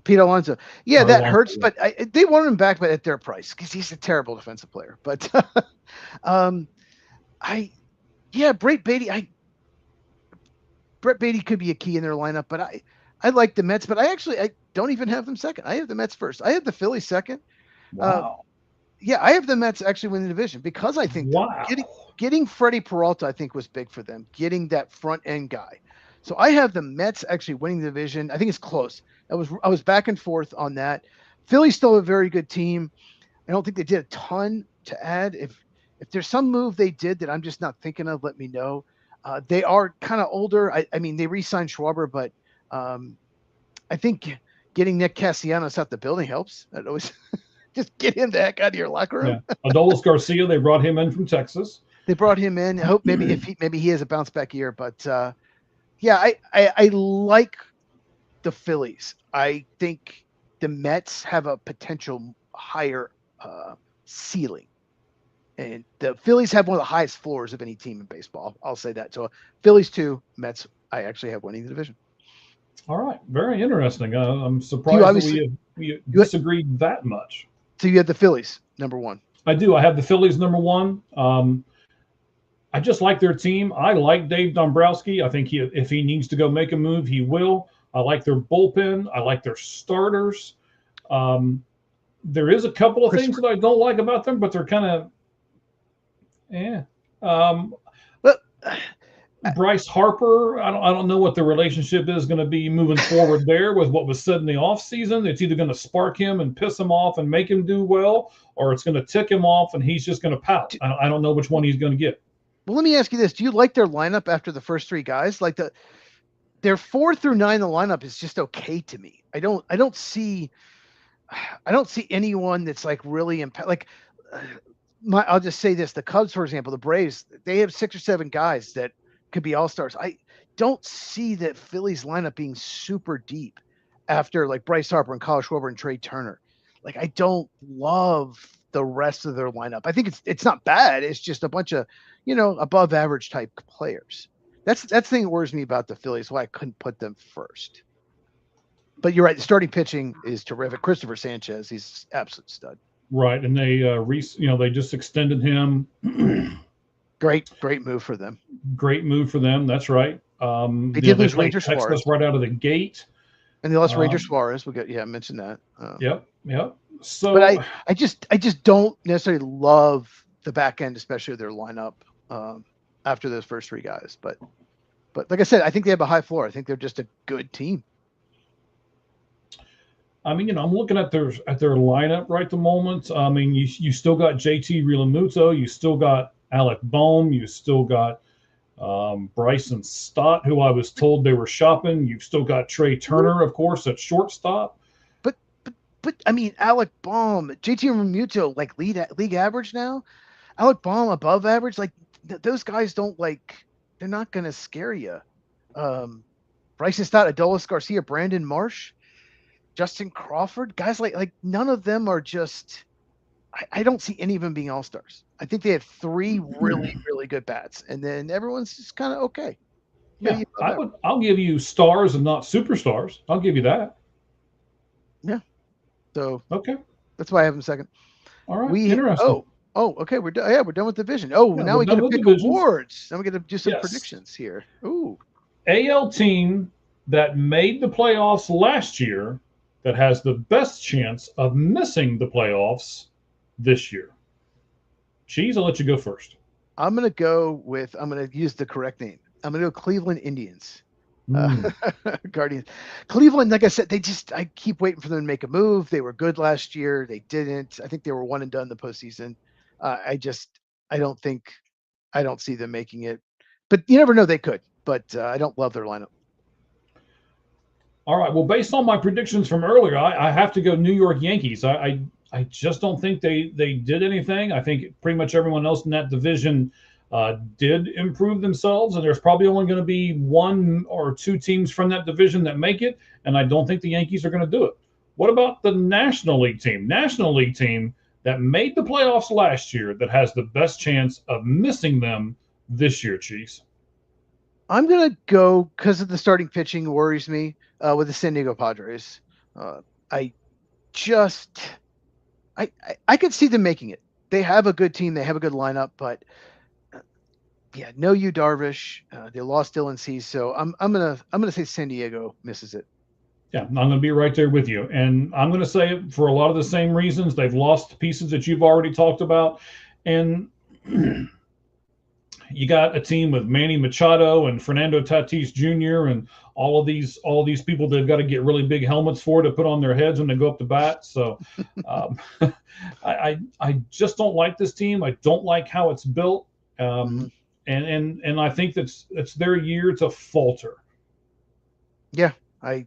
Pete Alonso. Yeah, that Alonso, hurts, yeah. but they wanted him back, but at their price, because he's a terrible defensive player. But Brett Beatty could be a key in their lineup, but I like the Mets, but I don't even have them second. I have the Mets first. I have the Phillies second. Wow. I have the Mets actually win the division because I think getting Freddie Peralta, I think, was big for them, getting that front end guy. So I have the Mets actually winning the division. I think it's close. I was back and forth on that. Philly's still a very good team. I don't think they did a ton to add. If there's some move they did that I'm just not thinking of, let me know. They are kind of older. I mean, they re-signed Schwarber, but I think getting Nick Castellanos out the building helps. That always just get him the heck out of your locker room. Yeah, Adolis Garcia, they brought him in from Texas. They brought him in. I hope maybe maybe he has a bounce back year, but yeah, I like the Phillies. I think the Mets have a potential higher ceiling, and the Phillies have one of the highest floors of any team in baseball. I'll say that. So Phillies 2, Mets. I actually have winning the division. All right, very interesting. I'm surprised that we disagreed that much. So you had the Phillies number 1. I do. I have the Phillies number 1. I just like their team. I like Dave Dombrowski. I think if he needs to go make a move, he will. I like their bullpen. I like their starters. There is a couple of things that I don't like about them, but they're kind of, Bryce Harper, I don't know what the relationship is going to be moving forward there with what was said in the offseason. It's either going to spark him and piss him off and make him do well, or it's going to tick him off and he's just going to pout. I don't know which one he's going to get. Well, let me ask you this. Do you like their lineup after the first 3 guys? Like their 4 through 9, the lineup is just okay to me. I don't see anyone that's like really I'll just say this. The Cubs, for example, the Braves, they have 6 or 7 guys that could be all-stars. I don't see that Phillies lineup being super deep after like Bryce Harper and Kyle Schwarber and Trey Turner. Like, I don't love the rest of their lineup. I think it's not bad. It's just a bunch of, above average type players. That's the thing that worries me about the Phillies, why I couldn't put them first. But you're right. The starting pitching is terrific. Christopher Sanchez, he's absolute stud. Right. And they, they just extended him. Great move for them. Great move for them. That's right. They did lose Ranger Suarez right out of the gate. And they lost Ranger Suarez. I mentioned that. Yep. So, but I just don't necessarily love the back end, especially their lineup after those first 3 guys. But like I said, I think they have a high floor. I think they're just a good team. I mean, I'm looking at their lineup right at the moment. I mean, you still got JT Realmuto, you still got Alec Bohm, you still got Bryson Stott, who I was told they were shopping. You've still got Trey Turner, of course, at shortstop. But I mean, Alec Bohm, JT Realmuto, like league average now. Alec Bohm above average. Like those guys they're not going to scare you. Bryson Stott, Adolis Garcia, Brandon Marsh, Justin Crawford, guys like none of them are just. I don't see any of them being all-stars. I think they have 3 really, really good bats, and then everyone's just kind of okay. Yeah, I'll give you stars and not superstars. I'll give you that. Yeah. So okay, that's why I have them second. All right. Interesting. Oh, okay. We're done. Yeah, we're done with division. Oh, yeah, now we get to pick awards. Now we get to do some predictions here. Ooh. AL team that made the playoffs last year that has the best chance of missing the playoffs this year. Cheese, I'll let you go first. I'm going to use the correct name. I'm going to go Cleveland Indians. Guardians. Cleveland, like I said, I keep waiting for them to make a move. They were good last year. They didn't. I think they were 1 and done in the postseason. I don't see them making it, but you never know, they could, but I don't love their lineup. All right. Well, based on my predictions from earlier, I have to go New York Yankees. I just don't think they did anything. I think pretty much everyone else in that division did improve themselves, and there's probably only going to be 1 or 2 teams from that division that make it, and I don't think the Yankees are going to do it. What about the National League team? National League team that made the playoffs last year that has the best chance of missing them this year, Chiefs? I'm going to go, because of the starting pitching worries me, with the San Diego Padres. I could see them making it. They have a good team. They have a good lineup, but no Yu Darvish. They lost Dylan Cease, so I'm gonna say San Diego misses it. Yeah, I'm going to be right there with you, and I'm going to say it for a lot of the same reasons. They've lost pieces that you've already talked about, and you got a team with Manny Machado and Fernando Tatis Jr. and all of these people that have got to get really big helmets to put on their heads when they go up to bat. So I just don't like this team. I don't like how it's built. and I think that's their year to falter. Yeah, I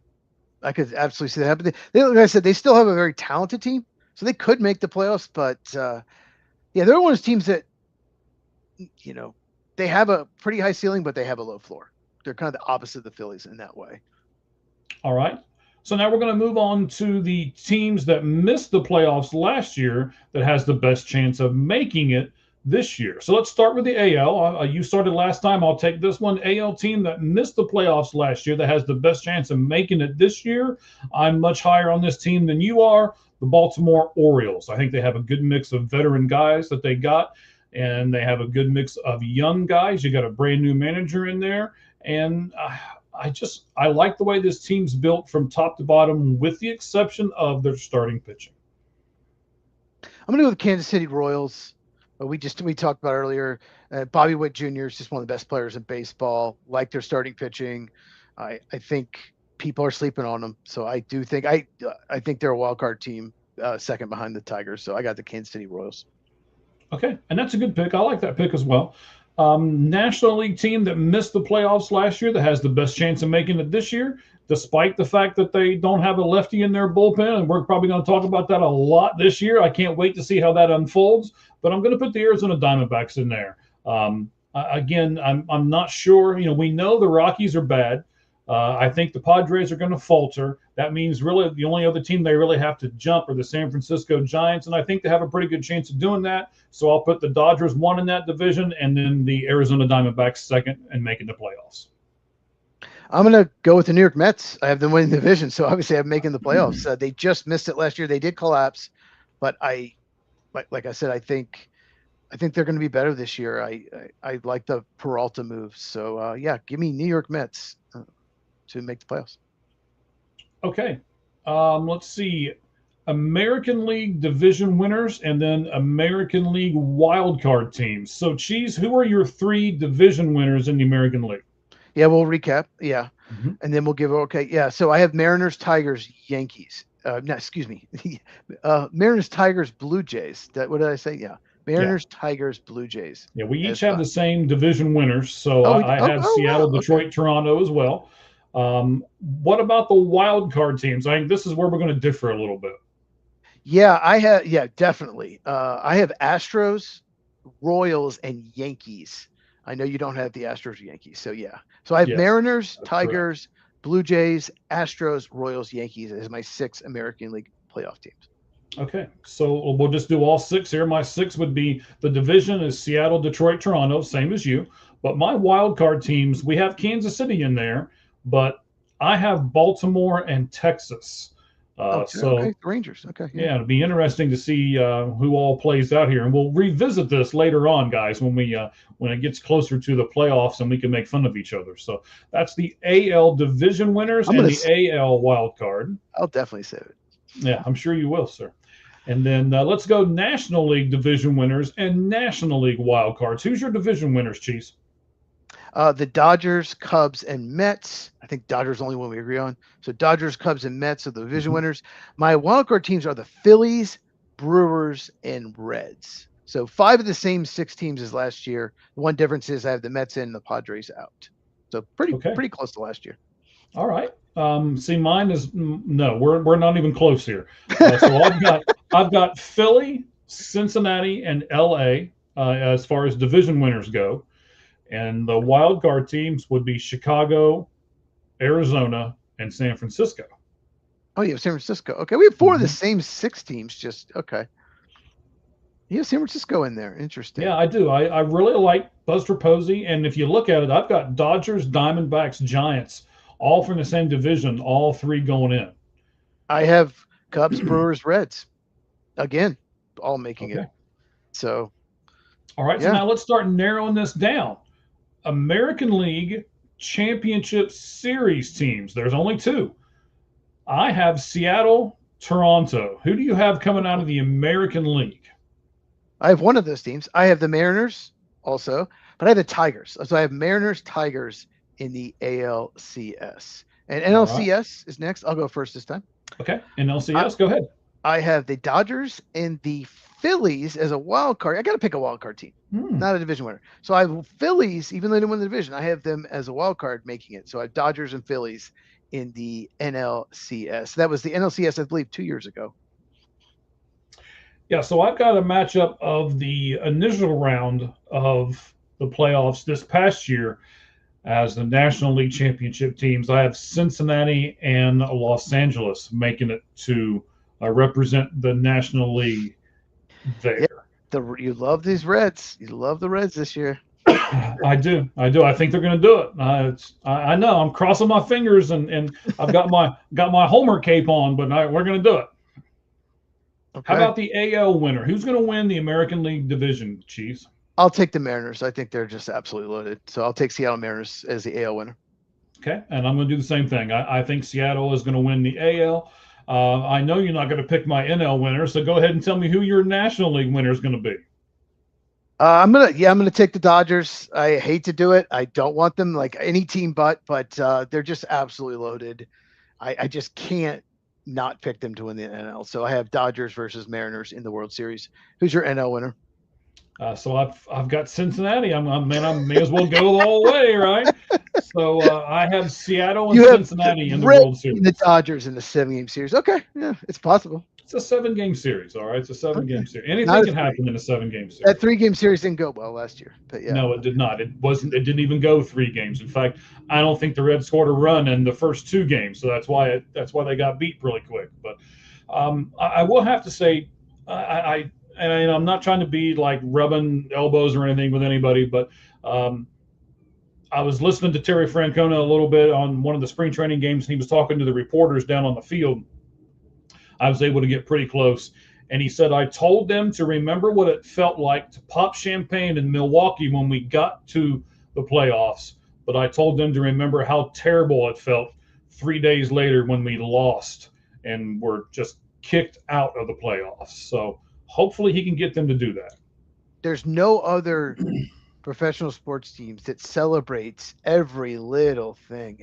could absolutely see that happen. Like I said, they still have a very talented team, so they could make the playoffs. But yeah, they're one of those teams that they have a pretty high ceiling, but they have a low floor. They're kind of the opposite of the Phillies in that way. All right. So now we're going to move on to the teams that missed the playoffs last year that has the best chance of making it this year. So let's start with the AL. You started last time. I'll take this one. AL team that missed the playoffs last year that has the best chance of making it this year. I'm much higher on this team than you are. The Baltimore Orioles. I think they have a good mix of veteran guys that they got, and they have a good mix of young guys. You got a brand new manager in there, and I like the way this team's built from top to bottom, with the exception of their starting pitching. I'm gonna go with Kansas City Royals. We talked about earlier. Bobby Witt Jr. is just one of the best players in baseball. Like their starting pitching, I think people are sleeping on them. So I do think I think they're a wild card team, second behind the Tigers. So I got the Kansas City Royals. Okay, and that's a good pick. I like that pick as well. National League team that missed the playoffs last year that has the best chance of making it this year, despite the fact that they don't have a lefty in their bullpen. And we're probably going to talk about that a lot this year. I can't wait to see how that unfolds. But I'm going to put the Arizona Diamondbacks in there. Again, I'm not sure. We know the Rockies are bad. I think the Padres are going to falter. That means really the only other team they really have to jump are the San Francisco Giants, and I think they have a pretty good chance of doing that. So I'll put the Dodgers 1 in that division, and then the Arizona Diamondbacks 2nd and making the playoffs. I'm going to go with the New York Mets. I have them winning the division, so obviously I'm making the playoffs. They just missed it last year. They did collapse, but like I said, I think they're going to be better this year. I like the Peralta moves. So yeah, give me New York Mets to make the playoffs. Okay. Let's see. American League division winners and then American League wildcard teams. So, Cheese, who are your 3 division winners in the American League? Yeah, we'll recap. Yeah. Mm-hmm. And then we'll give, okay. Yeah. So I have Mariners, Tigers, Yankees. No, excuse me. Mariners, Tigers, Blue Jays. What did I say? Yeah. Mariners, Tigers, Blue Jays. Yeah, we each have the same division winners. So I have Seattle, Detroit, Toronto as well. What about the wild card teams? I think this is where we're going to differ a little bit. Yeah, definitely. I have Astros, Royals, and Yankees. I know you don't have the Astros or Yankees. So yeah. So I have Mariners, Tigers, correct. Blue Jays, Astros, Royals, Yankees as my 6 American League playoff teams. Okay, so we'll just do all 6 here. My 6 would be the division is Seattle, Detroit, Toronto, same as you. But my wild card teams, we have Kansas City in there, but I have Baltimore and Texas. Okay, Rangers. Okay. Yeah, it'll be interesting to see who all plays out here, and we'll revisit this later on, guys, when it gets closer to the playoffs and we can make fun of each other. So that's the AL division winners and the AL wild card. I'll definitely say it. Yeah, I'm sure you will, sir. And then let's go National League division winners and National League wild cards. Who's your division winners, Cheese? The Dodgers, Cubs, and Mets. I think Dodgers the only one we agree on. So Dodgers, Cubs, and Mets are the division winners. My wildcard teams are the Phillies, Brewers, and Reds. So 5 of the same 6 teams as last year. The one difference is I have the Mets in, the Padres out. So pretty close to last year. All right. See, mine is no. We're not even close here. So I've got Philly, Cincinnati, and LA as far as division winners go. And the wild card teams would be Chicago, Arizona, and San Francisco. Oh, you have San Francisco. Okay, we have 4 of the same 6 teams. Just okay. You have San Francisco in there. Interesting. Yeah, I do. I really like Buster Posey, and if you look at it, I've got Dodgers, Diamondbacks, Giants, all from the same division, all 3 going in. I have Cubs, Brewers, Reds, again, all making it. So. All right. So now let's start narrowing this down. American League Championship Series teams. There's only 2. I have Seattle, Toronto. Who do you have coming out of the American League? I have one of those teams. I have the Mariners also, but I have the Tigers. So I have Mariners, Tigers in the ALCS. And NLCS is next. I'll go first this time. Okay. NLCS, go ahead. I have the Dodgers and the Phillies as a wild card. I got to pick a wild card team, not a division winner. So I have Phillies, even though they didn't win the division, I have them as a wild card making it. So I have Dodgers and Phillies in the NLCS. That was the NLCS, I believe, 2 years ago. Yeah, so I've got a matchup of the initial round of the playoffs this past year as the National League Championship teams. I have Cincinnati and Los Angeles making it to represent the National League there. Yeah, you love these Reds. You love the Reds this year. I do. I think they're going to do it. I know. I'm crossing my fingers, and I've got my Homer cape on, but we're going to do it. Okay. How about the AL winner? Who's going to win the American League Division, Chiefs? I'll take the Mariners. I think they're just absolutely loaded. So I'll take Seattle Mariners as the AL winner. Okay, and I'm going to do the same thing. I think Seattle is going to win the AL. I know you're not going to pick my NL winner, so go ahead and tell me who your National League winner is going to be. I'm gonna take the Dodgers. I hate to do it. I don't want them like any team, but they're just absolutely loaded. I just can't not pick them to win the NL. So I have Dodgers versus Mariners in the World Series. Who's your NL winner? So I've got Cincinnati. I may as well go all the way, right? So I have Seattle and Cincinnati in the World Series. The Dodgers in the 7-game series. Okay, yeah, it's possible. It's a 7-game series, all right? It's a 7-game series. Anything can happen in a 7-game series. That 3-game series didn't go well last year, but yeah. No, it did not. It didn't even go 3 games. In fact, I don't think the Reds scored a run in the first 2 games, so that's why they got beat really quick. But I will have to say, and I'm not trying to be like rubbing elbows or anything with anybody, but I was listening to Terry Francona a little bit on one of the spring training games, and he was talking to the reporters down on the field. I was able to get pretty close. And he said, I told them to remember what it felt like to pop champagne in Milwaukee when we got to the playoffs. But I told them to remember how terrible it felt 3 days later when we lost and were just kicked out of the playoffs. So hopefully he can get them to do that. There's no other professional sports teams that celebrates every little thing.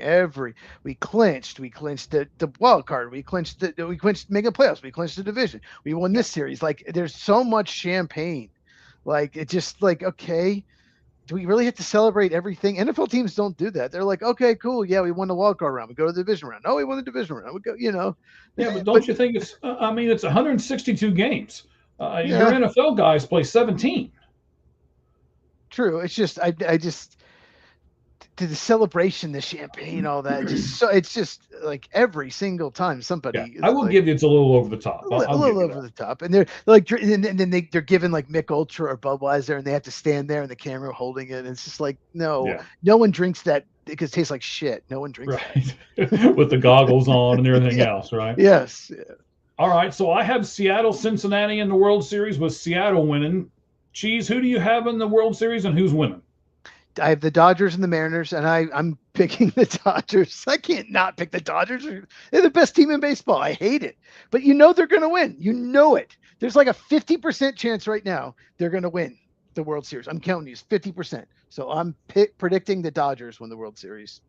We clinched the wild card, we clinched making playoffs, we clinched the division, we won this series. Like there's so much champagne. Like it's just like, okay, do we really have to celebrate everything? NFL teams don't do that. They're like, okay, cool, yeah, we won the wild card round, we go to the division round. Oh, we won the division round, we go, Yeah, but don't you think it's it's 162 games. Your NFL guys play 17. True. It's just I just the celebration, the champagne, all that. It's just like every single time somebody. Yeah, I will give you it's a little over the top. A little over the top, and they're like, and then they're given like Mick Ultra or Budweiser, and they have to stand there and the camera holding it. And it's just like no one drinks that because it tastes like shit. No one drinks that. With the goggles on and everything else, right? Yes. Yeah. All right, so I have Seattle, Cincinnati in the World Series with Seattle winning. Cheese, who do you have in the World Series and who's winning? I have the Dodgers and the Mariners, and I'm picking the Dodgers. I can't not pick the Dodgers. They're the best team in baseball. I hate it. But they're going to win. You know it. There's like a 50% chance right now they're going to win the World Series. I'm counting these 50%. So I'm predicting the Dodgers win the World Series.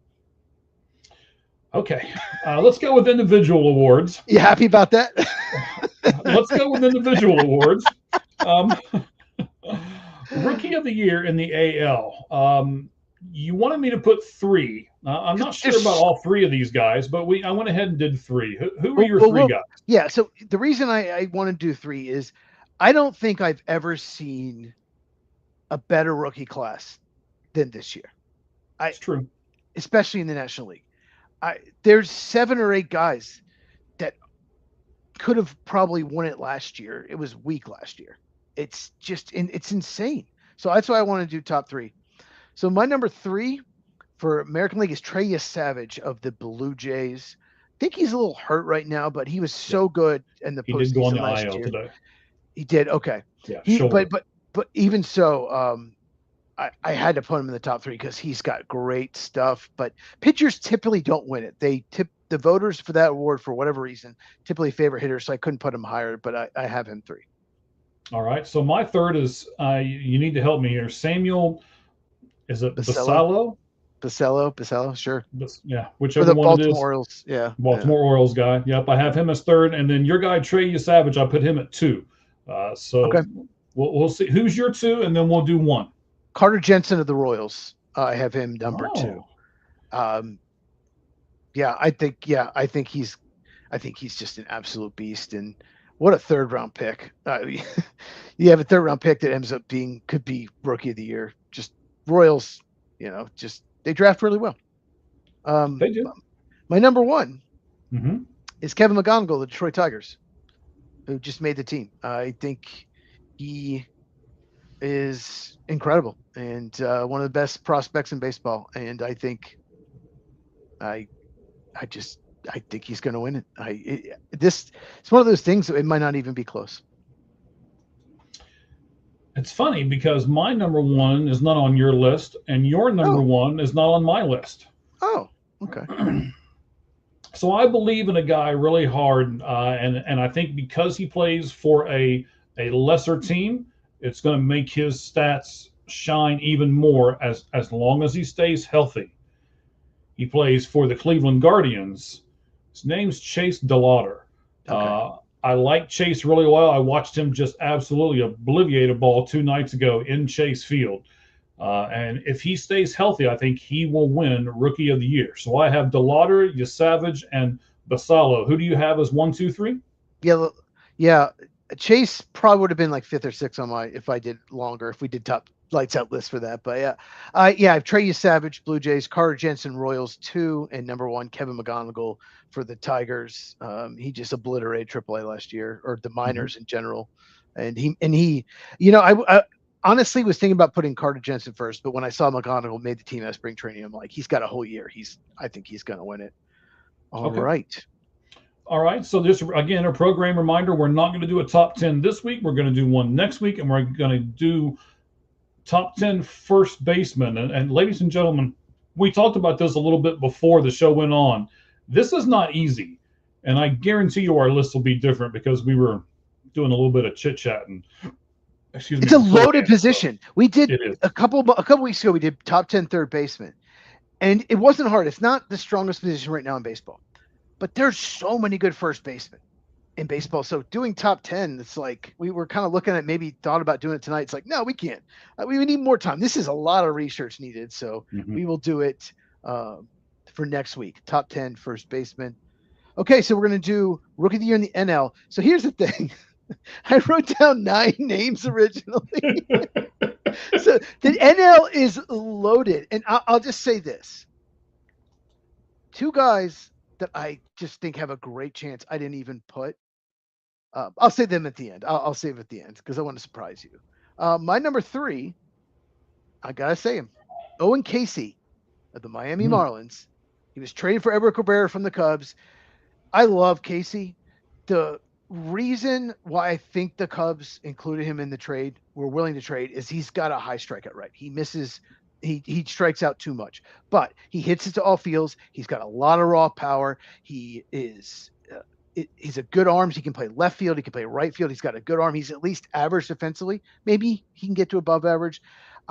Okay, let's go with individual awards. You happy about that? Let's go with individual awards. Rookie of the Year in the AL. You wanted me to put 3. I'm not sure about all 3 of these guys, but I went ahead and did 3. Who are your 3 guys? Yeah, so the reason I want to do 3 is I don't think I've ever seen a better rookie class than this year. It's true. Especially in the National League. There's 7 or 8 guys that could have probably won it last year. It was weak last year. It's just it's insane. So that's why I want to do top 3. So my number 3 for American League is Trey Savage of the Blue Jays. I think he's a little hurt right now, but he was so good in the postseason. He did go on the last IL year. today. He did. Okay. Yeah. Sure. But even so, I had to put him in the top 3 because he's got great stuff. But pitchers typically don't win it. The voters for that award, for whatever reason, typically favor hitters. So I couldn't put him higher, but I have him 3. All right. So my 3rd is you need to help me here. Samuel, is it Basallo? Basello, sure. Yeah, For whichever the one it is. Baltimore Orioles. Yeah. Baltimore Orioles guy. Yep, I have him as third, and then your guy Trey Savage, I put him at two. So Okay. we'll see who's your two, and then we'll do one. Carter Jensen of the Royals. I have him number two. Oh, Yeah, I think he's just an absolute beast. And what a third round pick. You have a third round pick that ends up could be rookie of the year. Just Royals, just they draft really well. they do. My number one Mm-hmm. is Kevin McGonigal, of the Detroit Tigers, who just made the team. I think he is incredible and one of the best prospects in baseball. And I think I think he's going to win it. It's one of those things that it might not even be close. It's funny because my number one is not on your list, and your number one is not on my list. Oh, okay. So I believe in a guy really hard, and I think because he plays for a lesser team, it's going to make his stats shine even more as long as he stays healthy. He plays for the Cleveland Guardians. His name's Chase DeLauter. Okay. I like Chase really well. I watched him just absolutely obliviate a ball 2 nights ago in Chase Field. And if he stays healthy, I think he will win Rookie of the Year. So I have DeLauter, Yasavage, and Basallo. Who do you have as 1, 2, 3? Yeah. Chase probably would have been like 5th or 6th on if I did longer, if we did top lights out list for that. But I have Trey Yasavage, Blue Jays, Carter Jensen, Royals 2, and number 1, Kevin McGonigal for the Tigers. He just obliterated AAA last year, or the minors in general. And he, I honestly was thinking about putting Carter Jensen first, but when I saw McGonigal made the team at spring training, I'm like, he's got a whole year. I think he's going to win it. All right. So just again, a program reminder: we're not going to do a top 10 this week. We're going to do one next week, and we're going to do top 10 first baseman. And ladies and gentlemen, we talked about this a little bit before the show went on. This is not easy, and I guarantee you our list will be different because we were doing a little bit of chit chat and. Excuse me. It's a loaded position. We did a couple weeks ago. We did top 10 third baseman, and it wasn't hard. It's not the strongest position right now in baseball, but there's so many good first basemen in baseball. So doing top 10, it's like we were kind of looking at, maybe thought about doing it tonight. It's like, no, we can't. We need more time. This is a lot of research needed. So we will do it for next week. Top 10 first baseman. Okay, so we're going to do Rookie of the Year in the NL. So here's the thing. I wrote down 9 names originally. So the NL is loaded. And I'll just say this. 2 guys that I just think have a great chance I didn't even put. I'll say them at the end. I'll save it at the end because I want to surprise you. My number 3, I got to say him. Owen Casey of the Miami Marlins. He was traded for Edward Cabrera from the Cubs. I love Casey. The reason why I think the Cubs included him in the trade, were willing to trade, is he's got a high strikeout rate. He misses, he strikes out too much, but he hits it to all fields. He's got a lot of raw power. He is, he's a good arms. He can play left field. He can play right field. He's got a good arm. He's at least average defensively. Maybe he can get to above average.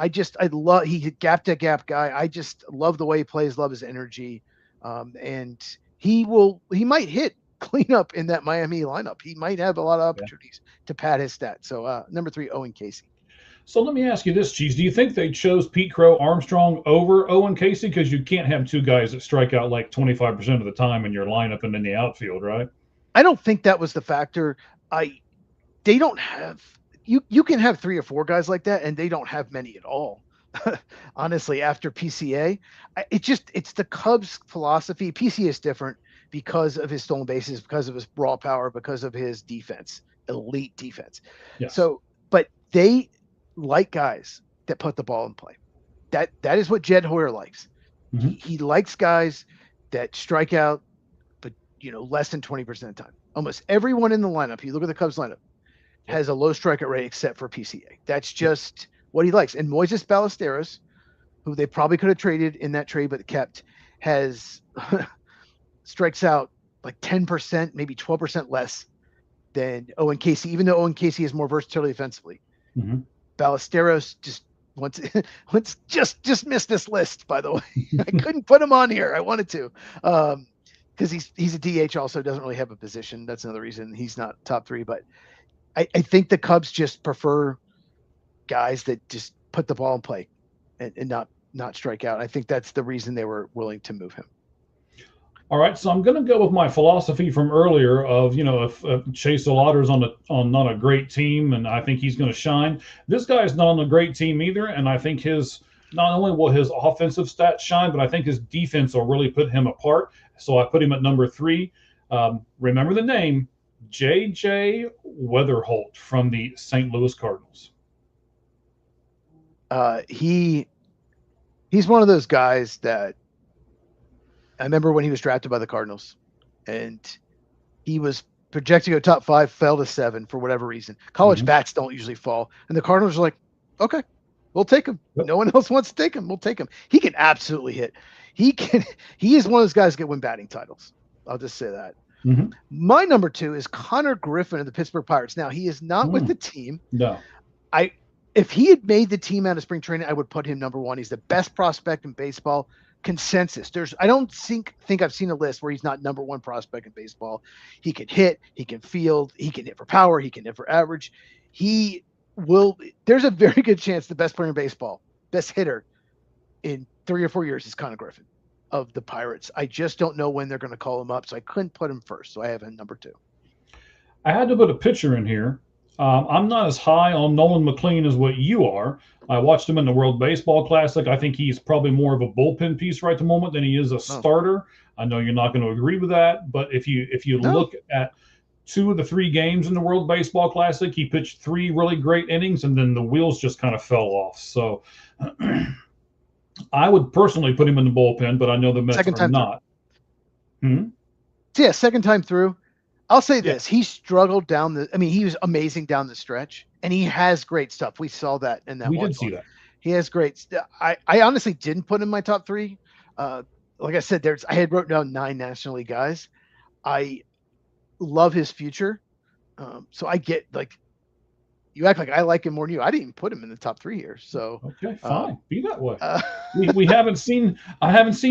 He's a gap to gap guy. I just love the way he plays, love his energy. And he might hit cleanup in that Miami lineup. He might have a lot of opportunities to pad his stats. So number 3, Owen Casey. So let me ask you this, Cheese. Do you think they chose Pete Crow Armstrong over Owen Casey? Because you can't have 2 guys that strike out like 25% of the time in your lineup and in the outfield, right? I don't think that was the factor. They don't have, you can have 3 or 4 guys like that, and they don't have many at all. Honestly, after PCA, it's the Cubs' philosophy. PCA is different because of his stolen bases, because of his raw power, because of his defense, elite defense. Yes. So, but they like guys that put the ball in play. That is what Jed Hoyer likes. He likes guys that strike out, but less than 20% of the time. Almost everyone in the lineup, you look at the Cubs lineup, has a low strikeout rate except for PCA. That's just what he likes. And Moises Ballesteros, who they probably could have traded in that trade but kept, has strikes out like 10%, maybe 12% less than Owen Casey, even though Owen Casey is more versatility defensively. Ballesteros just once once just missed this list, by the way. I couldn't put him on here. I wanted to. Because he's a DH, also doesn't really have a position. That's another reason he's not top 3. But I think the Cubs just prefer guys that just put the ball in play and not strike out. I think that's the reason they were willing to move him. All right, so I'm going to go with my philosophy from earlier of, if Chase Lauder's on not a great team, and I think he's going to shine. This guy is not on a great team either, and I think not only will his offensive stats shine, but I think his defense will really put him apart. So I put him at number 3. Remember the name, J.J. Weatherholt from the St. Louis Cardinals. He's one of those guys that I remember when he was drafted by the Cardinals, and he was projected to go top 5, fell to 7 for whatever reason. College bats don't usually fall, and the Cardinals are like, okay, we'll take him. Yep. No one else wants to take him. We'll take him. He can absolutely hit. He is one of those guys that can win batting titles. I'll just say that. My number 2 is Connor Griffin of the Pittsburgh Pirates. Now, he is not with the team. No. If he had made the team out of spring training, I would put him number 1. He's the best prospect in baseball. Consensus. I don't think I've seen a list where he's not number 1 prospect in baseball. He can hit, he can field, he can hit for power, he can hit for average. There's a very good chance the best player in baseball, best hitter in 3 or 4 years is Connor Griffin of the Pirates. I just don't know when they're going to call him up, so I couldn't put him first. So I have him number 2. I had to put a pitcher in here. I'm not as high on Nolan McLean as what you are. I watched him in the World Baseball Classic. I think he's probably more of a bullpen piece right at the moment than he is a starter. I know you're not going to agree with that, but if you look at 2 of the 3 games in the World Baseball Classic, he pitched 3 really great innings, and then the wheels just kind of fell off. So I would personally put him in the bullpen, but I know the Mets are not. Yeah, second time through. I'll say this. He struggled he was amazing down the stretch, and he has great stuff. We saw that in that one. We did see that. He has great I honestly didn't put him in my top 3. Like I said, I had wrote down 9 National League guys. I love his future. So I get, you act like I like him more than you. I didn't even put him in the top 3 here. So okay, fine. Be that way. I haven't seen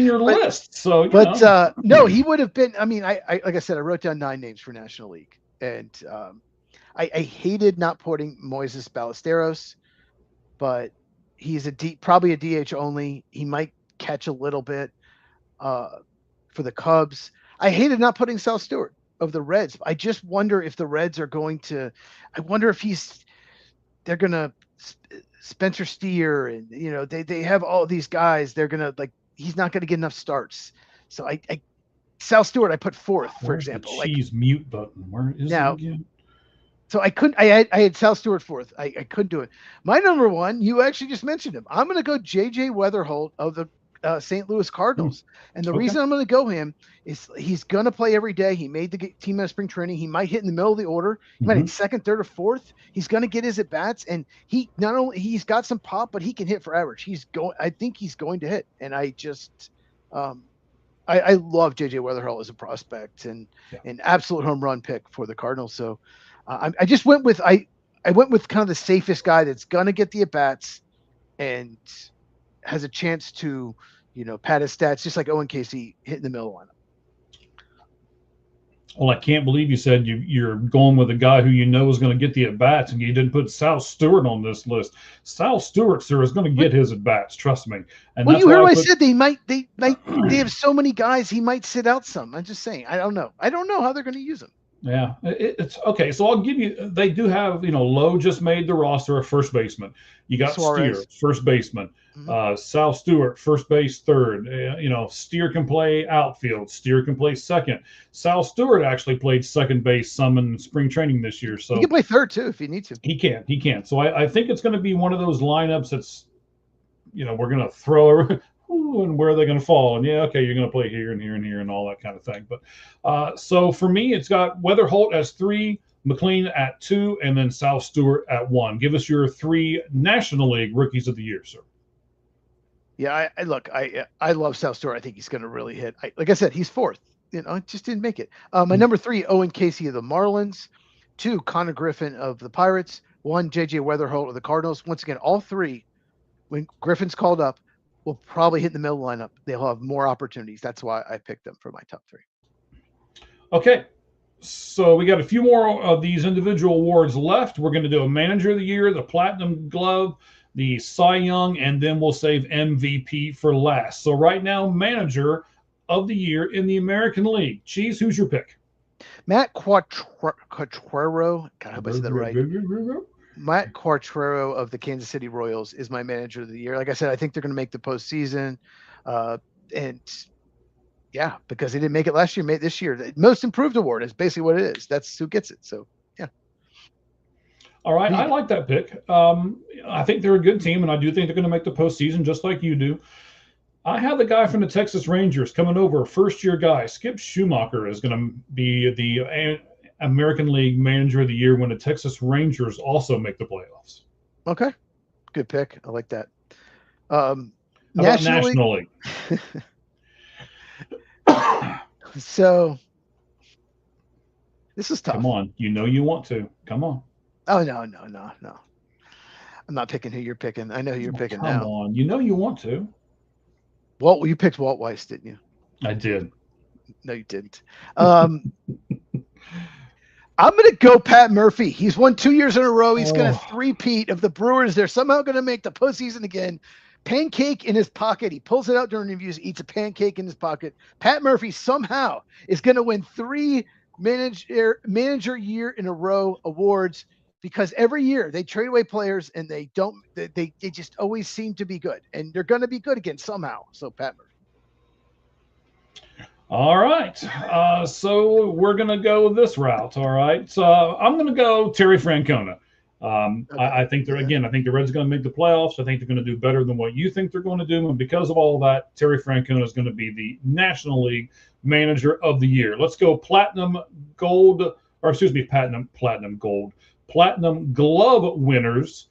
your list. So no, he would have been. I mean, I like I said, I wrote down 9 names for National League, and I hated not putting Moises Ballesteros, but he's probably a DH only. He might catch a little bit for the Cubs. I hated not putting Sal Stewart of the Reds. I just wonder if the Reds are going to. I wonder if they're gonna Spencer Steer, and they have all these guys. They're gonna he's not gonna get enough starts. So I Sal Stewart I put 4th, for example. The cheese mute button. Where is it again? So I couldn't. I had Sal Stewart 4th. I couldn't do it. My number 1, you actually just mentioned him. I'm gonna go J.J. Weatherholt of the St. Louis Cardinals. And the reason I'm going to go him is he's going to play every day. He made the team out of spring training. He might hit in the middle of the order. He might hit 2nd, 3rd, or 4th. He's going to get his at bats, and he's got some pop, but he can hit for average. I think he's going to hit. And I just, I love JJ Weatherholt as a prospect and an absolute home run pick for the Cardinals. So I just went with, I went with kind of the safest guy that's going to get the at bats and has a chance to, pad his stats, just like Owen Casey hit in the middle lineup. Well, I can't believe you said you're going with a guy who is going to get the at-bats, and you didn't put Sal Stewart on this list. Sal Stewart, sir, is going to get his at-bats, trust me. And you heard what I said. They have so many guys, he might sit out some. I'm just saying. I don't know how they're going to use him. Yeah, it's okay. So I'll give you. They do have, Lowe just made the roster of first baseman. You got Suarez. Steer, first baseman. Sal Stewart, first base, third. Steer can play outfield. Steer can play second. Sal Stewart actually played second base some in spring training this year. So he can play third too if he needs to. He can. So I think it's going to be one of those lineups that's, we're going to throw. And where are they going to fall? And you're going to play here and here and here and all that kind of thing. But so for me, it's got Weatherholt as 3, McLean at 2, and then Sal Stewart at 1. Give us your 3 National League Rookies of the Year, sir. Yeah, I love Sal Stewart. I think he's going to really hit. Like I said, he's 4th. Just didn't make it. My number 3, Owen Casey of the Marlins. 2, Connor Griffin of the Pirates. 1, J.J. Weatherholt of the Cardinals. Once again, all 3 when Griffin's called up, will probably hit in the middle lineup. They'll have more opportunities. That's why I picked them for my top 3. Okay. So we got a few more of these individual awards left. We're going to do a Manager of the Year, the Platinum Glove, the Cy Young, and then we'll save MVP for last. So right now, Manager of the Year in the American League. Cheese, who's your pick? Matt Quatraro. God, I hope I said that right. Matt Quatraro of the Kansas City Royals is my Manager of the Year. Like I said, I think they're going to make the postseason. And yeah, because they didn't make it last year, made this year. The Most Improved Award is basically what it is. That's who gets it. So, yeah. All right. I like that pick. I think they're a good team, and I do think they're going to make the postseason just like you do. I have the guy from the Texas Rangers coming over, first-year guy. Skip Schumacher is going to be the American League Manager of the Year when the Texas Rangers also make the playoffs. Okay. Good pick. I like that. National League. So this is tough. Come on. You know you want to. Come on. Oh, no. I'm not picking who you're picking. I know who you're picking now. Come on. You know you want to. You picked Walt Weiss, didn't you? I did. No, you didn't. I'm going to go Pat Murphy. He's won 2 years in a row. He's going to three-peat of the Brewers. They're somehow going to make the postseason again. Pancake in his pocket. He pulls it out during interviews, eats a pancake in his pocket. Pat Murphy somehow is going to win 3 manager year in a row awards because every year they trade away players and they just always seem to be good, and they're going to be good again somehow. So Pat Murphy. All right. So we're going to go this route. All right. So I'm going to go Terry Francona. I think I think the Reds are going to make the playoffs. I think they're going to do better than what you think they're going to do. And because of all of that, Terry Francona is going to be the National League Manager of the Year. Let's go Platinum Glove winners.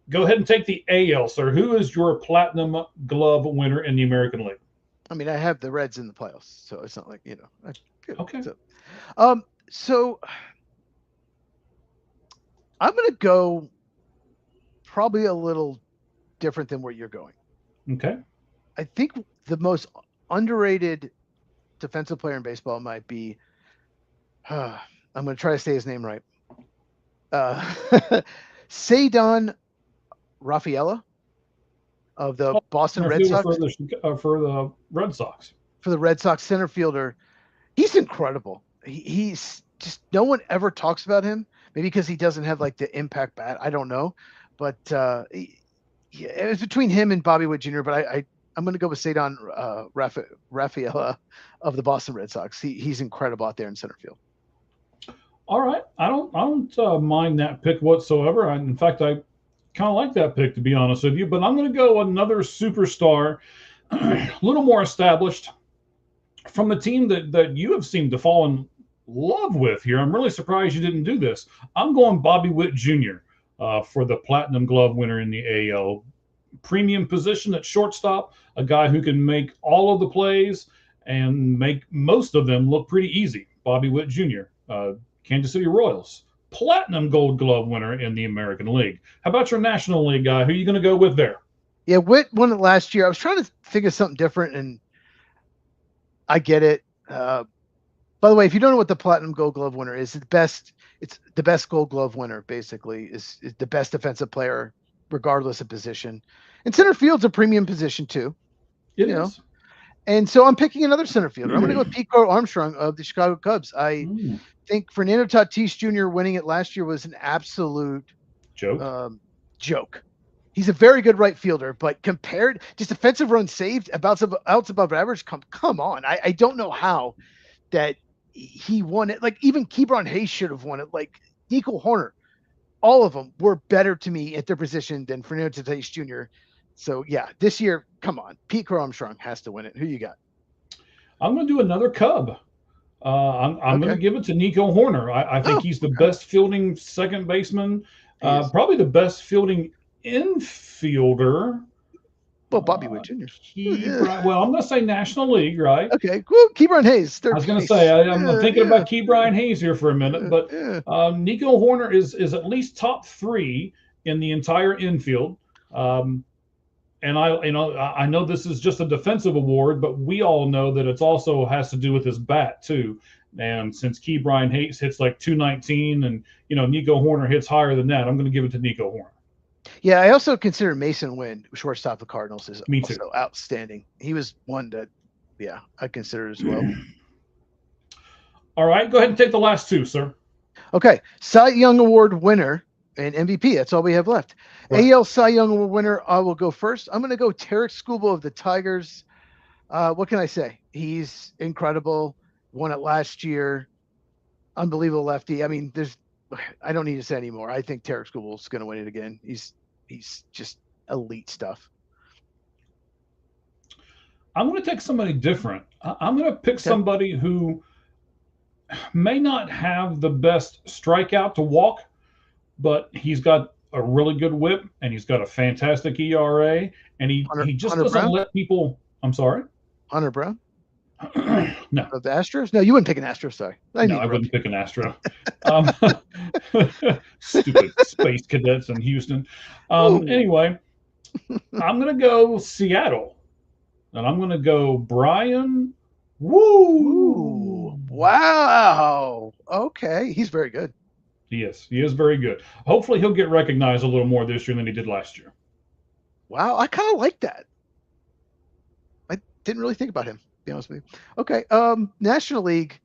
Go ahead and take the AL, sir. Who is your Platinum Glove winner in the American League? I mean, I have the Reds in the playoffs, so it's not like, Okay. So I'm going to go probably a little different than where you're going. Okay. I think the most underrated defensive player in baseball might be, I'm going to try to say his name right. Ceddanne Rafaela of the Boston Red Sox. For the Red Sox. For the Red Sox center fielder. He's incredible. He's just, no one ever talks about him. Maybe because he doesn't have like the impact bat. I don't know. But it was between him and Bobby Witt Jr., but I'm going to go with Ceddanne Rafaela of the Boston Red Sox. He's incredible out there in center field. All right. I don't mind that pick whatsoever. In fact, I kind of like that pick, to be honest with you. But I'm going to go another superstar, a little more established, from the team that you have seemed to fall in love with here. I'm really surprised you didn't do this. I'm going Bobby Witt Jr. For the Platinum Glove winner in the AL. Premium position at shortstop, a guy who can make all of the plays and make most of them look pretty easy. Bobby Witt Jr., Kansas City Royals, Platinum Gold Glove winner in the American League. How about your National League guy? Who are you going to go with there? Yeah, Witt won it last year. I was trying to think of something different, and I get it. By the way, if you don't know what the Platinum Gold Glove winner is, it's the best Gold Glove winner, basically, is the best defensive player, regardless of position. And center field's a premium position, too. It is. And so I'm picking another center fielder. I'm going to go with Pete Crow Armstrong of the Chicago Cubs. I think Fernando Tatis Jr. winning it last year was an absolute joke. He's a very good right fielder, but compared just defensive runs saved, outs above average, come on. I don't know how that he won it. Like even Ke'Bryan Hayes should have won it. Like Nico Hoerner, all of them were better to me at their position than Fernando Tatis Jr. So yeah, this year, come on, Pete Crow Armstrong has to win it. Who you got? I'm going to do another Cub. I'm going to give it to Nico Hoerner. I think he's the best fielding second baseman, probably the best fielding infielder. Well, Bobby Witt Jr. Well, I'm going to say National League, right? Okay, well, Ke'Bryan Hayes. I was going to say, I'm thinking about Ke'Bryan Hayes here for a minute, but Nico Hoerner is at least top 3 in the entire infield. and I know this is just a defensive award, but we all know that it's also has to do with his bat too. And since Ke'Bryan Hayes hits like 219, and Nico Hoerner hits higher than that, I'm going to give it to Nico Hoerner. Yeah, I also consider Mason Wynn, shortstop of the Cardinals, is Me also too. outstanding. He was one that, yeah, I consider as well. All right, go ahead and take the last two, sir. Okay, Cy Young Award winner and MVP. That's all we have left. Right. AL Cy Young Award winner. I will go first. I'm going to go Tarik Skubal of the Tigers. What can I say? He's incredible. Won it last year. Unbelievable lefty. I mean, I don't need to say anymore. I think Tarik Skubal is going to win it again. He's just elite stuff. I'm going to take somebody different. I'm going to pick somebody who may not have the best strikeout to walk, but he's got a really good whip and he's got a fantastic ERA, and he just doesn't let people. I'm sorry, Hunter Brown. No, of the Astros. No, you wouldn't pick an Astro. Sorry, I wouldn't pick an Astro. Stupid space cadets in Houston. Anyway, I'm going to go Seattle, and I'm going to go Brian. Woo! Wow. Okay, he's very good. He is very good. Hopefully, he'll get recognized a little more this year than he did last year. Wow, I kind of like that. I didn't really think about him, to be honest with you. Okay, National League.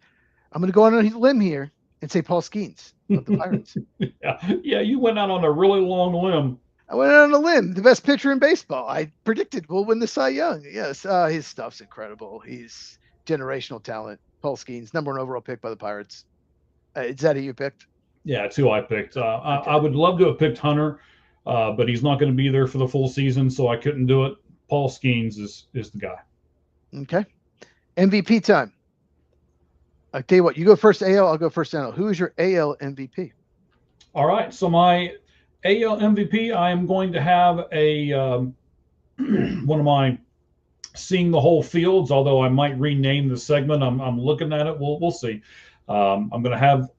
I'm going to go on a limb here and say Paul Skeens of the Pirates. Yeah, you went out on a really long limb. I went out on a limb. The best pitcher in baseball. I predicted will win the Cy Young. Yes, his stuff's incredible. He's generational talent. Paul Skeens, #1 overall pick by the Pirates. Is that who you picked? Yeah, it's who I picked. Okay. I would love to have picked Hunter, but he's not going to be there for the full season, so I couldn't do it. Paul Skeens is the guy. Okay. MVP time. I tell you what, you go first AL, I'll go first NL. Who is your AL MVP? All right, so my AL MVP, I am going to have a one of my seeing the whole fields, although I might rename the segment. I'm looking at it. We'll see. I'm going to have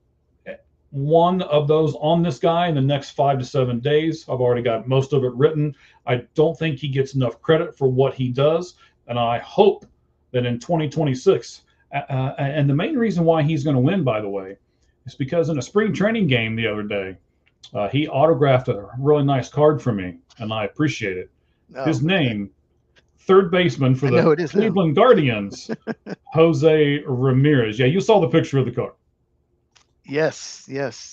one of those on this guy in the next 5 to 7 days. I've already got most of it written. I don't think he gets enough credit for what he does, and I hope that in 2026, and the main reason why he's going to win, by the way, is because in a spring training game the other day, he autographed a really nice card for me, and I appreciate it. His name, third baseman for the Cleveland Guardians, Jose Ramirez. Yeah, you saw the picture of the card. Yes,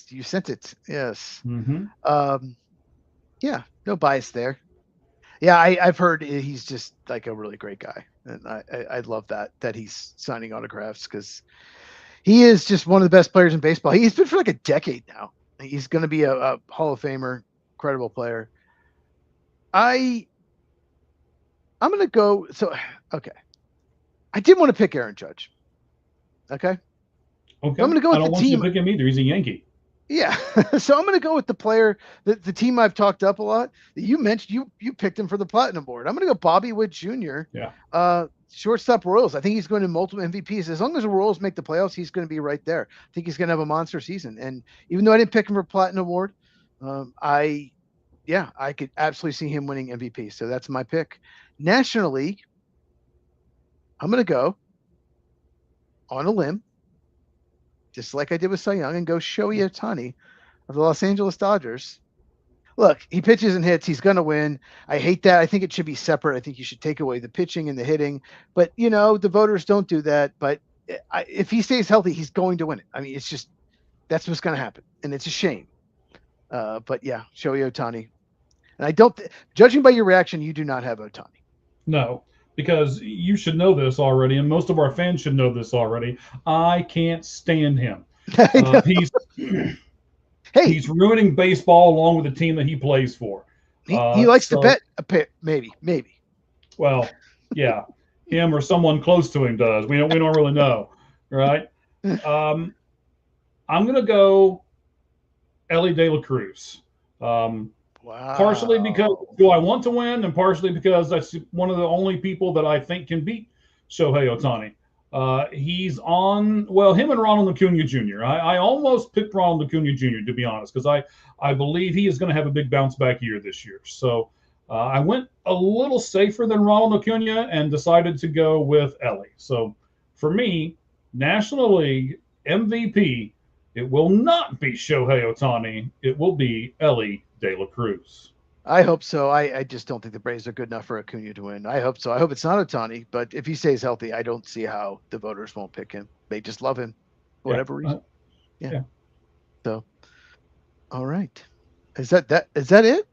you sent it. Yes. Mm-hmm. Yeah, no bias there. Yeah, I've heard he's just like a really great guy, and I love that he's signing autographs because he is just one of the best players in baseball. He's been for like a decade now. He's going to be a Hall of Famer, incredible player. I'm going to go. So, okay. I did want to pick Aaron Judge. Okay. Okay. I'm going to go with I don't want you to pick him either. He's a Yankee. Yeah. So I'm going to go with the player, the team I've talked up a lot. You mentioned you picked him for the Platinum Board. I'm going to go Bobby Witt Jr. Yeah. Shortstop Royals. I think he's going to multiple MVPs. As long as the Royals make the playoffs, he's going to be right there. I think he's going to have a monster season. And even though I didn't pick him for Platinum Award, I could absolutely see him winning MVP. So that's my pick. National League. I'm going to go on a limb, just like I did with Cy Young, and go Shohei Ohtani of the Los Angeles Dodgers. Look, he pitches and hits. He's going to win. I hate that. I think it should be separate. I think you should take away the pitching and the hitting. But, the voters don't do that. But if he stays healthy, he's going to win it. I mean, it's just that's what's going to happen. And it's a shame. But, yeah, Shohei Ohtani. And judging by your reaction, you do not have Ohtani. No, because you should know this already, and most of our fans should know this already. I can't stand him. He's ruining baseball along with the team that he plays for. He likes to bet a pit, maybe. Well, yeah, him or someone close to him does. We don't really know, right? I'm gonna go Elly De La Cruz. Wow. Partially because I want to win, and partially because that's one of the only people that I think can beat Shohei Ohtani. He's on, him and Ronald Acuna Jr. I almost picked Ronald Acuna Jr., to be honest, because I believe he is going to have a big bounce back year this year. So I went a little safer than Ronald Acuna and decided to go with Elly. So for me, National League MVP, it will not be Shohei Ohtani. It will be Elly De La Cruz. I hope so. I just don't think the Braves are good enough for Acuna to win. I hope so. I hope it's not Ohtani, but if he stays healthy, I don't see how the voters won't pick him. They just love him for whatever reason. Yeah. So, all right. Is that it?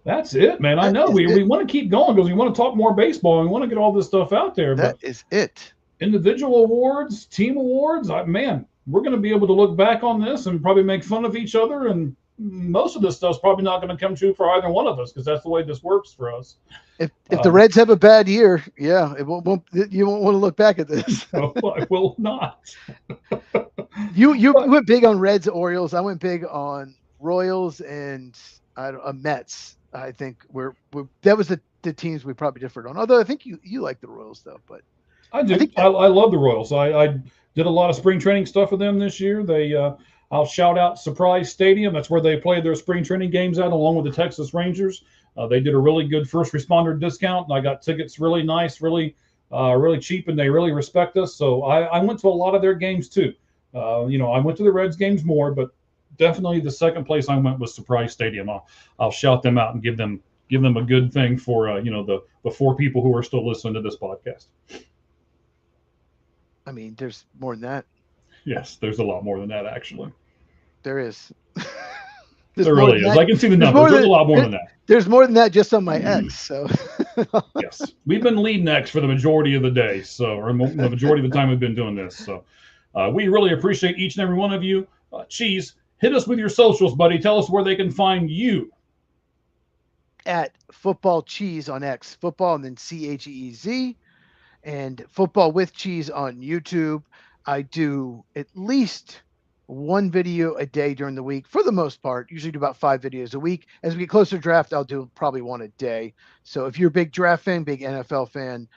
That's it, man. I know we want to keep going because we want to talk more baseball and we want to get all this stuff out there. That is it. Individual awards, team awards, man, we're going to be able to look back on this and probably make fun of each other. And most of this stuff's probably not going to come true for either one of us because that's the way this works for us. If the Reds have a bad year, yeah, you won't want to look back at this. No, I will not. You went big on Reds, Orioles. I went big on Royals and Mets. I think that was the teams we probably differed on. Although I think you like the Royals though, but I do. I love the Royals. I did a lot of spring training stuff with them this year. I'll shout out Surprise Stadium. That's where they played their spring training games at, along with the Texas Rangers. They did a really good first responder discount. I got tickets really nice, really cheap, and they really respect us. So I went to a lot of their games too. I went to the Reds games more, but definitely the second place I went was Surprise Stadium. I'll shout them out and give them a good thing for the 4 people who are still listening to this podcast. I mean, there's more than that. Yes, there's a lot more than that, actually. There is. There really is. I can see the numbers. There's a lot more than that. There's more than that just on my X. So yes, we've been leading X for the majority of the day, or the majority of the time we've been doing this. So we really appreciate each and every one of you. Cheese, hit us with your socials, buddy. Tell us where they can find you. At Football Cheese on X, football and then CHEEZ, and Football with Cheese on YouTube. I do at least 1 video a day during the week for the most part. Usually do about 5 videos a week. As we get closer to draft, I'll do probably 1 a day. So if you're a big draft fan, big NFL fan,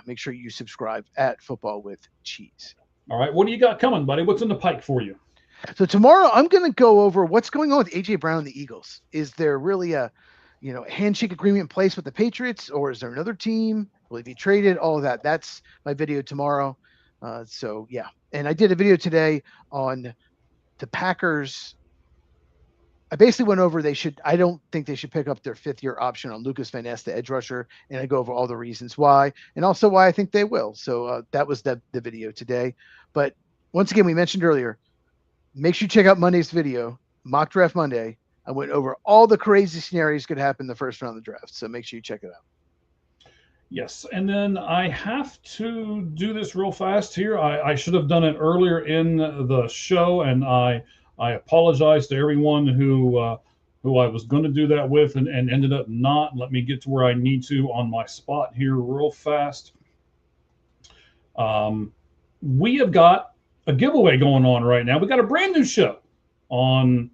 make sure you subscribe at Football with Cheese. All right. What do you got coming, buddy? What's in the pike for you? So tomorrow I'm going to go over what's going on with AJ Brown and the Eagles. Is there really a handshake agreement in place with the Patriots, or is there another team? Will he be traded? All of that. That's my video tomorrow. And I did a video today on the Packers. I basically went over I don't think they should pick up their 5th-year option on Lucas Van Ness, the edge rusher, and I go over all the reasons why, and also why I think they will. So that was the video today. But once again, we mentioned earlier, make sure you check out Monday's video, Mock Draft Monday. I went over all the crazy scenarios could happen in the first round of the draft, so make sure you check it out. Yes, and then I have to do this real fast here. I should have done it earlier in the show, and I apologize to everyone who I was going to do that with and ended up not. Let me get to where I need to on my spot here real fast. We have got a giveaway going on right now. We got a brand new show on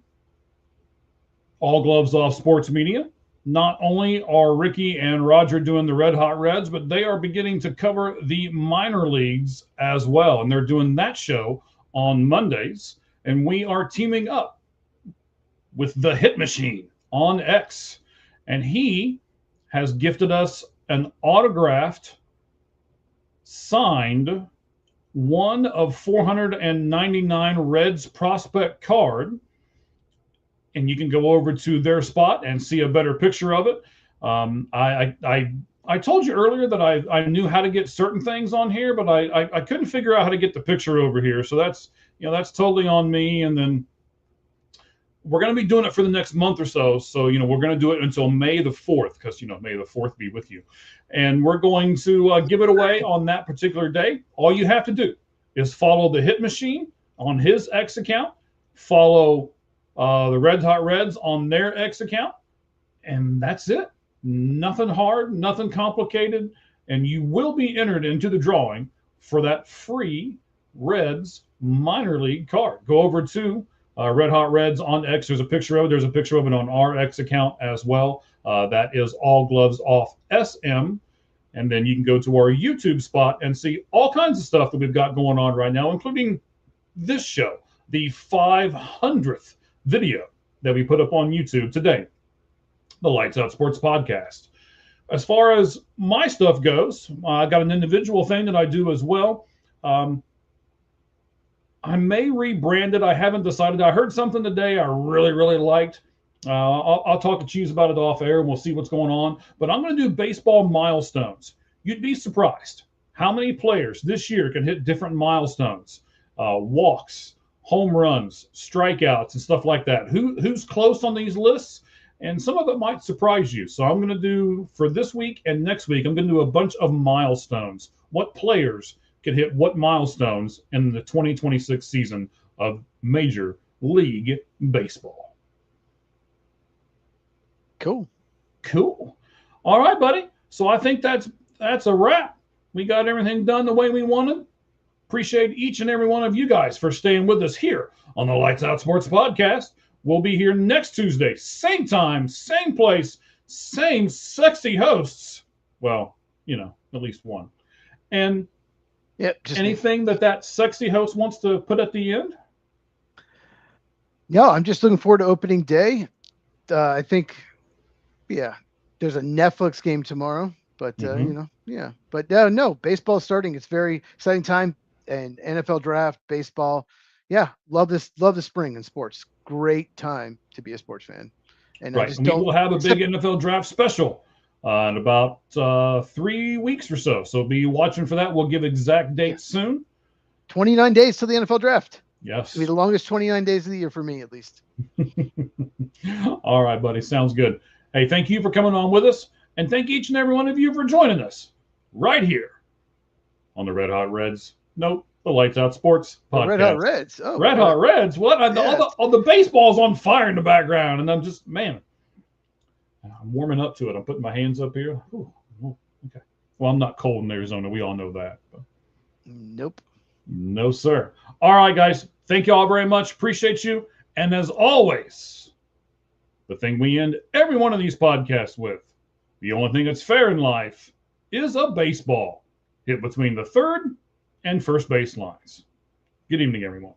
All Gloves Off Sports Media. Not only are Ricky and Roger doing the Red Hot Reds, but they are beginning to cover the minor leagues as well. And they're doing that show on Mondays. And we are teaming up with the Hit Machine on X. And he has gifted us an autographed, signed 1 of 499 Reds prospect card. And you can go over to their spot and see a better picture of it. I told you earlier that I knew how to get certain things on here, but I couldn't figure out how to get the picture over here. So that's totally on me. And then we're going to be doing it for the next month or so. So, we're going to do it until May the 4th, because, May the 4th be with you. And we're going to give it away on that particular day. All you have to do is follow the Hit Machine on his X account, follow the Red Hot Reds on their X account, and that's it. Nothing hard, nothing complicated, and you will be entered into the drawing for that free Reds minor league card. Go over to Red Hot Reds on X. There's a picture of it. There's a picture of it on our X account as well. That is All Gloves Off SM. And then you can go to our YouTube spot and see all kinds of stuff that we've got going on right now, including this show, the 500th video that we put up on YouTube today, the Lights Out Sports Podcast. as far as my stuff goes, I got an individual thing that I do as well. I may rebrand it. I haven't decided. I heard something today I really, really liked. I'll talk to Cheese about it off air and we'll see what's going on. But I'm going to do baseball milestones. You'd be surprised how many players this year can hit different milestones, walks, home runs, strikeouts, and stuff like that. Who's close on these lists? And some of it might surprise you. So I'm going to do, for this week and next week, I'm going to do a bunch of milestones. What players can hit what milestones in the 2026 season of Major League Baseball. Cool. All right, buddy. So I think that's a wrap. We got everything done the way we wanted. Appreciate each and every one of you guys for staying with us here on the Lights Out Sports Podcast. We'll be here next Tuesday, same time, same place, same sexy hosts. Well, at least one. And anything that sexy host wants to put at the end? No, I'm just looking forward to opening day. I think, there's a Netflix game tomorrow, but But no, baseball's starting. It's very exciting time, and NFL draft, baseball. Yeah, love the spring in sports. Great time to be a sports fan. And right, we will have a big NFL draft special in about 3 weeks or so. So be watching for that. We'll give exact dates soon. 29 days till the NFL draft. Yes. It'll be the longest 29 days of the year for me, at least. All right, buddy. Sounds good. Hey, thank you for coming on with us. And thank each and every one of you for joining us right here on the Red Hot Reds. Nope, the Lights Out Sports Podcast. Red Hot Reds. Oh, Red Hot Reds. What? All the baseball's on fire in the background. And I'm just, I'm warming up to it. I'm putting my hands up here. Ooh, okay. Well, I'm not cold in Arizona. We all know that. But. Nope. No, sir. All right, guys. Thank you all very much. Appreciate you. And as always, the thing we end every one of these podcasts with, the only thing that's fair in life is a baseball hit between the third and first base lines. Good evening, everyone.